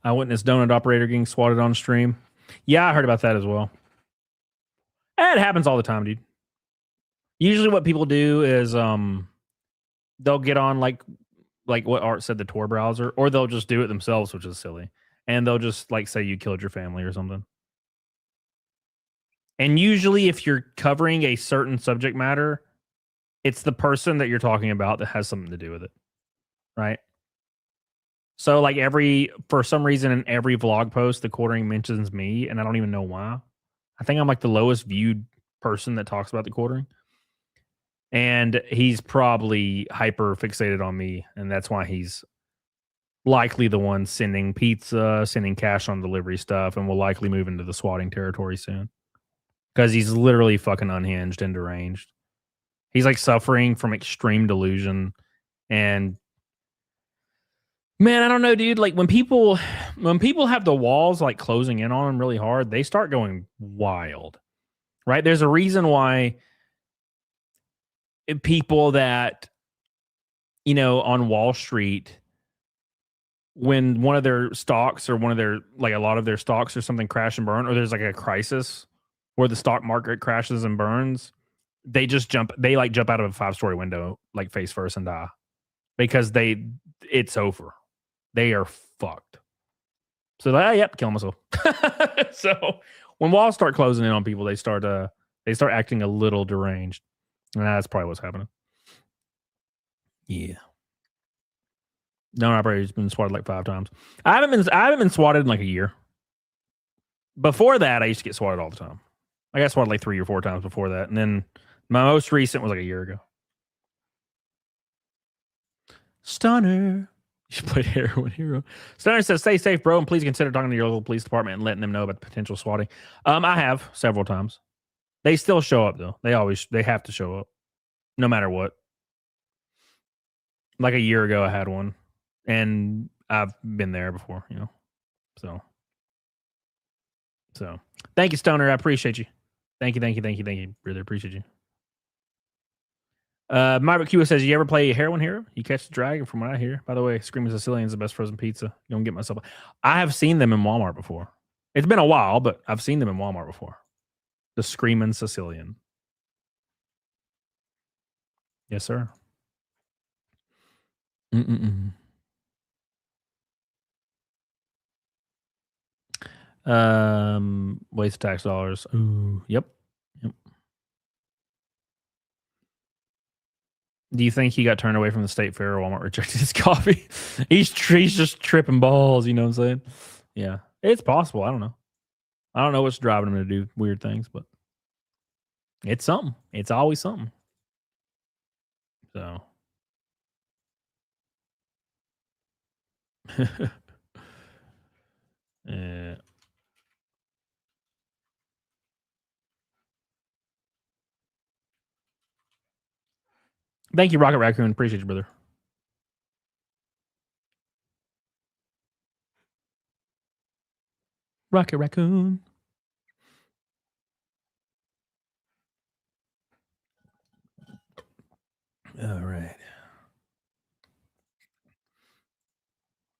I witnessed donut operator getting swatted on stream. Yeah, I heard about that as well. It happens all the time, dude. Usually what people do is they'll get on like what Art said, the Tor browser, or they'll just do it themselves, which is silly. And they'll just like say you killed your family or something. And usually if you're covering a certain subject matter, it's the person that you're talking about that has something to do with it. Right? So like for some reason in every vlog post, TheQuartering mentions me, and I don't even know why. I think I'm like the lowest viewed person that talks about TheQuartering. And he's probably hyper fixated on me, and that's why he's likely the one sending pizza, sending cash on delivery stuff, and will likely move into the swatting territory soon. Because he's literally fucking unhinged and deranged. He's like suffering from extreme delusion. And man, I don't know, dude. Like when people have the walls like closing in on them really hard, they start going wild. Right? There's a reason why people that, you know, on Wall Street, when one of their stocks or one of their, like a lot of their stocks or something crash and burn, or there's like a crisis where the stock market crashes and burns, they jump out of a 5-story window, like face first, and die because it's over. They are fucked. So yep, kill myself. So when walls start closing in on people, they start acting a little deranged. And that's probably what's happening. Yeah. No, operator's been swatted like 5 times. I haven't been swatted in like a year. Before that, I used to get swatted all the time. I got swatted like 3 or 4 times before that. And then my most recent was like a year ago. Stunner. You should play Heroin Hero. Stunner says, stay safe, bro, and please consider talking to your local police department and letting them know about the potential swatting. I have several times. They still show up, though. They have to show up. No matter what. Like a year ago, I had one. And I've been there before, you know. So thank you, Stoner. I appreciate you. Thank you. Really appreciate you. Myra Q says, you ever play Heroin Hero? You catch the dragon, from what I hear. By the way, Screaming Sicilian is the best frozen pizza. You don't get myself. I have seen them in Walmart before. It's been a while, but I've seen them in Walmart before. The Screaming Sicilian. Yes, sir. Waste tax dollars. Ooh, yep. Do you think he got turned away from the state fair or Walmart rejected his coffee? he's just tripping balls, you know what I'm saying? Yeah, it's possible. I don't know. I don't know what's driving him to do weird things, but it's something. It's always something. So. Yeah. Thank you, Rocket Raccoon. Appreciate you, brother. Rocket Raccoon. All right.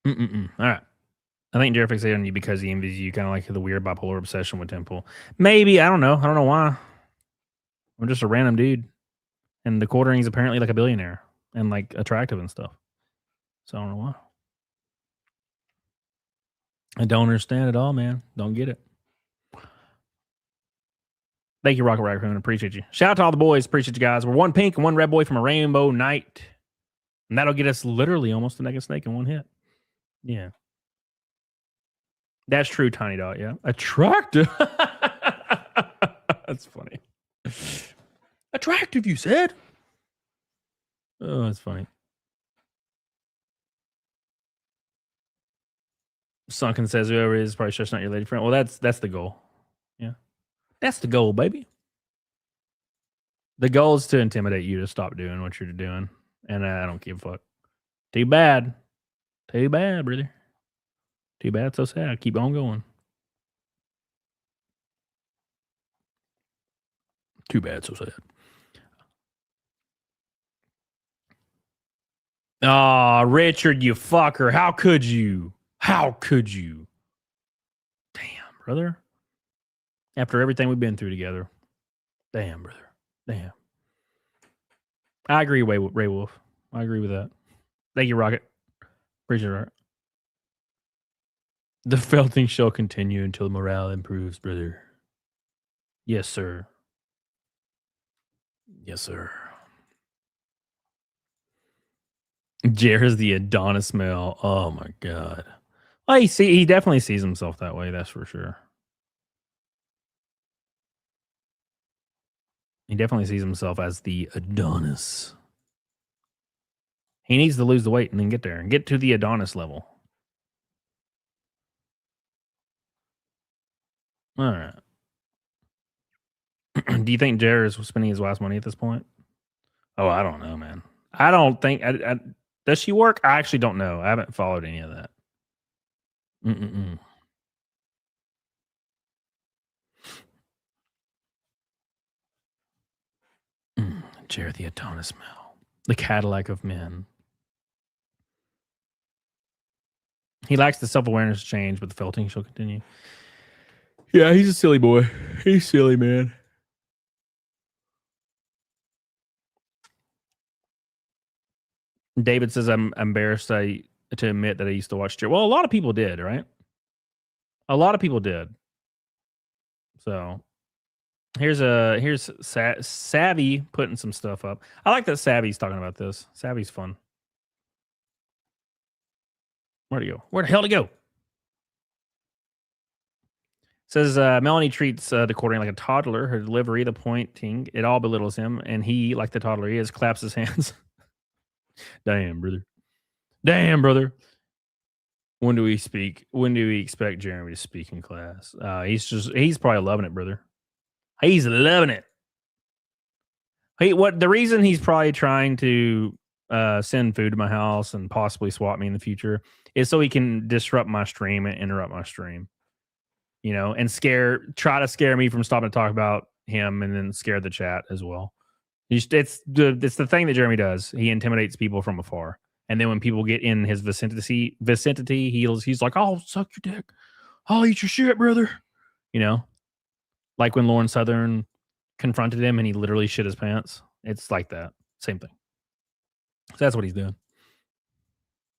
All right. I think Jared fixated on you because he envies you, kind of like the weird bipolar obsession with Temple. Maybe. I don't know. I don't know why. I'm just a random dude. And TheQuartering is apparently like a billionaire. and like attractive and stuff. So I don't know why. I don't understand it all, man. Don't get it. Thank you, Rocket Raccoon. Appreciate you. Shout out to all the boys. Appreciate you guys. We're one pink and one red boy from a rainbow night. And that'll get us literally almost a naked snake in one hit. Yeah. That's true, Tiny Dot. Yeah. Attractive. That's funny. Attractive, you said? Oh, that's funny. Sunken says whoever it is probably just not your lady friend. Well, that's the goal. Yeah. That's the goal, baby. The goal is to intimidate you to stop doing what you're doing. And I don't give a fuck. Too bad. Too bad, brother. Too bad. So sad. Keep on going. Too bad. So sad. Aw, Richard, you fucker. How could you? How could you? Damn, brother. After everything we've been through together. Damn, brother. Damn. I agree, Ray Wolf. I agree with that. Thank you, Rocket. Appreciate it. The felting shall continue until morale improves, brother. Yes, sir. Yes, sir. Jared's the Adonis male. Oh my god. Well, he definitely sees himself that way, that's for sure. He definitely sees himself as the Adonis. He needs to lose the weight and then get there and get to the Adonis level. All right. Do you think Jared is spending his wife's money at this point? Oh, I don't know, man. I don't think. Does she work? I actually don't know. I haven't followed any of that. Jared the Adonis Mel. The Cadillac of men. He lacks the self-awareness to change, but the felting shall continue. Yeah, he's a silly boy. He's silly, man. David says, I'm embarrassed to admit that I used to watch Jared. Well, a lot of people did, right? A lot of people did. So here's Savvy putting some stuff up. I like that Savvy's talking about this. Savvy's fun. Where'd he go? Where the hell did he go? Says Melanie treats TheQuartering like a toddler. Her delivery, the pointing, it all belittles him, and he, like the toddler he is, claps his hands. Damn, brother. Damn, brother. When do we speak? When do we expect Jeremy to speak in class? He's probably loving it, brother. He's loving it. The reason he's probably trying to send food to my house and possibly swap me in the future is so he can disrupt my stream and interrupt my stream. You know, and try to scare me from stopping to talk about him, and then scare the chat as well. It's the thing that Jeremy does. He intimidates people from afar, and then when people get in his vicinity, he's like, "I'll suck your dick, I'll eat your shit, brother." You know, like when Lauren Southern confronted him and he literally shit his pants. It's like that, same thing. So that's what he's doing.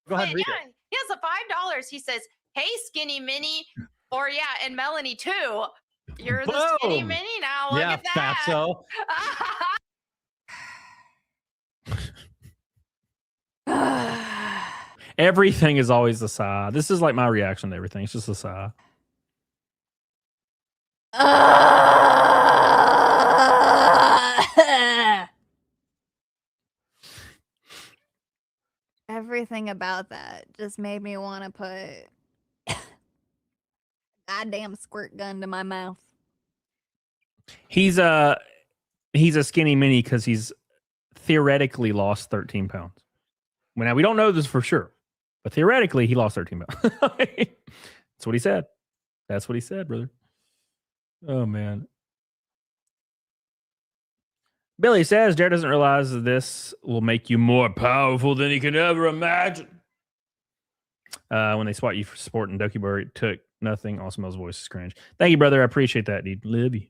Go ahead, read it. He has a $5. He says, "Hey, Skinny Mini." Or yeah, and Melanie too. You're the Skinny Mini now. Look at that. Fatso. Everything is always a sigh. This is like my reaction to everything. It's just a sigh. Everything about that just made me want to put goddamn squirt gun to my mouth. He's a Skinny Mini because he's theoretically lost 13 pounds. Well, now we don't know this for sure, but theoretically he lost 13 pounds. That's what he said. That's what he said, brother. Oh man. Billy says Jared doesn't realize that this will make you more powerful than he could ever imagine. When they swat you for supporting Dokibur, it took nothing. Awesome's voice is cringe. Thank you, brother. I appreciate that, dude. Love you.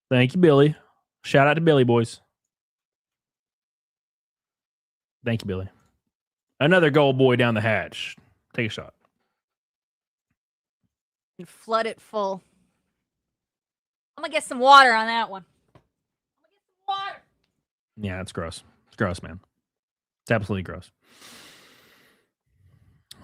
Thank you, Billy. Shout out to Billy, boys. Thank you, Billy. Another gold boy down the hatch. Take a shot. You flood it full. I'm gonna get some water on that one. Water. Yeah, it's gross. It's gross, man. It's absolutely gross.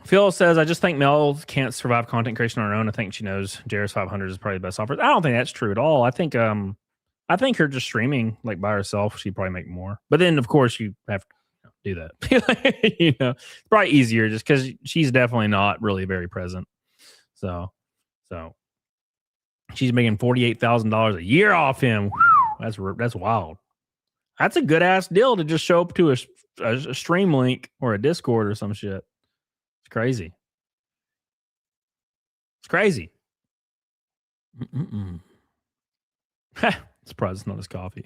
Phil says, I just think Mel can't survive content creation on her own. I think she knows JR's 500 is probably the best offer. I don't think that's true at all. I think her just streaming like by herself, she'd probably make more. But then, of course, you have to do that. You know, it's probably easier just because she's definitely not really very present. So she's making $48,000 a year off him. Whew, that's wild. That's a good ass deal to just show up to a stream link or a Discord or some shit. It's crazy. It's crazy. Surprised it's not his coffee.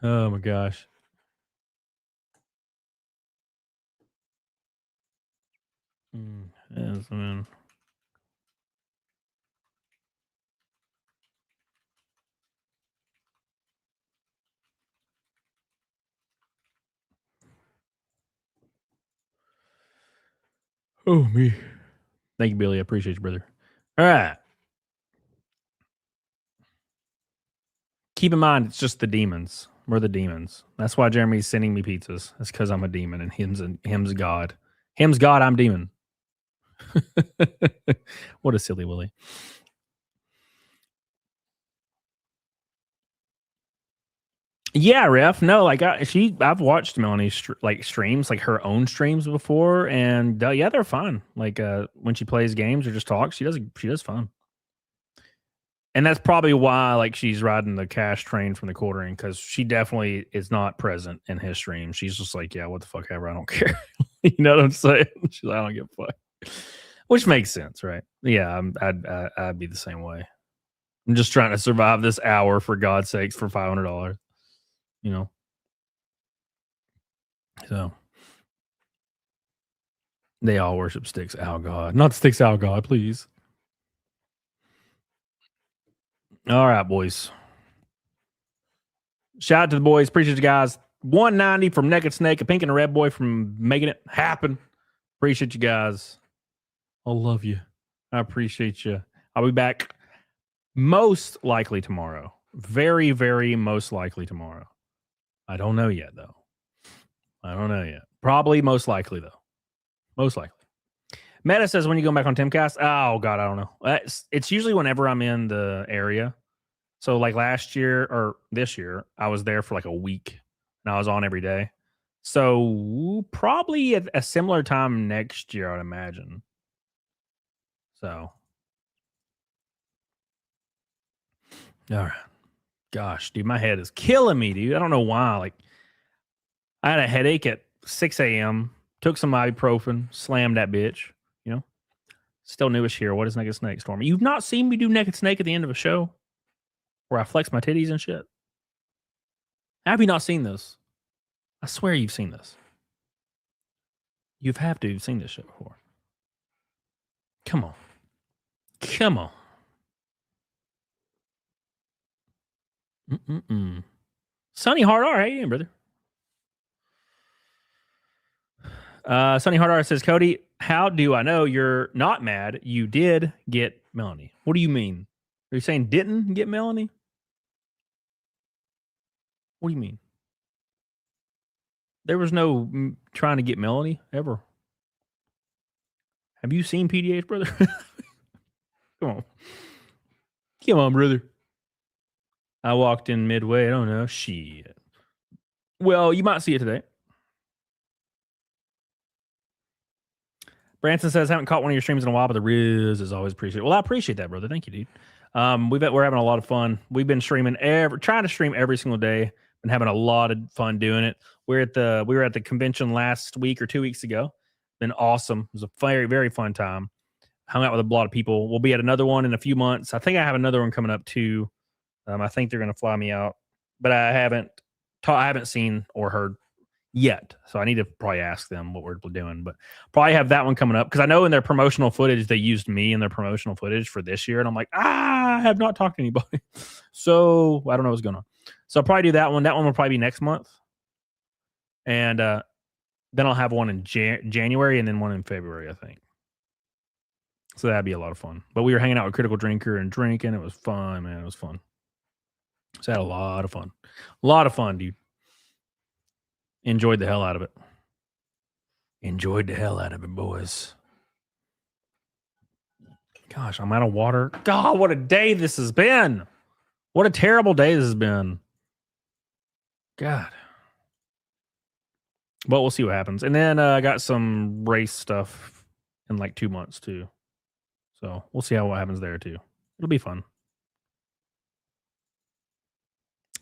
Oh my gosh. Yes, I mean. Oh, me. Thank you, Billy. I appreciate you, brother. All right. Keep in mind, it's just the demons. We're the demons. That's why Jeremy's sending me pizzas. That's because I'm a demon and him's God. Him's God, I'm demon. What a silly Willy. Yeah, Ref. No, like I've watched Melanie streams, like her own streams before, and yeah, they're fun. Like when she plays games or just talks, she does fun. And that's probably why like she's riding the cash train from the quartering, because she definitely is not present in his stream. She's just like, yeah, what the fuck ever, I don't care. You know what I'm saying? She's like, I don't give a fuck. Which makes sense, right? Yeah, I'd be the same way. I'm just trying to survive this hour, for God's sakes, for $500. You know, so they all worship Sticks Owl God, not Sticks Owl God, please. All right, boys. Shout out to the boys. Appreciate you guys. 190 from Naked Snake, a pink and a red boy from making it happen. Appreciate you guys. I love you. I appreciate you. I'll be back most likely tomorrow. Very, very most likely tomorrow. I don't know yet, though. I don't know yet. Probably most likely, though. Most likely. Meta says, when you go back on Timcast? Oh, God, I don't know. It's usually whenever I'm in the area. So, like last year or this year, I was there for like a week, and I was on every day. So, probably at a similar time next year, I would imagine. So. All right. Gosh, dude, my head is killing me, dude. I don't know why. Like, I had a headache at 6 a.m., took some ibuprofen, slammed that bitch, you know? Still newish here. What is Naked Snake, Stormy? You've not seen me do Naked Snake at the end of a show where I flex my titties and shit? Have you not seen this? I swear you've seen this. You've have to have seen this shit before. Come on. Come on. Sonny Hard R, how you doing, brother? Sonny Hard R says, Cody, how do I know you're not mad? You did get Melanie. What do you mean? Are you saying didn't get Melanie? What do you mean? There was no trying to get Melanie ever. Have you seen PDH, brother? Come on. Come on, brother. I walked in midway. I don't know. Shit. Well, you might see it today. Branson says, haven't caught one of your streams in a while, but the Riz is always appreciated. Well, I appreciate that, brother. Thank you, dude. We're having a lot of fun. We've been streaming trying to stream every single day. Been having a lot of fun doing it. We were at the convention last week or 2 weeks ago. Been awesome. It was a very, very fun time. Hung out with a lot of people. We'll be at another one in a few months. I think I have another one coming up too. I think they're going to fly me out, but I haven't seen or heard yet. So I need to probably ask them what we're doing, but probably have that one coming up, because I know in their promotional footage, they used me in their promotional footage for this year. And I'm like, I have not talked to anybody. So I don't know what's going on. So I'll probably do that one. That one will probably be next month. And then I'll have one in January and then one in February, I think. So that'd be a lot of fun. But we were hanging out with Critical Drinker and drinking. It was fun, man. It was fun. So I had a lot of fun. A lot of fun, dude. Enjoyed the hell out of it. Enjoyed the hell out of it, boys. Gosh, I'm out of water. God, what a day this has been. What a terrible day this has been. God. But we'll see what happens. And then I got some race stuff in like 2 months too. So we'll see what happens there too. It'll be fun.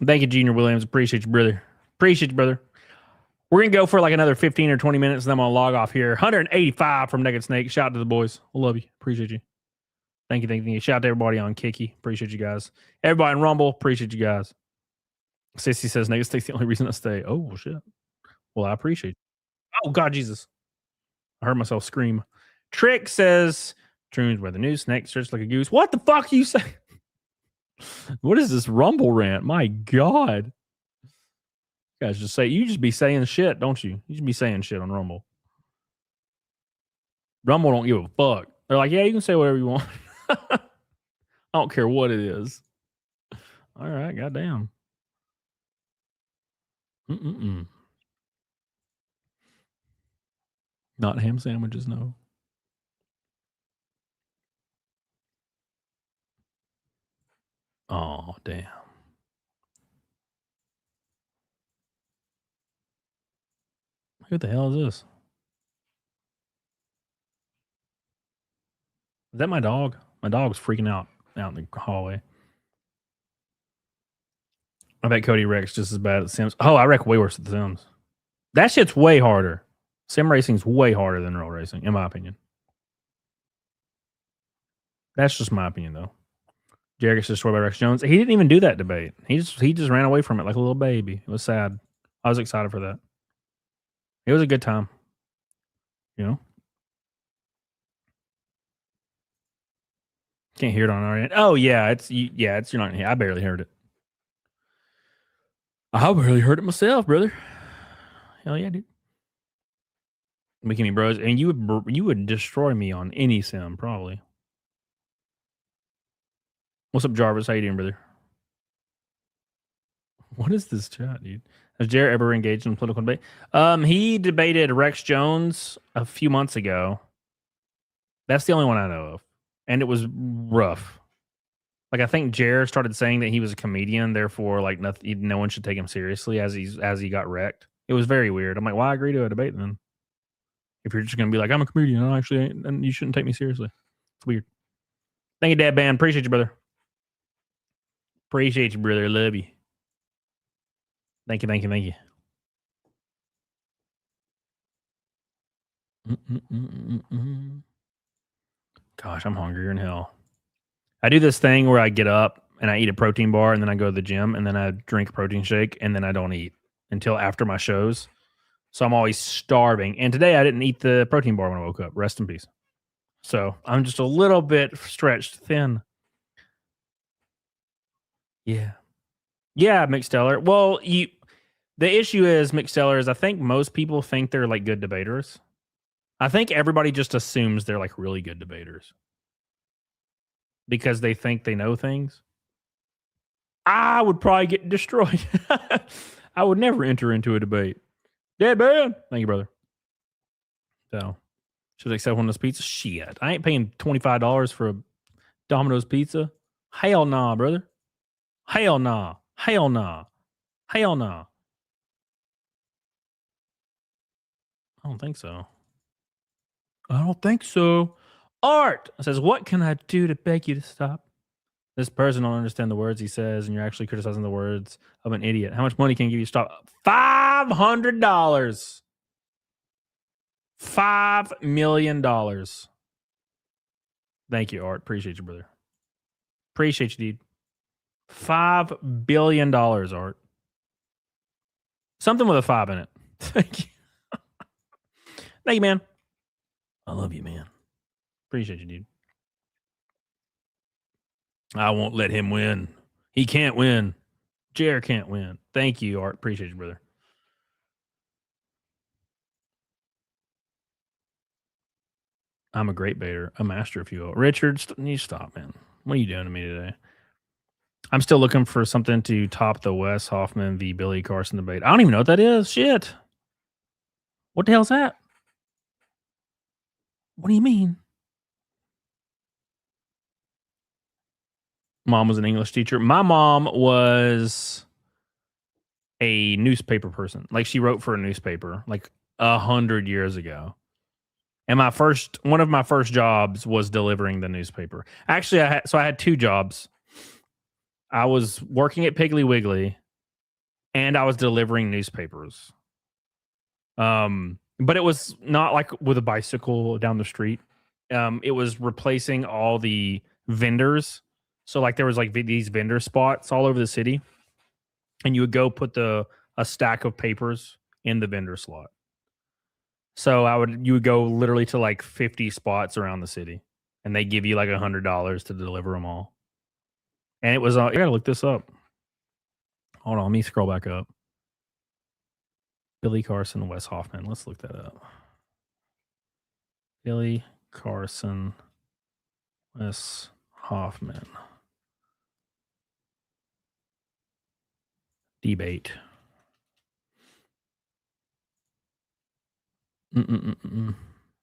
Thank you, Junior Williams. Appreciate you, brother. Appreciate you, brother. We're going to go for like another 15 or 20 minutes, and then I'm going to log off here. 185 from Naked Snake. Shout out to the boys. I love you. Appreciate you. Thank you, thank you. Shout out to everybody on Kiki. Appreciate you guys. Everybody in Rumble. Appreciate you guys. Sissy says Naked Snake's the only reason I stay. Oh, shit. Well, I appreciate it. Oh, God, Jesus. I heard myself scream. Trick says, Troons where the new snake search like a goose. What the fuck you say? What is this Rumble rant? My God. You guys you just be saying shit, don't you? You just be saying shit on Rumble. Rumble don't give a fuck. They're like, yeah, you can say whatever you want. I don't care what it is. All right, goddamn. Not ham sandwiches, no. Oh, damn. Who the hell is this? Is that my dog? My dog's freaking out in the hallway. I bet Cody wrecks just as bad at The Sims. Oh, I wreck way worse at The Sims. That shit's way harder. Sim racing's way harder than real racing, in my opinion. That's just my opinion, though. Jared gets destroyed by Rex Jones. He didn't even do that debate. He just ran away from it like a little baby. It was sad. I was excited for that. It was a good time. You know? Can't hear it on our end. Oh, yeah. You're not here. I barely heard it. I barely heard it myself, brother. Hell yeah, dude. Bikini Bros. And you would destroy me on any sim, probably. What's up, Jarvis? How you doing, brother? What is this chat, dude? Has Jared ever engaged in political debate? He debated Rex Jones a few months ago. That's the only one I know of. And it was rough. Like, I think Jared started saying that he was a comedian, therefore, like, no one should take him seriously as he got wrecked. It was very weird. I'm like, why agree to a debate then? If you're just going to be like, I'm a comedian, I actually ain't, and you shouldn't take me seriously. It's weird. Thank you, Dad Band. Appreciate you, brother. Appreciate you, brother. Love you. Thank you, thank you, thank you. Gosh, I'm hungrier than hell. I do this thing where I get up and I eat a protein bar and then I go to the gym and then I drink a protein shake and then I don't eat until after my shows. So I'm always starving. And today I didn't eat the protein bar when I woke up. Rest in peace. So I'm just a little bit stretched thin. Yeah. Yeah, McSteller. Well, the issue is, McSteller, is I think most people think they're like good debaters. I think everybody just assumes they're like really good debaters because they think they know things. I would probably get destroyed. I would never enter into a debate. Dead man. Thank you, brother. So, should I accept one of those pizzas? Shit. I ain't paying $25 for a Domino's pizza. Hell nah, brother. Hell nah. Hell nah. Hell nah. I don't think so. I don't think so. Art says, what can I do to beg you to stop? This person don't understand the words he says, and you're actually criticizing the words of an idiot. How much money can you give you to stop? $500. $5 million. Thank you, Art. Appreciate you, brother. Appreciate you, dude. $5 billion, Art. Something with a 5 in it. Thank you. Thank you, man. I love you, man. Appreciate you, dude. I won't let him win. He can't win. Jer can't win. Thank you, Art. Appreciate you, brother. I'm a great baiter, a master, if you will. Richard, you stop, man. What are you doing to me today? I'm still looking for something to top the Wes Hoffman v. Billy Carson debate. I don't even know what that is. Shit. What the hell's that? What do you mean? Mom was an English teacher. My mom was a newspaper person. Like, she wrote for a newspaper like 100 years ago. And one of my first jobs was delivering the newspaper. Actually, I had two jobs. I was working at Piggly Wiggly, and I was delivering newspapers. But it was not like with a bicycle down the street. It was replacing all the vendors. So like there was like these vendor spots all over the city, and you would go put a stack of papers in the vendor slot. So you would go literally to like 50 spots around the city, and they give you like $100 to deliver them all. And it was, I gotta look this up. Hold on, let me scroll back up. Billy Carson, Wes Hoffman. Let's look that up. Billy Carson, Wes Hoffman. Debate.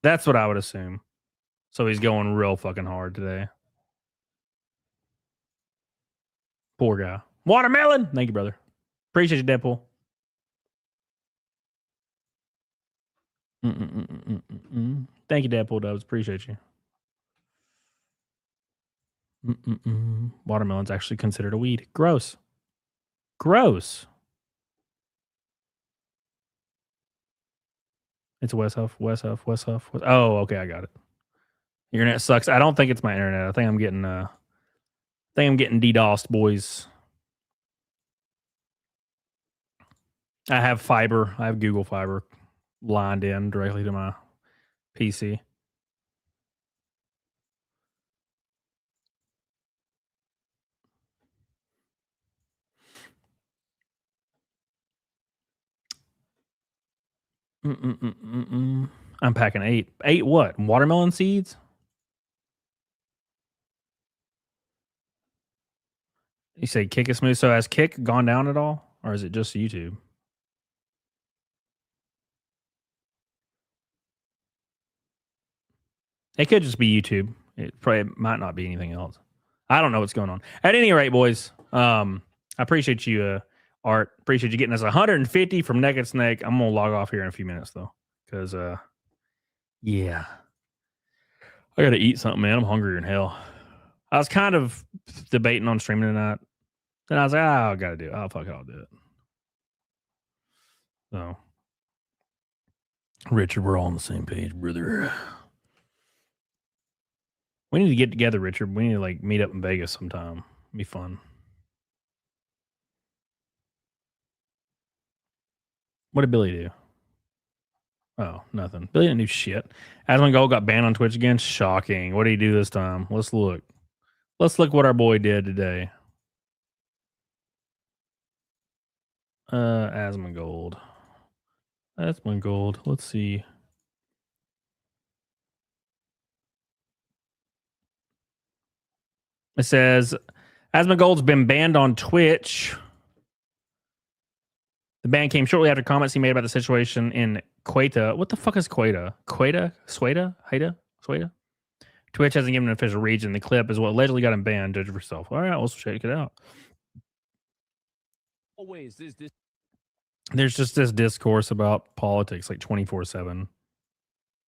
That's what I would assume. So he's going real fucking hard today. Poor guy. Watermelon. Thank you, brother. Appreciate you, Deadpool. Thank you, Deadpool Dubs. Appreciate you. Watermelon's actually considered a weed. Gross. Gross. It's Wes Huff. Oh, okay, I got it. Your internet sucks. I don't think it's my internet. I think I'm getting DDoSed, boys. I have fiber. I have Google Fiber lined in directly to my PC. I'm packing 8. 8 what? Watermelon seeds? You say Kick is smooth. So has Kick gone down at all? Or is it just YouTube? It could just be YouTube. It probably might not be anything else. I don't know what's going on. At any rate, boys, I appreciate you, Art. Appreciate you getting us 150 from Naked Snake. I'm going to log off here in a few minutes, though. Because, yeah. I got to eat something, man. I'm hungrier than hell. I was kind of debating on streaming tonight. Then I was like, I got to do it. Oh, fuck it, I'll do it. So, Richard, we're all on the same page, brother. We need to get together, Richard. We need to like meet up in Vegas sometime. It'd be fun. What did Billy do? Oh, nothing. Billy didn't do shit. Asmongold got banned on Twitch again. Shocking. What did he do this time? Let's look. Let's look what our boy did today. Asmongold. Let's see. It says Asmongold's been banned on Twitch. The ban came shortly after comments he made about the situation in Quetta. What the fuck is Quetta? Sweda? Twitch hasn't given an official region. The clip is what allegedly got him banned. Judge for yourself. All right, let's check it out. Always is this. There's just this discourse about politics like 24/7.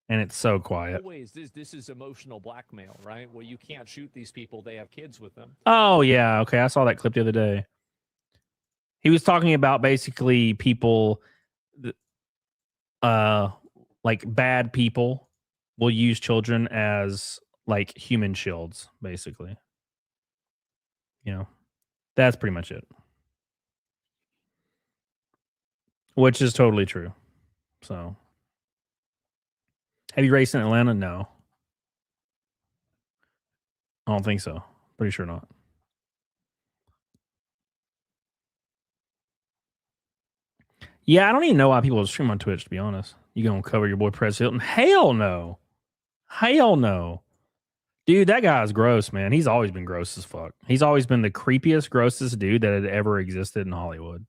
And it's so quiet. Always this is emotional blackmail, right? Well, you can't shoot these people. They have kids with them. Oh, yeah. Okay, I saw that clip the other day. He was talking about basically people, like bad people will use children as like human shields, basically. You know, that's pretty much it. Which is totally true. So, have you raced in Atlanta? No. I don't think so. Pretty sure not. Yeah, I don't even know why people stream on Twitch, to be honest. You gonna cover your boy Prez Hilton? Hell no. Hell no. Dude, that guy's gross, man. He's always been gross as fuck. He's always been the creepiest, grossest dude that had ever existed in Hollywood.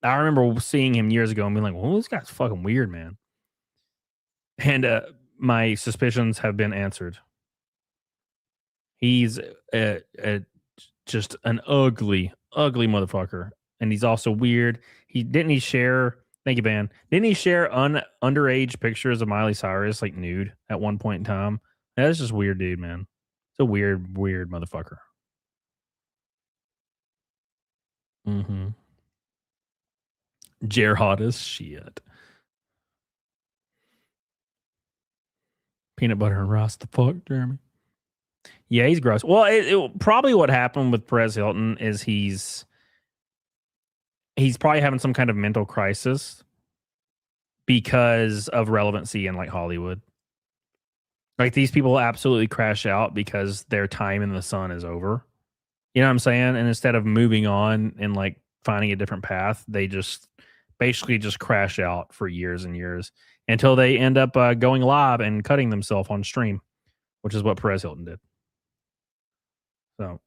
I remember seeing him years ago and being like, well, this guy's fucking weird, man. And my suspicions have been answered. He's just an ugly, ugly motherfucker. And he's also weird. Didn't he share, thank you, Van. Didn't he share underage pictures of Miley Cyrus, like nude, at one point in time? That's just weird, dude, man. It's a weird, weird motherfucker. Mm-hmm. Jer hot as shit. Peanut butter and rice, the fuck, Jeremy? Yeah, he's gross. Well, probably what happened with Perez Hilton is he's probably having some kind of mental crisis because of relevancy in like Hollywood. Like these people absolutely crash out because their time in the sun is over. You know what I'm saying? And instead of moving on and like finding a different path, they just basically just crash out for years and years until they end up going live and cutting themselves on stream, which is what Perez Hilton did. So,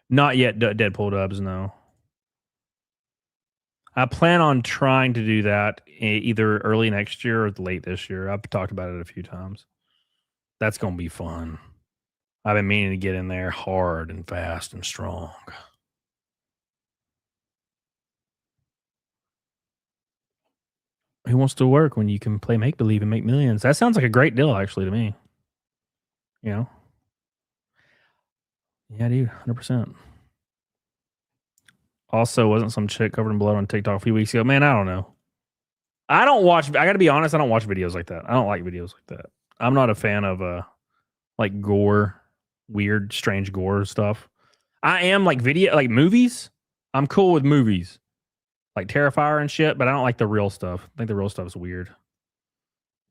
not yet Deadpool dubs, no. I plan on trying to do that either early next year or late this year. I've talked about it a few times. That's going to be fun. I've been meaning to get in there hard and fast and strong. Who wants to work when you can play make-believe and make millions? That sounds like a great deal, actually, to me. You know? Yeah, dude, 100%. Also, wasn't some chick covered in blood on TikTok a few weeks ago? Man, I don't know. I got to be honest, I don't watch videos like that. I don't like videos like that. I'm not a fan of like gore, weird, strange gore stuff. I am like movies. I'm cool with movies. Like Terrifier and shit, but I don't like the real stuff. I think the real stuff is weird.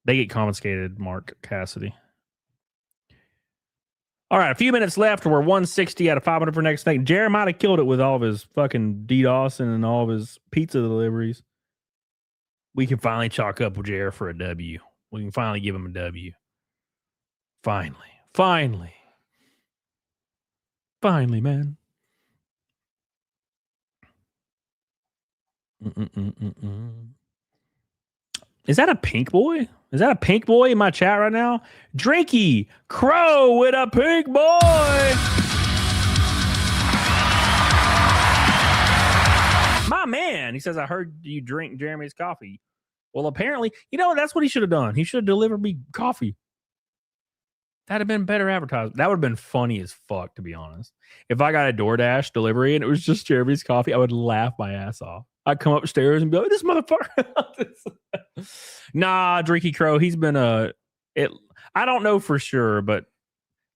They get confiscated, Mark Cassidy. All right, a few minutes left. We're 160 out of 500 for next thing. Jeremiah killed it with all of his fucking DDoS and all of his pizza deliveries. We can finally chalk up with Jer for a W. We can finally give him a W. Finally, man. Is that a pink boy? Is that a pink boy in my chat right now? Drinky Crow with a pink boy. My man. He says, I heard you drink Jeremy's coffee. Well, apparently, that's what he should have done. He should have delivered me coffee. That'd have been better advertised. That would have been funny as fuck, to be honest. If I got a DoorDash delivery and it was just Jeremy's coffee, I would laugh my ass off. I'd come upstairs and be like, this motherfucker. Nah, Drinky Crow, he's been I don't know for sure, but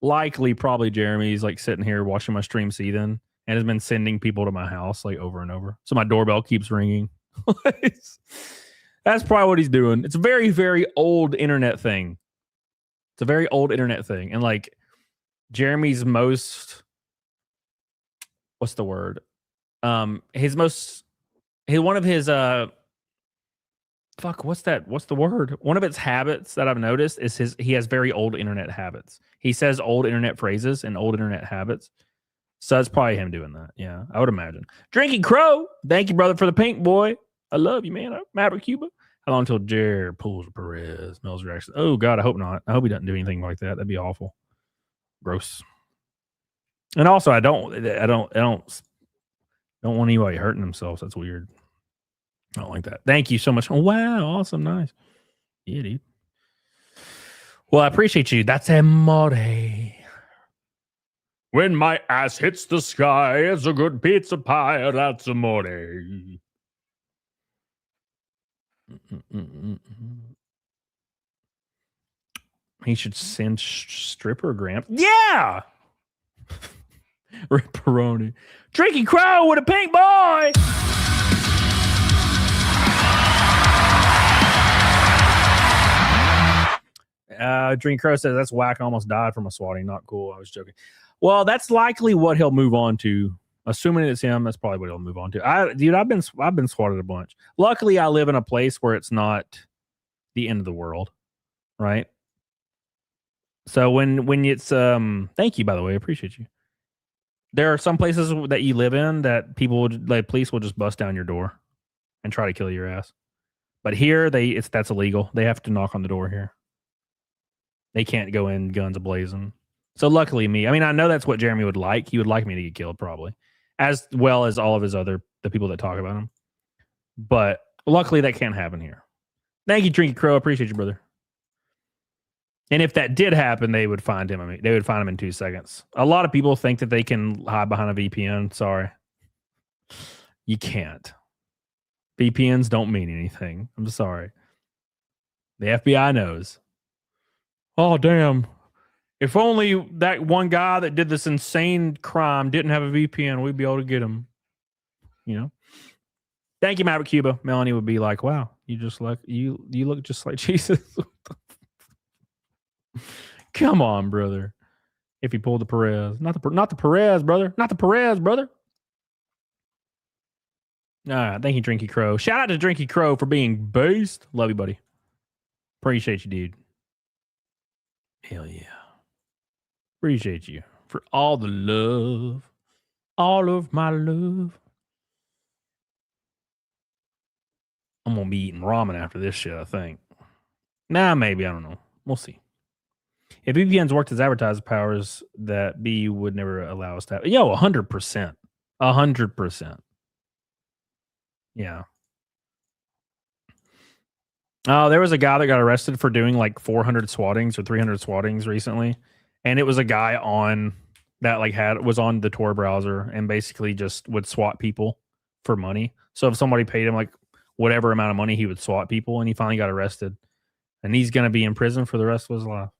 likely probably Jeremy's like sitting here watching my stream seething and has been sending people to my house like over and over. So my doorbell keeps ringing. That's probably what he's doing. It's a very, very old internet thing. It's a very old internet thing. And like Jeremy's most, what's the word? One of his what's the word? One of its habits that I've noticed is he has very old internet habits. He says old internet phrases and old internet habits. So that's probably him doing that. Yeah, I would imagine. Drinking Crow, thank you, brother, for the pink boy. I love you, man. Maverick Cuba. How long until Jared pulls a Perez? Mel's reaction. Oh God, I hope not. I hope he doesn't do anything like that. That'd be awful. Gross. And also, I don't want anybody hurting themselves. That's weird. I don't like that. Thank you so much. Oh, wow. Awesome. Nice. Yeah, dude. Well, I appreciate you. That's amore. When my ass hits the sky, it's a good pizza pie. That's amore. He should send stripper gram. Yeah. Ripperoni. Drinky Crow with a pink boy. Drinky Crow says that's whack. I almost died from a swatting. Not cool. I was joking. Well, that's likely what he'll move on to Assuming it's him, that's probably what he'll move on to. Dude, I've been swatted a bunch. Luckily, I live in a place where it's not the end of the world, right? So when it's thank you, by the way, appreciate you. There are some places that you live in that police will just bust down your door and try to kill your ass. But here that's illegal. They have to knock on the door here. They can't go in guns ablazing. So luckily me, I mean, I know that's what Jeremy would like. He would like me to get killed probably, as well as all of the people that talk about him. But luckily that can't happen here. Thank you, Drinky Crow. Appreciate you, brother. And if that did happen, they would find him. I mean, they would find him in 2 seconds. A lot of people think that they can hide behind a VPN. Sorry. You can't. VPNs don't mean anything. I'm sorry. The FBI knows. Oh, damn. If only that one guy that did this insane crime didn't have a VPN, we'd be able to get him. You know? Thank you, Maverick Cuba. Melanie would be like, wow, you look just like Jesus. Come on, brother. If he pulled the Perez. Not the Perez, brother. Not the Perez, brother. Thank you, Drinky Crow. Shout out to Drinky Crow for being based. Love you, buddy. Appreciate you, dude. Hell yeah. Appreciate you for all the love. All of my love. I'm going to be eating ramen after this shit, I think. Nah, maybe. I don't know. We'll see. If VPNs worked as advertised powers, that BU would never allow us to have. Yo, 100%. 100%. Yeah. Oh, there was a guy that got arrested for doing like 400 swattings or 300 swattings recently. And it was a guy on that was on the Tor browser and basically just would swat people for money. So if somebody paid him like whatever amount of money, he would swat people, and he finally got arrested. And he's going to be in prison for the rest of his life.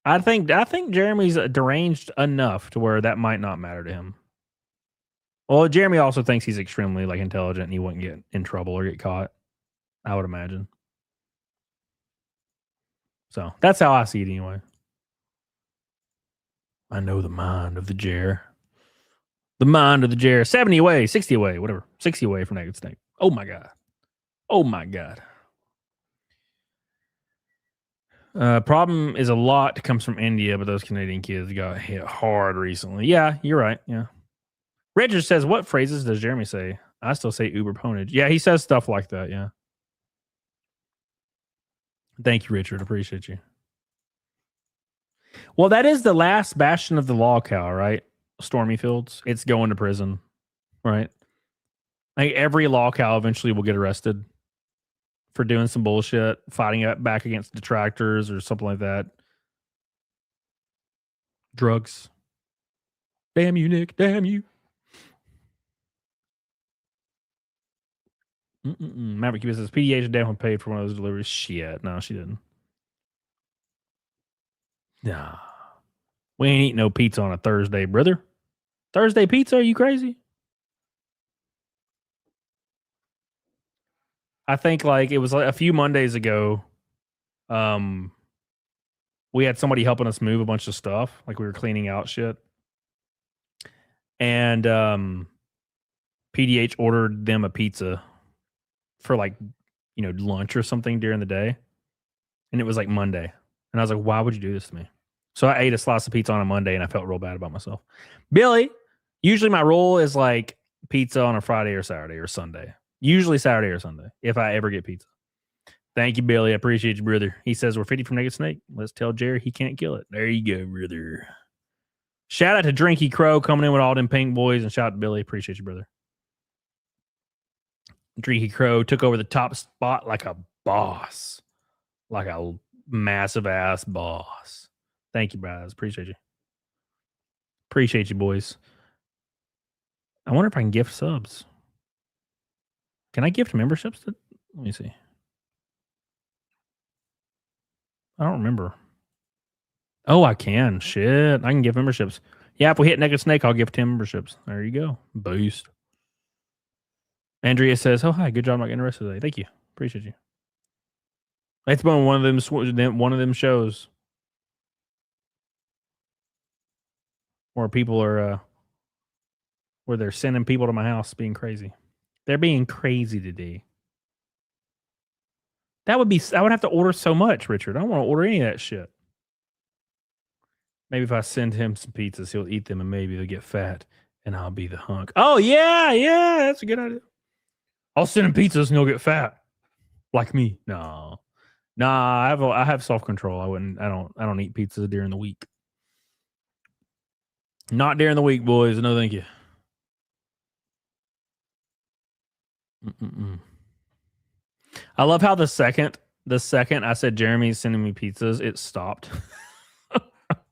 I think Jeremy's deranged enough to where that might not matter to him. Well, Jeremy also thinks he's extremely intelligent and he wouldn't get in trouble or get caught, I would imagine. So that's how I see it anyway. I know the mind of the Jer. The mind of the Jer. 70 away, 60 away, whatever. 60 away from Naked Snake. Oh my God. Oh my God. Problem is a lot comes from India, but those Canadian kids got hit hard recently. Yeah, you're right. Yeah. Richard says, what phrases does Jeremy say? I still say uber ponage. Yeah, he says stuff like that. Yeah. Thank you, Richard. Appreciate you. Well, that is the last bastion of the law cow, right? Stormy Fields. It's going to prison, right? Like every law cow eventually will get arrested for doing some bullshit, fighting back against detractors or something like that. Drugs. Damn you, Nick. Damn you. Maverick Cuba says PDH definitely paid for one of those deliveries. Shit. No, she didn't. Nah. We ain't eating no pizza on a Thursday, brother. Thursday pizza? Are you crazy? I think it was a few Mondays ago. We had somebody helping us move a bunch of stuff. We were cleaning out shit. And PDH ordered them a pizza for lunch or something during the day. And it was Monday. And I was like, why would you do this to me? So I ate a slice of pizza on a Monday and I felt real bad about myself. Billy, usually my rule is pizza on a Friday or Saturday or Sunday. Usually Saturday or Sunday, if I ever get pizza. Thank you, Billy. I appreciate you, brother. He says we're 50 from Naked Snake. Let's tell Jerry he can't kill it. There you go, brother. Shout out to Drinky Crow coming in with all them pink boys, and shout out to Billy. Appreciate you, brother. Drinky Crow took over the top spot like a boss. Like a massive ass boss. Thank you, guys. Appreciate you. Appreciate you, boys. I wonder if I can gift subs. Can I gift memberships? Let me see. I don't remember. Oh, I can. Shit. I can give memberships. Yeah, if we hit Naked Snake, I'll give 10 memberships. There you go. Boost. Andrea says, oh, hi. Good job not getting arrested today. Thank you. Appreciate you. It's been one of them shows. where people are where they're sending people to my house being crazy. They're being crazy today. That would be, I would have to order so much, Richard. I don't want to order any of that shit. Maybe if I send him some pizzas, he'll eat them and maybe they'll get fat and I'll be the hunk. Oh, yeah, that's a good idea. I'll send him pizzas and he'll get fat. Like me. No. Nah, I have self-control. I don't eat pizza during the week. Not during the week, boys. No, thank you. I love how the second I said Jeremy's sending me pizzas, it stopped.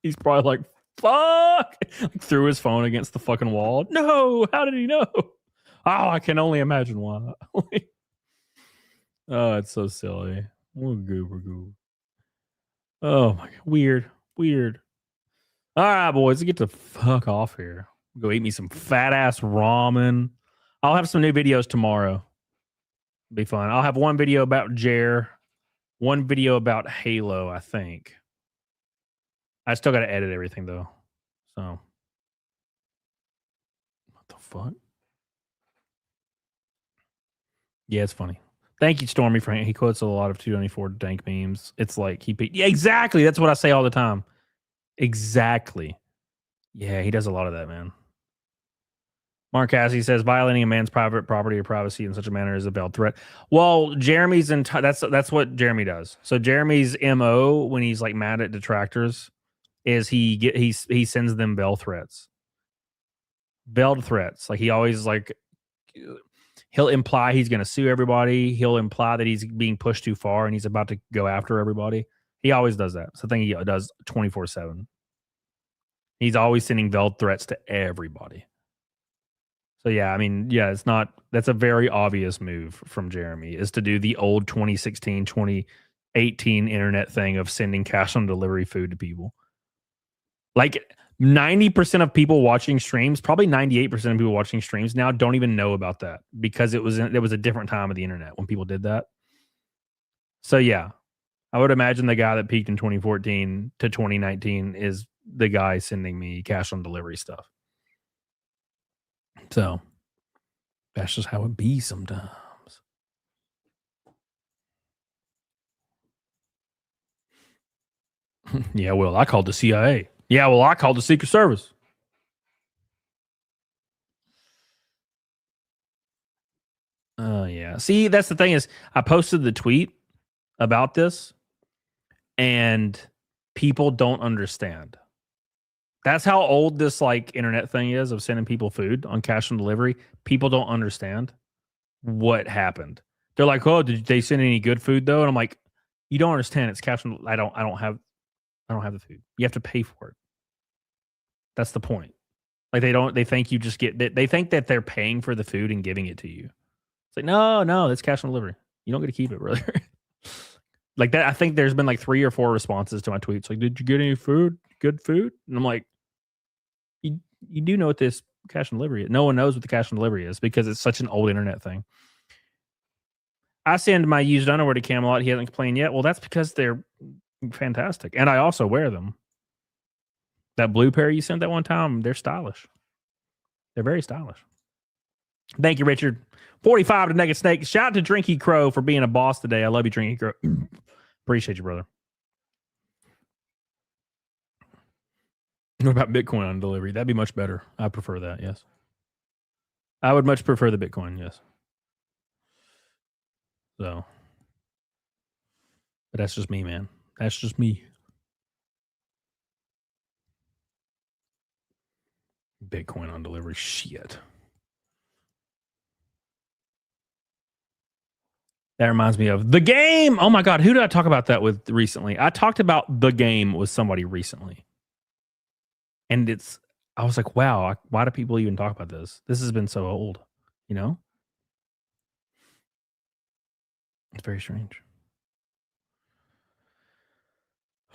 He's probably like, fuck. Like, threw his phone against the fucking wall. No, how did he know? Oh, I can only imagine why. Oh, it's so silly. We're good. Oh my god. Weird. All right, boys, let's get the fuck off here. Go eat me some fat ass ramen. I'll have some new videos tomorrow. Be fun. I'll have one video about Jer, one video about Halo, I think. I still got to edit everything though. So, what the fuck? Yeah, it's funny. Thank you, Stormy Frank. He quotes a lot of 294 dank memes. It's like yeah, exactly. That's what I say all the time. Exactly. Yeah, he does a lot of that, man. Mark Cassie says violating a man's private property or privacy in such a manner is a veiled threat. Well, Jeremy's that's what Jeremy does. So Jeremy's MO when he's like mad at detractors is he sends them veiled threats. Veiled threats. Like he always like he'll imply he's going to sue everybody. He'll imply that he's being pushed too far and he's about to go after everybody. He always does that. It's the thing he does 24/7. He's always sending veiled threats to everybody. So yeah, I mean, yeah, that's a very obvious move from Jeremy is to do the old 2016, 2018 internet thing of sending cash on delivery food to people. Like 90% of people watching streams, probably 98% of people watching streams now don't even know about that because there was a different time of the internet when people did that. So yeah, I would imagine the guy that peaked in 2014 to 2019 is the guy sending me cash on delivery stuff. So that's just how it be sometimes. Yeah, well, I called the CIA. Yeah, well, I called the Secret Service. Yeah. See, that's the thing is I posted the tweet about this and people don't understand. That's how old this like internet thing is of sending people food on cash on delivery. People don't understand what happened. They're like, "Oh, did they send any good food though?" And I'm like, "You don't understand. It's cash on. I don't have the food. You have to pay for it. That's the point. Like they think you just get. They think that they're paying for the food and giving it to you. It's like no, it's cash on delivery. You don't get to keep it, brother." Like that. I think there's been like 3 or 4 responses to my tweets. Like, did you get any food? Good food? And I'm like, you do know what this cash on delivery is. No one knows what the cash on delivery is because it's such an old internet thing. I send my used underwear to Camelot. He hasn't complained yet. Well, that's because they're fantastic. And I also wear them. That blue pair you sent that one time, they're stylish. They're very stylish. Thank you, Richard. 45 to Naked Snake. Shout out to Drinky Crow for being a boss today. I love you, Drinky Crow. Appreciate you, brother. What about Bitcoin on delivery? That'd be much better. I prefer that, yes. I would much prefer the Bitcoin, yes. So. But that's just me, man. That's just me. Bitcoin on delivery. Shit. That reminds me of The Game. Oh my God. Who did I talk about that with recently? I talked about The Game with somebody recently. And I was like, wow, why do people even talk about this? This has been so old, you know? It's very strange.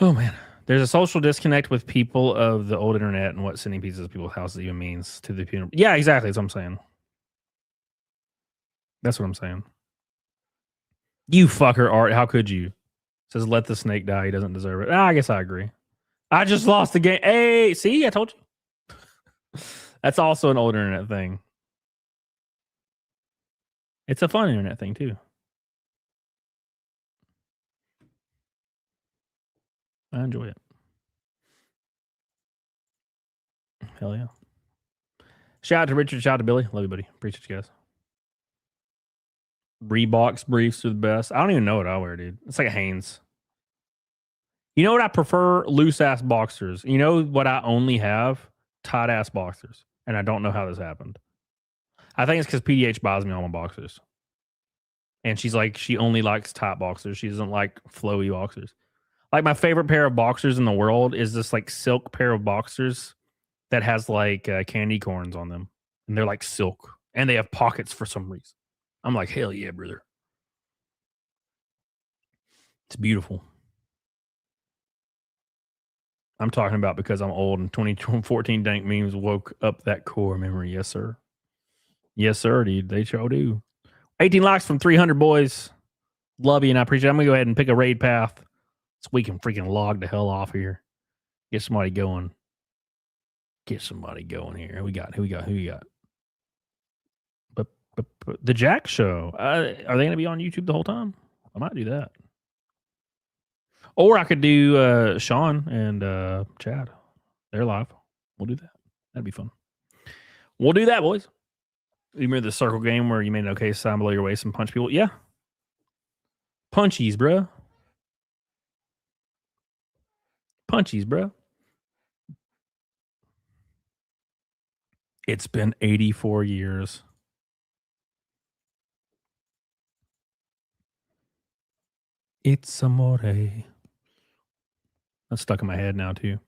Oh man. There's a social disconnect with people of the old internet and what sending pizzas to people's houses even means to the people. Yeah, exactly. That's what I'm saying. That's what I'm saying. You fucker, Art. How could you? Says, let the snake die. He doesn't deserve it. I guess I agree. I just lost the game. Hey, see, I told you. That's also an old internet thing. It's a fun internet thing too. I enjoy it. Hell yeah. Shout out to Richard. Shout out to Billy. Love you, buddy. Appreciate you guys. Reeboks briefs are the best. I don't even know what I wear, dude. It's like a Hanes. You know what I prefer? Loose ass boxers. You know what I only have? Tight ass boxers. And I don't know how this happened. I think it's because PDH buys me all my boxers. And she's like, she only likes tight boxers. She doesn't like flowy boxers. Like my favorite pair of boxers in the world is this like silk pair of boxers that has like candy corns on them. And they're like silk. And they have pockets for some reason. I'm like, hell yeah, brother. It's beautiful. I'm talking about because I'm old and 2014 dank memes woke up that core memory. Yes, sir. Yes, sir, dude. They sure do. 18 likes from 300 boys. Love you and I appreciate it. I'm going to go ahead and pick a raid path so we can freaking log the hell off here. Get somebody going. Get somebody going here. Who we got? Who we got? But the Jack Show. Are they going to be on YouTube the whole time? I might do that. Or I could do Sean and Chad. They're live. We'll do that. That'd be fun. We'll do that, boys. You remember the circle game where you made an okay sign below your waist and punch people? Yeah. Punchies, bro. Punchies, bro. It's been 84 years. It's amore. That's stuck in my head now, too.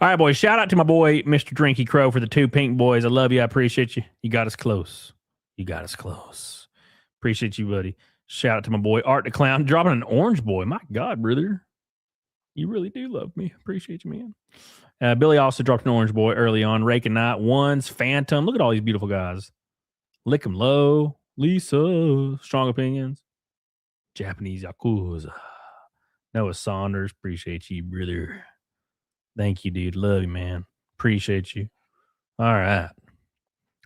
All right, boys. Shout out to my boy, Mr. Drinky Crow, for the 2 pink boys. I love you. I appreciate you. You got us close. Appreciate you, buddy. Shout out to my boy, Art the Clown, dropping an orange boy. My God, brother. You really do love me. Appreciate you, man. Billy also dropped an orange boy early on. Rake and Night, Ones, Phantom. Look at all these beautiful guys. Lick 'em Low, Lisa, Strong Opinions, Japanese Yakuza. Noah Saunders, appreciate you, brother. Thank you, dude. Love you, man. Appreciate you. All right.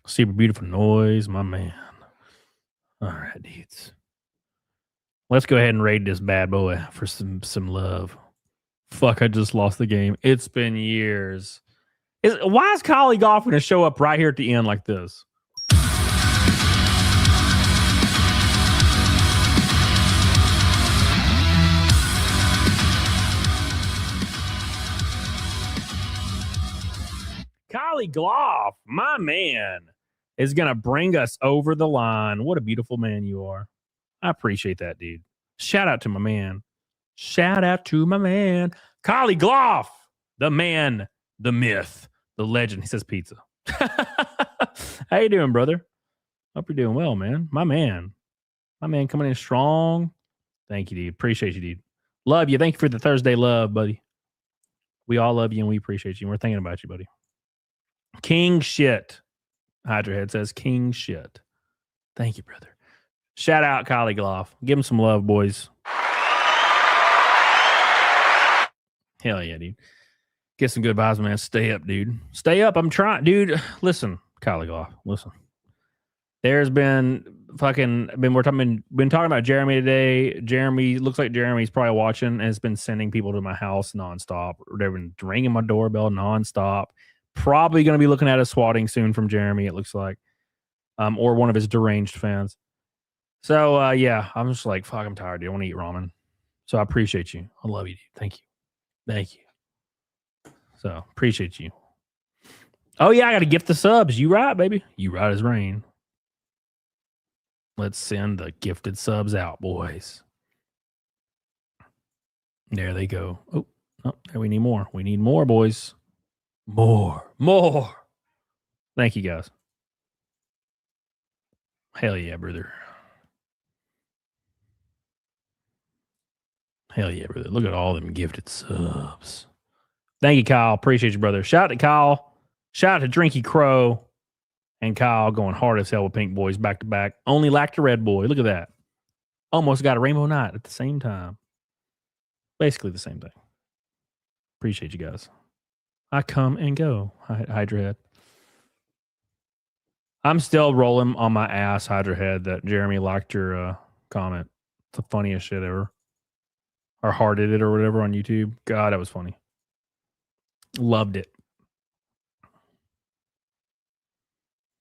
Super beautiful noise, my man. All right, dudes. Let's go ahead and raid this bad boy for some love. Fuck, I just lost the game. It's been years. Why is Collie Golf going to show up right here at the end like this? Collie Gloff, my man, is going to bring us over the line. What a beautiful man you are. I appreciate that, dude. Shout out to my man. Collie Gloff, the man, the myth, the legend. He says pizza. How you doing, brother? Hope you're doing well, man. My man coming in strong. Thank you, dude. Appreciate you, dude. Love you. Thank you for the Thursday love, buddy. We all love you and we appreciate you. And we're thinking about you, buddy. King shit. Hydra Head says king shit. Thank you, brother. Shout out Collie Gloff. Give him some love, boys. Hell yeah, dude. Get some good vibes, man. Stay up, dude. Stay up. I'm trying. Dude, listen, Collie Gloff. Listen. There's been we're talking about Jeremy today. Jeremy looks like Jeremy's probably watching and has been sending people to my house nonstop. They've been ringing my doorbell nonstop. Probably going to be looking at a swatting soon from Jeremy, it looks like. Or one of his deranged fans. So yeah, I'm just like, fuck, I'm tired, dude. I want to eat ramen. So I appreciate you. I love you, dude. Thank you. Thank you. So appreciate you. Oh yeah, I got to gift the subs. You right, baby. You right as rain. Let's send the gifted subs out, boys. There they go. Oh, we need more. We need more, boys. More. Thank you, guys. Hell yeah, brother. Hell yeah, brother. Look at all them gifted subs. Thank you, Kyle. Appreciate you, brother. Shout out to Kyle. Shout out to Drinky Crow. And Kyle going hard as hell with Pink Boys back to back. Only lacked a red boy. Look at that. Almost got a Rainbow Night at the same time. Basically the same thing. Appreciate you guys. I come and go. Hydra Head. I'm still rolling on my ass, Hydra Head, that Jeremy liked your comment. It's the funniest shit ever. Or hearted it or whatever on YouTube. God, that was funny. Loved it.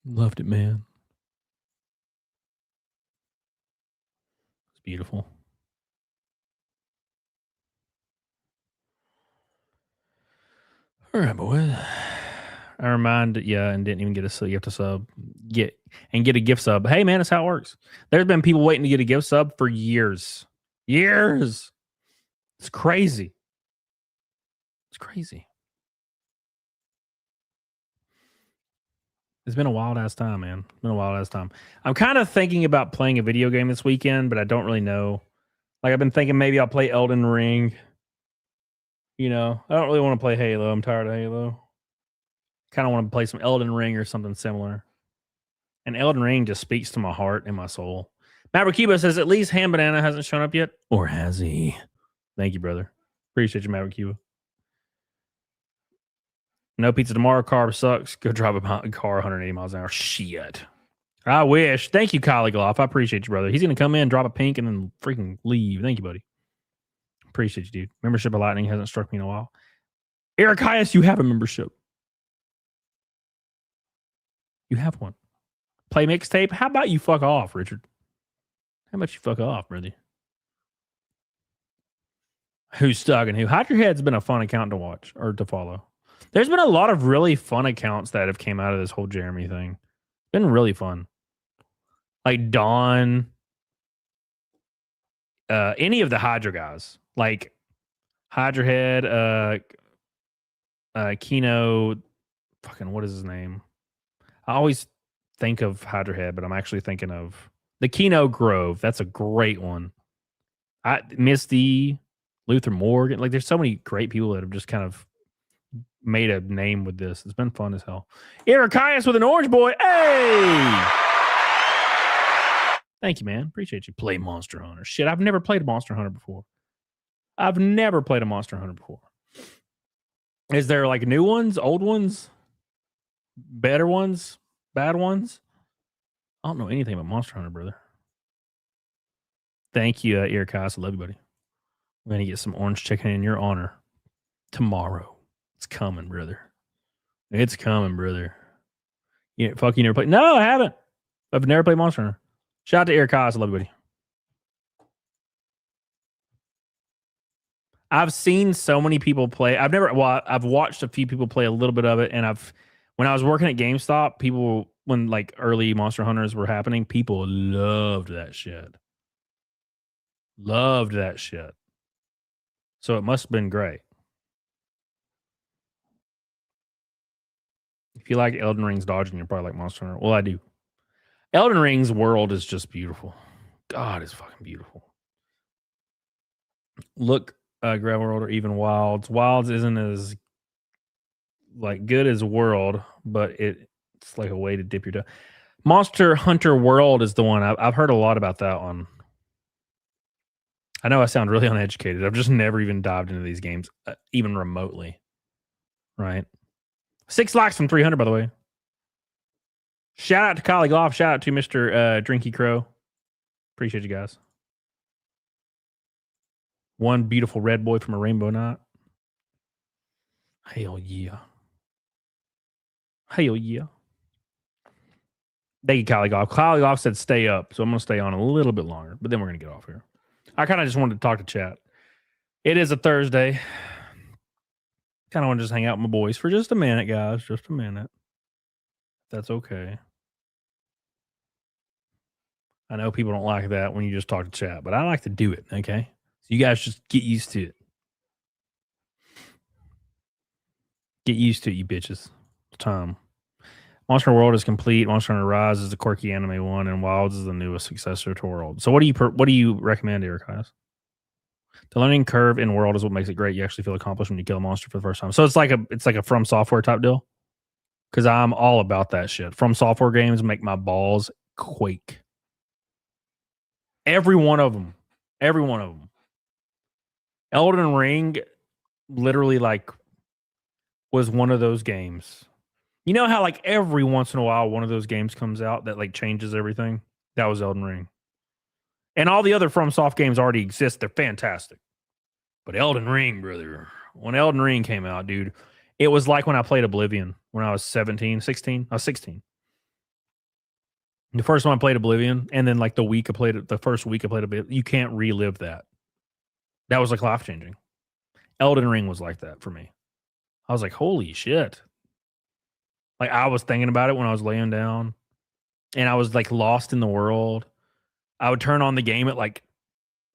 Loved it, man. It's beautiful. All right, boys. I reminded you and didn't even get a sub. You have to sub, get a gift sub. Hey, man, that's how it works. There's been people waiting to get a gift sub for years. Years. It's crazy. It's crazy. It's been a wild ass time, man. It's been a wild ass time. I'm kind of thinking about playing a video game this weekend, but I don't really know. Like, I've been thinking maybe I'll play Elden Ring. You know, I don't really want to play Halo. I'm tired of Halo. Kind of want to play some Elden Ring or something similar. And Elden Ring just speaks to my heart and my soul. Maverick Cuba says, at least Ham Banana hasn't shown up yet. Or has he? Thank you, brother. Appreciate you, Maverick Cuba. No pizza tomorrow. Carb sucks. Go drive a car 180 miles an hour. Shit. I wish. Thank you, Kylie Gloff. I appreciate you, brother. He's going to come in, drop a pink, and then freaking leave. Thank you, buddy. Appreciate you, dude. Membership of Lightning hasn't struck me in a while. Eric Hyas, you have a membership. You have one. Play mixtape? How about you fuck off, Richard? How about you fuck off, brother? Who's stuck and who? Hydra Head's been a fun account to watch or to follow. There's been a lot of really fun accounts that have came out of this whole Jeremy thing. Been really fun. Like Dawn. Any of the Hydra guys. Like Hydra Head, Kino, fucking what is his name? I always think of Hydra Head, but I'm actually thinking of the Kino Grove. That's a great one. Misty, Luther Morgan. Like, there's so many great people that have just kind of made a name with this. It's been fun as hell. Eric Hyas with an orange boy. Hey! Thank you, man. Appreciate you. Play Monster Hunter. Shit, I've never played a Monster Hunter before. I've never played a Monster Hunter before. Is there like new ones, old ones, better ones, bad ones? I don't know anything about Monster Hunter, brother. Thank you, Eric Hyas. I love you, buddy. I'm going to get some orange chicken in your honor tomorrow. It's coming, brother. It's coming, brother. Yeah, fuck, you never played? No, I haven't. I've never played Monster Hunter. Shout out to Eric Hyas. I love you, buddy. I've seen so many people play. I've watched a few people play a little bit of it, and when I was working at GameStop, when like early Monster Hunters were happening, people loved that shit. Loved that shit. So it must have been great. If you like Elden Ring's dodging, you're probably like Monster Hunter. Well, I do. Elden Ring's world is just beautiful. God, it's fucking beautiful. Look, Grab World or even Wilds. Wilds isn't as like good as World, but it's like a way to dip your toe. Monster Hunter World is the one. I've heard a lot about that one. I know I sound really uneducated. I've just never even dived into these games, even remotely. Right? 6 likes from 300, by the way. Shout out to Kylie Goff. Shout out to Mr. Drinky Crow. Appreciate you guys. One beautiful red boy from a rainbow night. Hell yeah. Hell yeah. Thank you, Kylie Goff. Kylie Goff said stay up, so I'm going to stay on a little bit longer, but then we're going to get off here. I kind of just wanted to talk to chat. It is a Thursday. Kind of want to just hang out with my boys for just a minute, guys. Just a minute. That's okay. I know people don't like that when you just talk to chat, but I like to do it, okay? So you guys just get used to it. Get used to it, you bitches. It's time. Monster World is complete. Monster Hunter Rise is the quirky anime one, and Wilds is the newest successor to World. So what do you recommend, Eric Hyas? The learning curve in World is what makes it great. You actually feel accomplished when you kill a monster for the first time. So it's like a From Software type deal. Because I'm all about that shit. From Software games make my balls quake. Every one of them. Every one of them. Elden Ring literally like was one of those games You know how like every once in a while one of those games comes out that like changes everything? That was Elden Ring. And all the other FromSoft games already exist. They're fantastic. But Elden Ring, brother, when Elden Ring came out, dude, it was like when I played Oblivion when I was 17, 16. I was 16. The first time I played Oblivion, and then like the first week I played Oblivion, you can't relive that. That was like life changing. Elden Ring was like that for me. I was like, holy shit. Like I was thinking about it when I was laying down and I was like lost in the world. I would turn on the game at like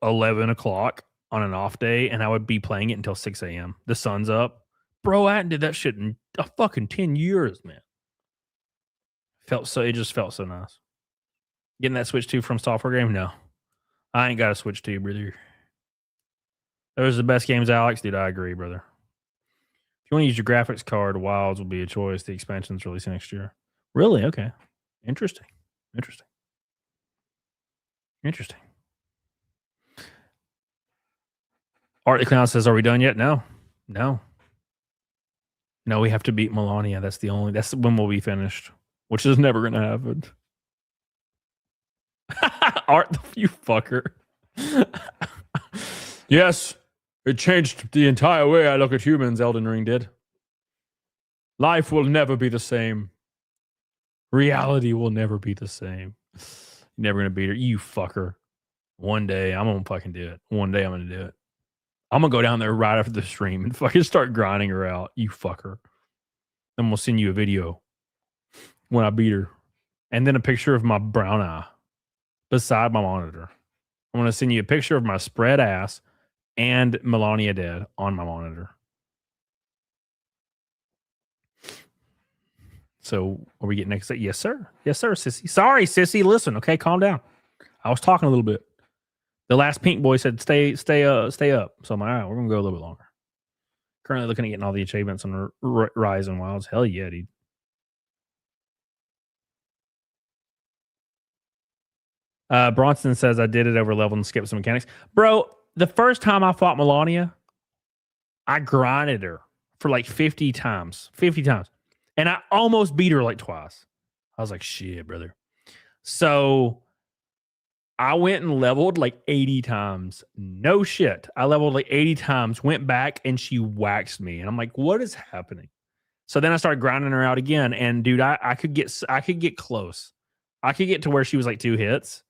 11 o'clock on an off day and I would be playing it until 6 a.m. The sun's up. Bro, I hadn't did that shit in a fucking 10 years, man. It just felt so nice. Getting that Switch 2 from software game? No. I ain't got a Switch 2, brother. Those are the best games, Alex. Dude, I agree, brother. If you want to use your graphics card, Wilds will be a choice. The expansion's releasing next year. Really? Okay. Interesting. Art the Clown says, are we done yet? No, we have to beat Melania. That's when we'll be finished, which is never going to happen. Art, you fucker. Yes, it changed the entire way I look at humans, Elden Ring did. Life will never be the same. Reality will never be the same. You're never going to beat her. You fucker. One day, I'm going to fucking do it. One day, I'm going to do it. I'm going to go down there right after the stream and fucking start grinding her out. You fucker. Then we'll send you a video when I beat her. And then a picture of my brown eye beside my monitor. I'm going to send you a picture of my spread ass and Melania dead on my monitor. So are we getting next? Yes, sir. Yes, sir, sissy. Sorry, sissy. Listen, okay, calm down. I was talking a little bit. The last pink boy said, stay up. So I'm like, all right, we're going to go a little bit longer. Currently looking at getting all the achievements on Rise and Wilds. Hell yeah, dude. Bronson says, I did it over level and skipped some mechanics. Bro, the first time I fought Melania, I grinded her for like 50 times. 50 times. And I almost beat her like twice. I was like, shit, brother. So I went and leveled like 80 times. No shit. I leveled like 80 times, went back, and she waxed me. And I'm like, what is happening? So then I started grinding her out again. And dude, I could get close. I could get to where she was like 2 hits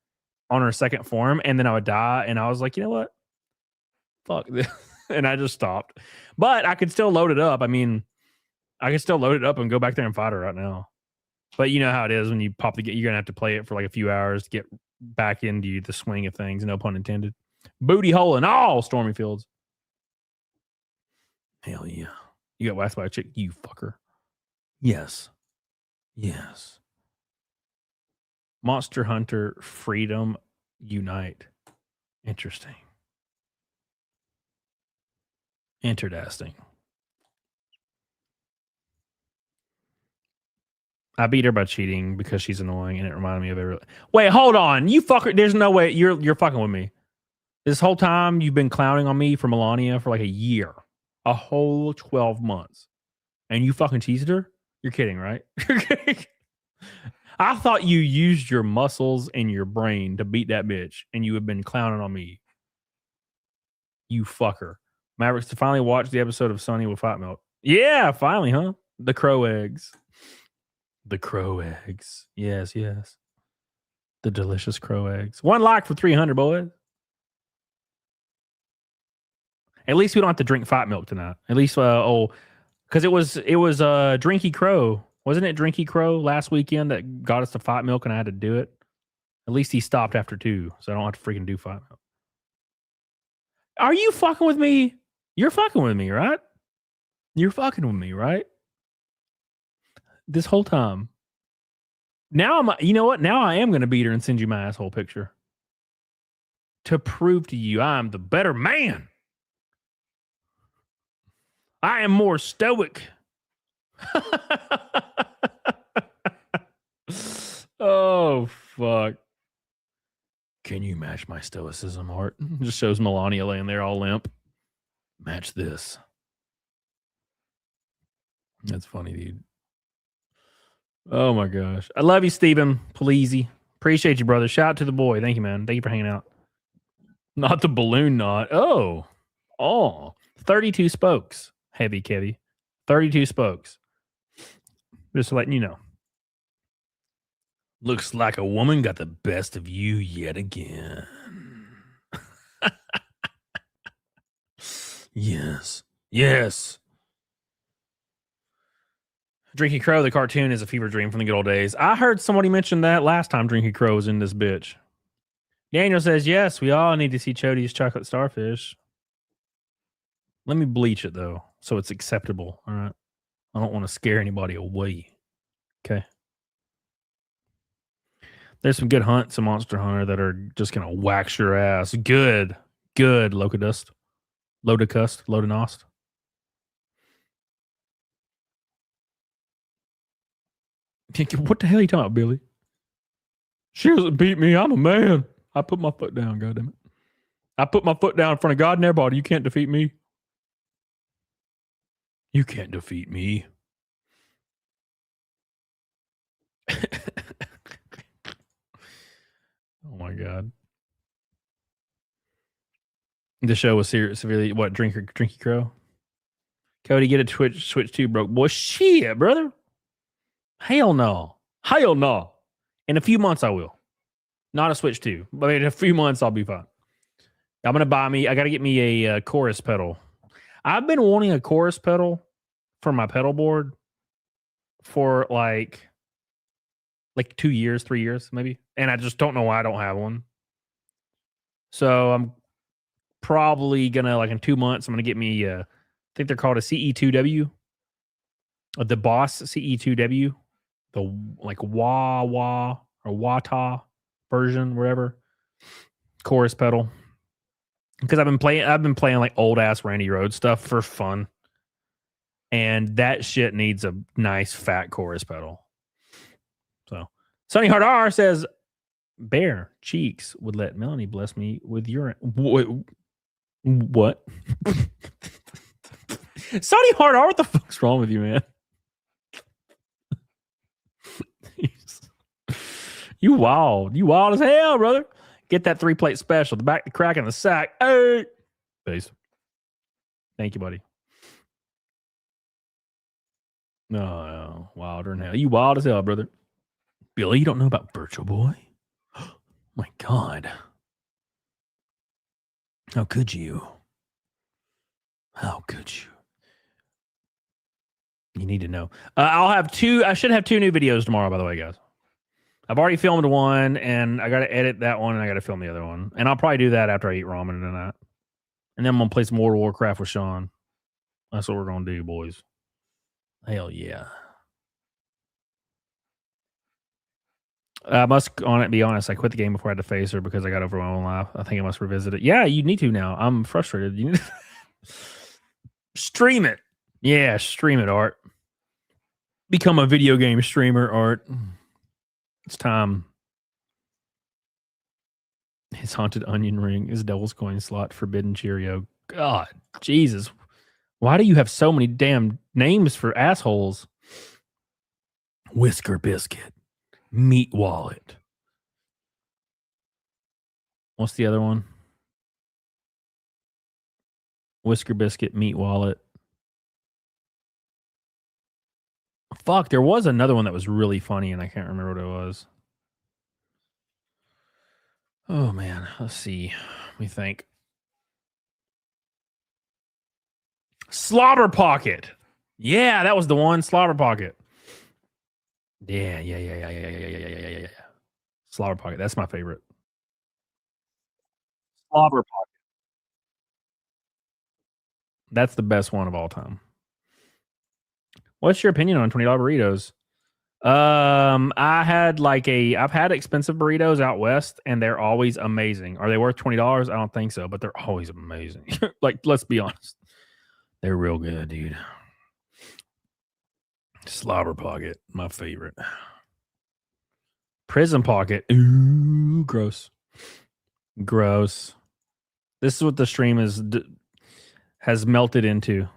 on her second form, and then I would die. And I was like, you know what? Fuck this. And I just stopped. But I could still load it up. I mean, I can still load it up and go back there and fight her right now. But you know how it is when you pop the game, you're going to have to play it for like a few hours to get back into the swing of things. No pun intended. Booty hole and all, Stormy Fields. Hell yeah. You got waxed by a chick, you fucker. Yes. Monster Hunter Freedom Unite. Interesting. I beat her by cheating because she's annoying and it reminded me of every. Wait, hold on. You fucker. There's no way you're fucking with me. This whole time you've been clowning on me for Melania for like a year. A whole 12 months. And you fucking teased her? You're kidding, right? I thought you used your muscles and your brain to beat that bitch and you have been clowning on me. You fucker. Mavericks to finally watch the episode of Sunny with Fat Milk. Yeah, finally, huh? The crow eggs. Yes. The delicious crow eggs. 1 like for 300, boys. At least we don't have to drink Fat Milk tonight. At least, because it was Drinky Crow. Wasn't it Drinky Crow last weekend that got us to Fat Milk and I had to do it? At least he stopped after 2, so I don't have to freaking do Fat Milk. Are you fucking with me? You're fucking with me, right? You're fucking with me, right? This whole time. Now you know what? Now I am going to beat her and send you my asshole picture. To prove to you I'm the better man. I am more stoic. Oh, fuck. Can you match my stoicism, Art? Just shows Melania laying there all limp. Match this. That's funny, dude. Oh my gosh. I love you, Steven. Pleasey. Appreciate you, brother. Shout out to the boy. Thank you, man. Thank you for hanging out. Not the balloon knot. Oh. 32 spokes. Heavy, Kevy. 32 spokes. Just letting you know. Looks like a woman got the best of you yet again. Yes. Yes. Drinky Crow, the cartoon, is a fever dream from the good old days. I heard somebody mention that last time Drinky Crow was in this bitch. Daniel says, yes, we all need to see Chody's chocolate starfish. Let me bleach it, though, so it's acceptable. All right. I don't want to scare anybody away. Okay. There's some good hunts in Monster Hunter that are just going to wax your ass. Good. Good, Locust. Lodanost. What the hell are you talking about, Billy? She doesn't beat me. I'm a man. I put my foot down, goddammit. I put my foot down in front of God and everybody. You can't defeat me. You can't defeat me. Oh my God. The show was severely, what, Drinky Crow? Cody, get a Switch 2 broke. Boy, shit, brother. Hell no. Hell no. In a few months, I will. Not a Switch 2. But in a few months, I'll be fine. I'm going to I got to get me a chorus pedal. I've been wanting a chorus pedal for my pedal board for like 2 years, 3 years, maybe. And I just don't know why I don't have one. So I'm probably going to, like in 2 months, I'm going to get me, I think they're called a CE2W. The Boss CE2W. The like wah or wah-ta version, whatever. Chorus pedal. Because I've been playing like old ass Randy Rhoads stuff for fun. And that shit needs a nice fat chorus pedal. So Sunny Hard R says Bear Cheeks would let Melanie bless me with urine. What? Sunny Hard R, what the fuck's wrong with you, man? You wild as hell, brother. Get that 3-plate special, the back, the crack, and the sack. Hey, peace. Thank you, buddy. No, wilder than hell. You wild as hell, brother. Billy, you don't know about Virtual Boy? My God. How could you? How could you? You need to know. I should have 2 new videos tomorrow, by the way, guys. I've already filmed one, and I got to edit that one, and I got to film the other one. And I'll probably do that after I eat ramen tonight. And then I'm going to play some World of Warcraft with Sean. That's what we're going to do, boys. Hell yeah. I must be honest. I quit the game before I had to face her because I got over my own life. I think I must revisit it. Yeah, you need to now. I'm frustrated. You need to stream it. Yeah, stream it, Art. Become a video game streamer, Art. It's time. His haunted onion ring is devil's coin slot, forbidden Cheerio. God, Jesus. Why do you have so many damn names for assholes? Whisker Biscuit. Meat Wallet. What's the other one? Whisker Biscuit, Meat Wallet. Fuck, there was another one that was really funny, and I can't remember what it was. Oh, man. Let's see. Let me think. Slobber Pocket. Yeah, that was the one. Slobber Pocket. Yeah. Slobber Pocket. That's my favorite. Slobber Pocket. That's the best one of all time. What's your opinion on $20 burritos? I've had expensive burritos out west, and they're always amazing. Are they worth $20? I don't think so, but they're always amazing. Like, let's be honest. They're real good, dude. Slobber Pocket, my favorite. Prison Pocket. Ooh, gross. Gross. This is what the stream has melted into.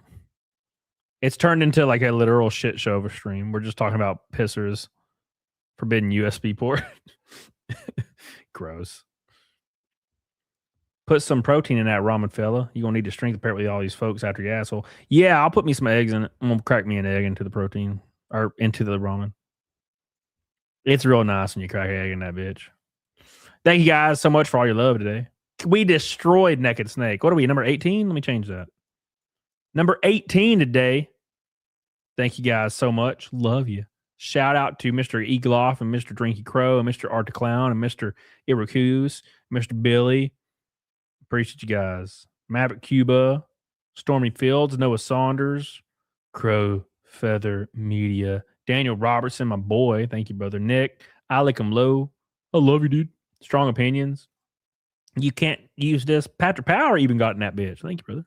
It's turned into like a literal shit show of a stream. We're just talking about pissers. Forbidden USB port. Gross. Put some protein in that ramen, fella. You're going to need to strength pair it with all these folks after your asshole. Yeah, I'll put me some eggs in it. I'm going to crack me an egg into the protein or into the ramen. It's real nice when you crack an egg in that bitch. Thank you guys so much for all your love today. We destroyed Naked Snake. What are we, number 18? Let me change that. Number 18 today. Thank you guys so much. Love you. Shout out to Mr. Egloff and Mr. Drinky Crow and Mr. Art the Clown and Mr. Irakuz, Mr. Billy. Appreciate you guys. Maverick Cuba, Stormy Fields, Noah Saunders, Crow Feather Media, Daniel Robertson, my boy. Thank you, brother. Nick, I like him low. I love you, dude. Strong opinions. You can't use this. Patrick Power even got in that bitch. Thank you, brother.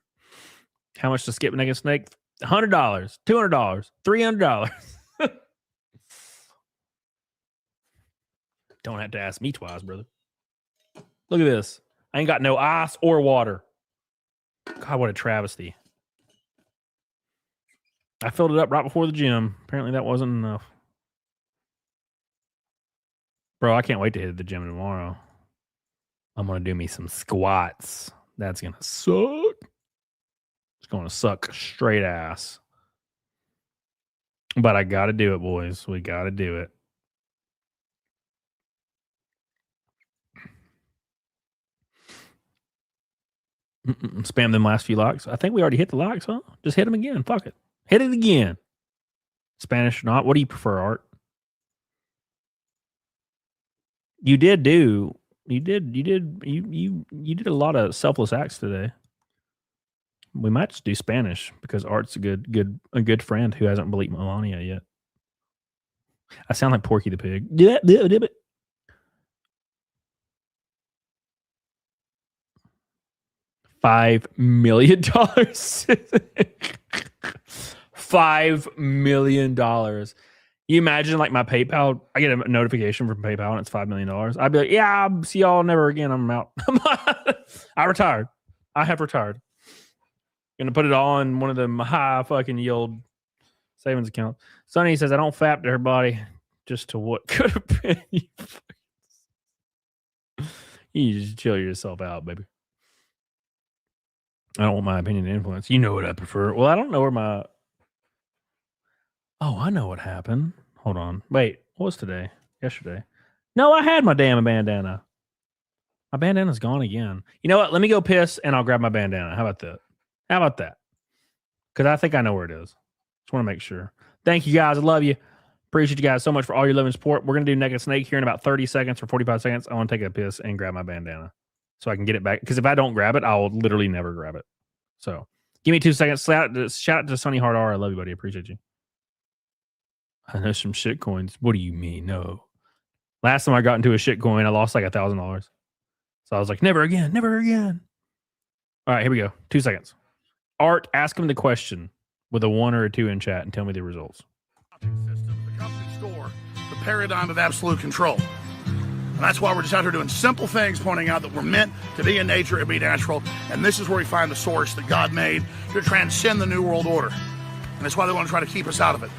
How much to skip Naked Snake? $100, $200, $300. Don't have to ask me twice, brother. Look at this. I ain't got no ice or water. God, what a travesty. I filled it up right before the gym. Apparently that wasn't enough. Bro, I can't wait to hit the gym tomorrow. I'm going to do me some squats. That's going to suck. It's going to suck straight ass. But I got to do it, boys. We got to do it. Spam them last few likes. I think we already hit the likes, huh? Just hit them again. Fuck it. Hit it again. Spanish or not. What do you prefer, Art? You did a lot of selfless acts today. We might just do Spanish because Art's a good friend who hasn't bullied Melania yet. I sound like Porky the Pig. $5 million. $5 million. You imagine like my PayPal, I get a notification from PayPal and it's $5 million. I'd be like, yeah, I'll see y'all never again. I'm out. I retired. I have retired. Gonna put it all in one of them high fucking yield savings accounts. Sonny says, I don't fap to her body just to what could have been. You just chill yourself out, baby. I don't want my opinion to influence. You know what I prefer. Well, I don't know where my... Oh, I know what happened. Hold on. Wait, what was today? Yesterday. No, I had my damn bandana. My bandana's gone again. You know what? Let me go piss and I'll grab my bandana. How about that? How about that? Because I think I know where it is. Just want to make sure. Thank you guys. I love you. Appreciate you guys so much for all your love and support. We're going to do Naked Snake here in about 30 seconds or 45 seconds. I want to take a piss and grab my bandana so I can get it back. Because if I don't grab it, I'll literally never grab it. So give me 2 seconds. Shout out to Sonny Hard R. I love you, buddy. Appreciate you. I know some shit coins. What do you mean? No. Last time I got into a shit coin, I lost like $1,000. So I was like, never again, never again. All right, here we go. 2 seconds. Art, ask him the question with a 1 or a 2 in chat and tell me the results. System, the company store, the paradigm of absolute control. And that's why we're just out here doing simple things, pointing out that we're meant to be in nature and be natural. And this is where we find the source that God made to transcend the New World Order. And that's why they want to try to keep us out of it.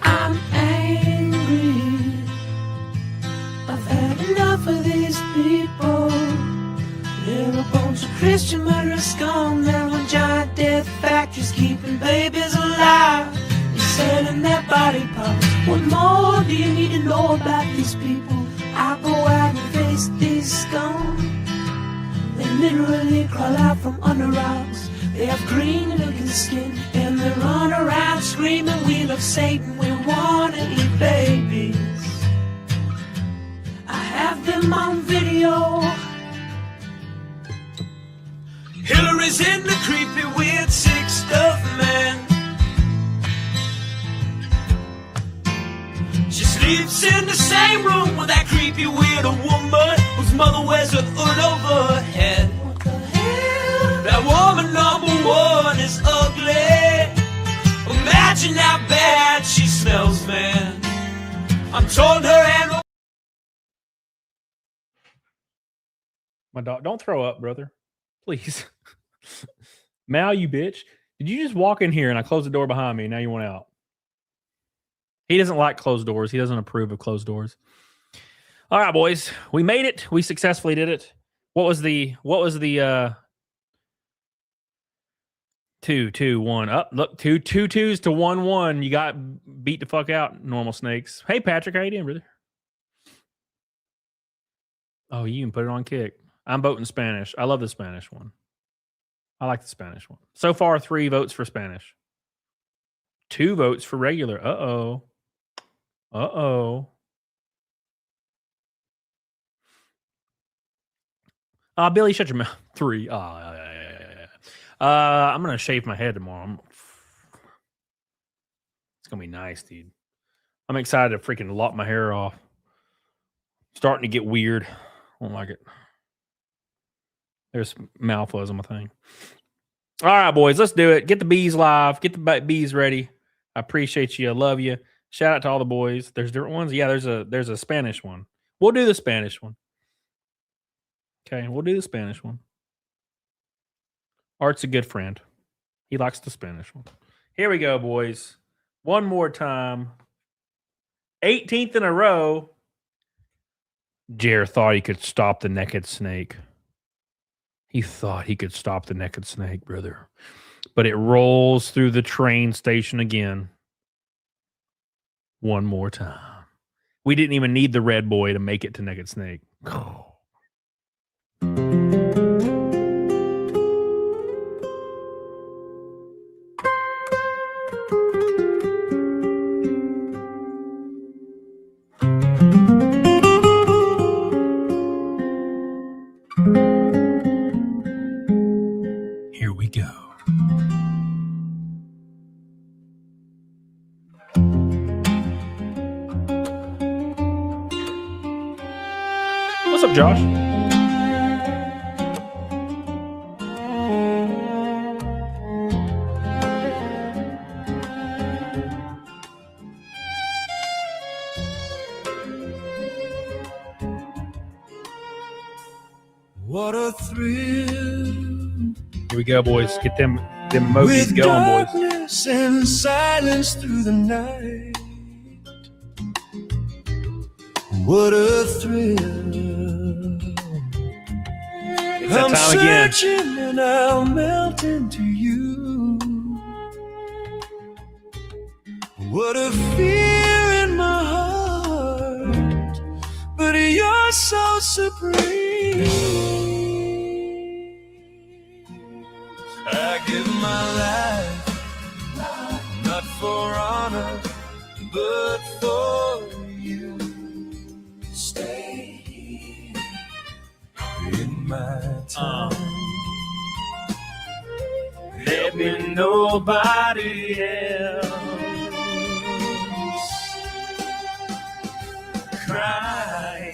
I'm angry. I've had enough of these people. They're a bunch of Christian murderers, scum. They're on giant death factories keeping babies alive. They're selling their body parts. What more do you need to know about these people? I go out and face these scum. They literally crawl out from under rocks. They have green looking skin and they run around screaming, we love Satan, we wanna eat babies. I have them on video. Hillary's in the creepy weird sick stuff, man. She sleeps in the same room with that creepy weird woman whose mother wears a hood over her head. What the hell? That woman number one is ugly. Imagine how bad she smells, man. I'm told her and my dog, don't throw up, brother. Please. Mal, you bitch. Did you just walk in here and I closed the door behind me and now you want out? He doesn't like closed doors. He doesn't approve of closed doors. All right, boys. We made it. We successfully did it. What was the 2, 2, 1. Up, look, 2 2s to 1 1. You got beat the fuck out, normal snakes. Hey Patrick, how you doing, brother? Oh, you can put it on kick. I'm voting Spanish. I love the Spanish one. I like the Spanish one. So far, 3 votes for Spanish. 2 votes for regular. Uh-oh. Uh-oh. Billy, shut your mouth. 3. I'm going to shave my head tomorrow. It's going to be nice, dude. I'm excited to freaking lop my hair off. Starting to get weird. I don't like it. There's mouth was on my thing. All right, boys, let's do it. Get the bees live. Get the bees ready. I appreciate you. I love you. Shout out to all the boys. There's different ones. Yeah, there's a Spanish one. We'll do the Spanish one. Okay, we'll do the Spanish one. Art's a good friend. He likes the Spanish one. Here we go, boys. One more time. 18th in a row. Jer thought he could stop the naked snake. He thought he could stop the naked snake, brother. But it rolls through the train station again. One more time. We didn't even need the red boy to make it to naked snake. Oh. Here we go. What's up, Josh? What a thrill. Here we go, boys. Get them emojis going, boys. Darkness and silence through the night. What a thrill. It's that time again. Searching and I'll melt into you. What a fear in my heart. But you're so supreme. I give my life, not for honor, but for you. Stay here in my time. Let me nobody else cry.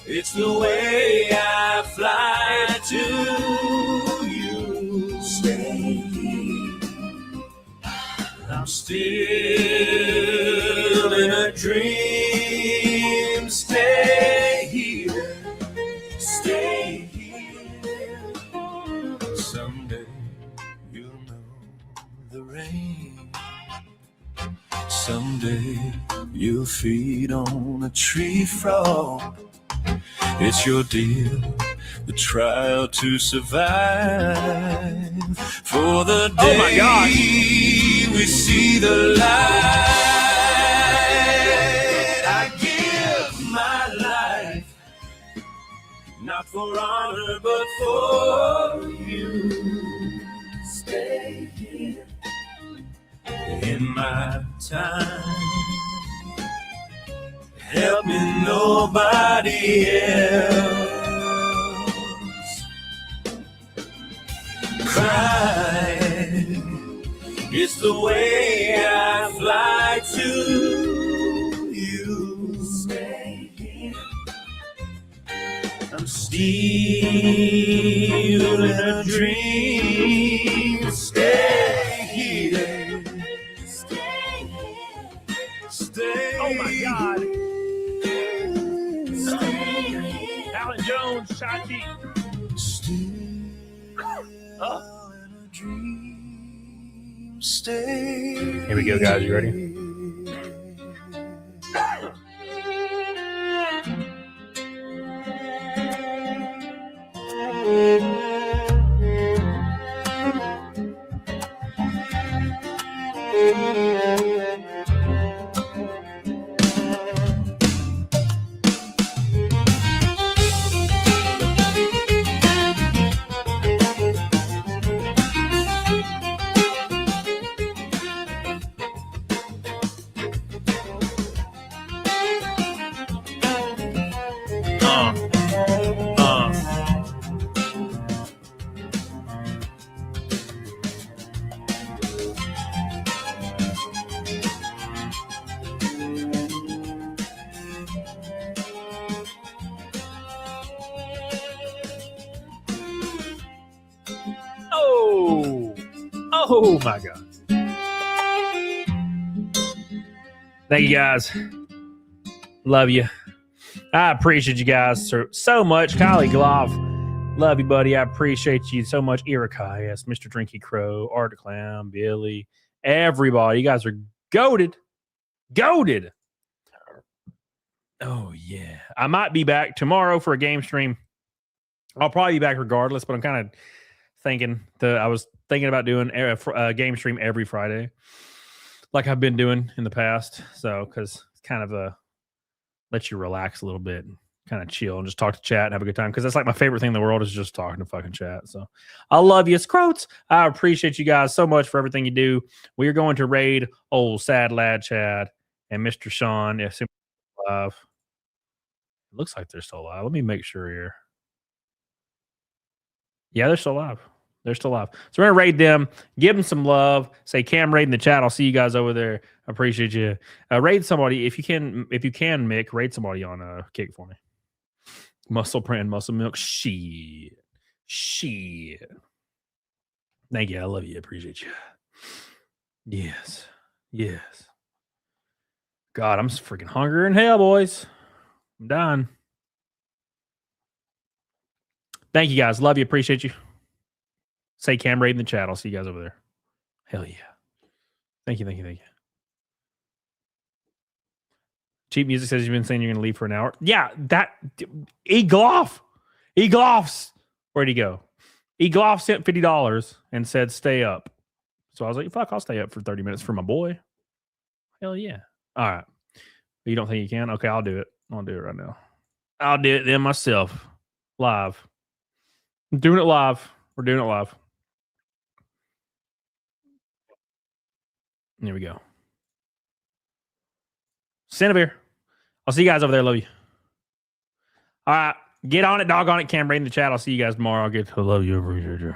It's the way I fly to you. Stay here. I'm still in a dream. Stay here. Stay here. Someday you'll know the rain. Someday you'll feed on a tree frog. It's your deal, the trial to survive. For the day my God. we see the light, I give my life, not for honor, but for you. Stay here in my time. Help me, nobody else cry. It's the way I fly to you. Stay here. I'm still in a dream. Stay here. Stay here. Stay. Oh my God. Alan Jones, Shachi. Stay. Here we go, guys. You ready? Oh my God. Thank you guys. Love you. I appreciate you guys so much. Kylie Gloff. Love you, buddy. I appreciate you so much. Erica, yes, Mr. Drinky Crow, Art Clown, Billy, everybody. You guys are goated. Goated. Oh, yeah. I might be back tomorrow for a game stream. I'll probably be back regardless, but I'm kind of thinking I was thinking about doing a game stream every Friday like I've been doing in the past. So, because it's kind of lets you relax a little bit and kind of chill and just talk to chat and have a good time. Because that's like my favorite thing in the world is just talking to fucking chat. So I love you, Scroats. I appreciate you guys so much for everything you do. We are going to raid old sad lad Chad and Mr. Sean. Yes, alive. It looks like they're still alive. Let me make sure here. Yeah, they're still alive. They're still alive. So we're gonna raid them, give them some love. Say Cam raid in the chat. I'll see you guys over there. I appreciate you. Raid somebody if you can. If you can, Mick, raid somebody on Kick for me. Muscle brand, muscle milk. Shit. Thank you. I love you. I appreciate you. Yes. God, I'm freaking hungry in hell, boys. I'm done. Thank you guys. Love you. Appreciate you. Say Cam raid in the chat. I'll see you guys over there. Hell yeah. Thank you. Cheap Music says you've been saying you're going to leave for an hour. Yeah, Egloff. Where'd he go? Egloff sent $50 and said stay up. So I was like, fuck, I'll stay up for 30 minutes for my boy. Hell yeah. All right. You don't think you can? Okay, I'll do it. I'll do it right now. I'll do it then myself. Live. I'm doing it live. We're doing it live. There we go. Cinnabir. I'll see you guys over there. Love you. All right. Get on it, dog on it. Cam, raid in the chat. I'll see you guys tomorrow. I'll get to love you. Appreciate you.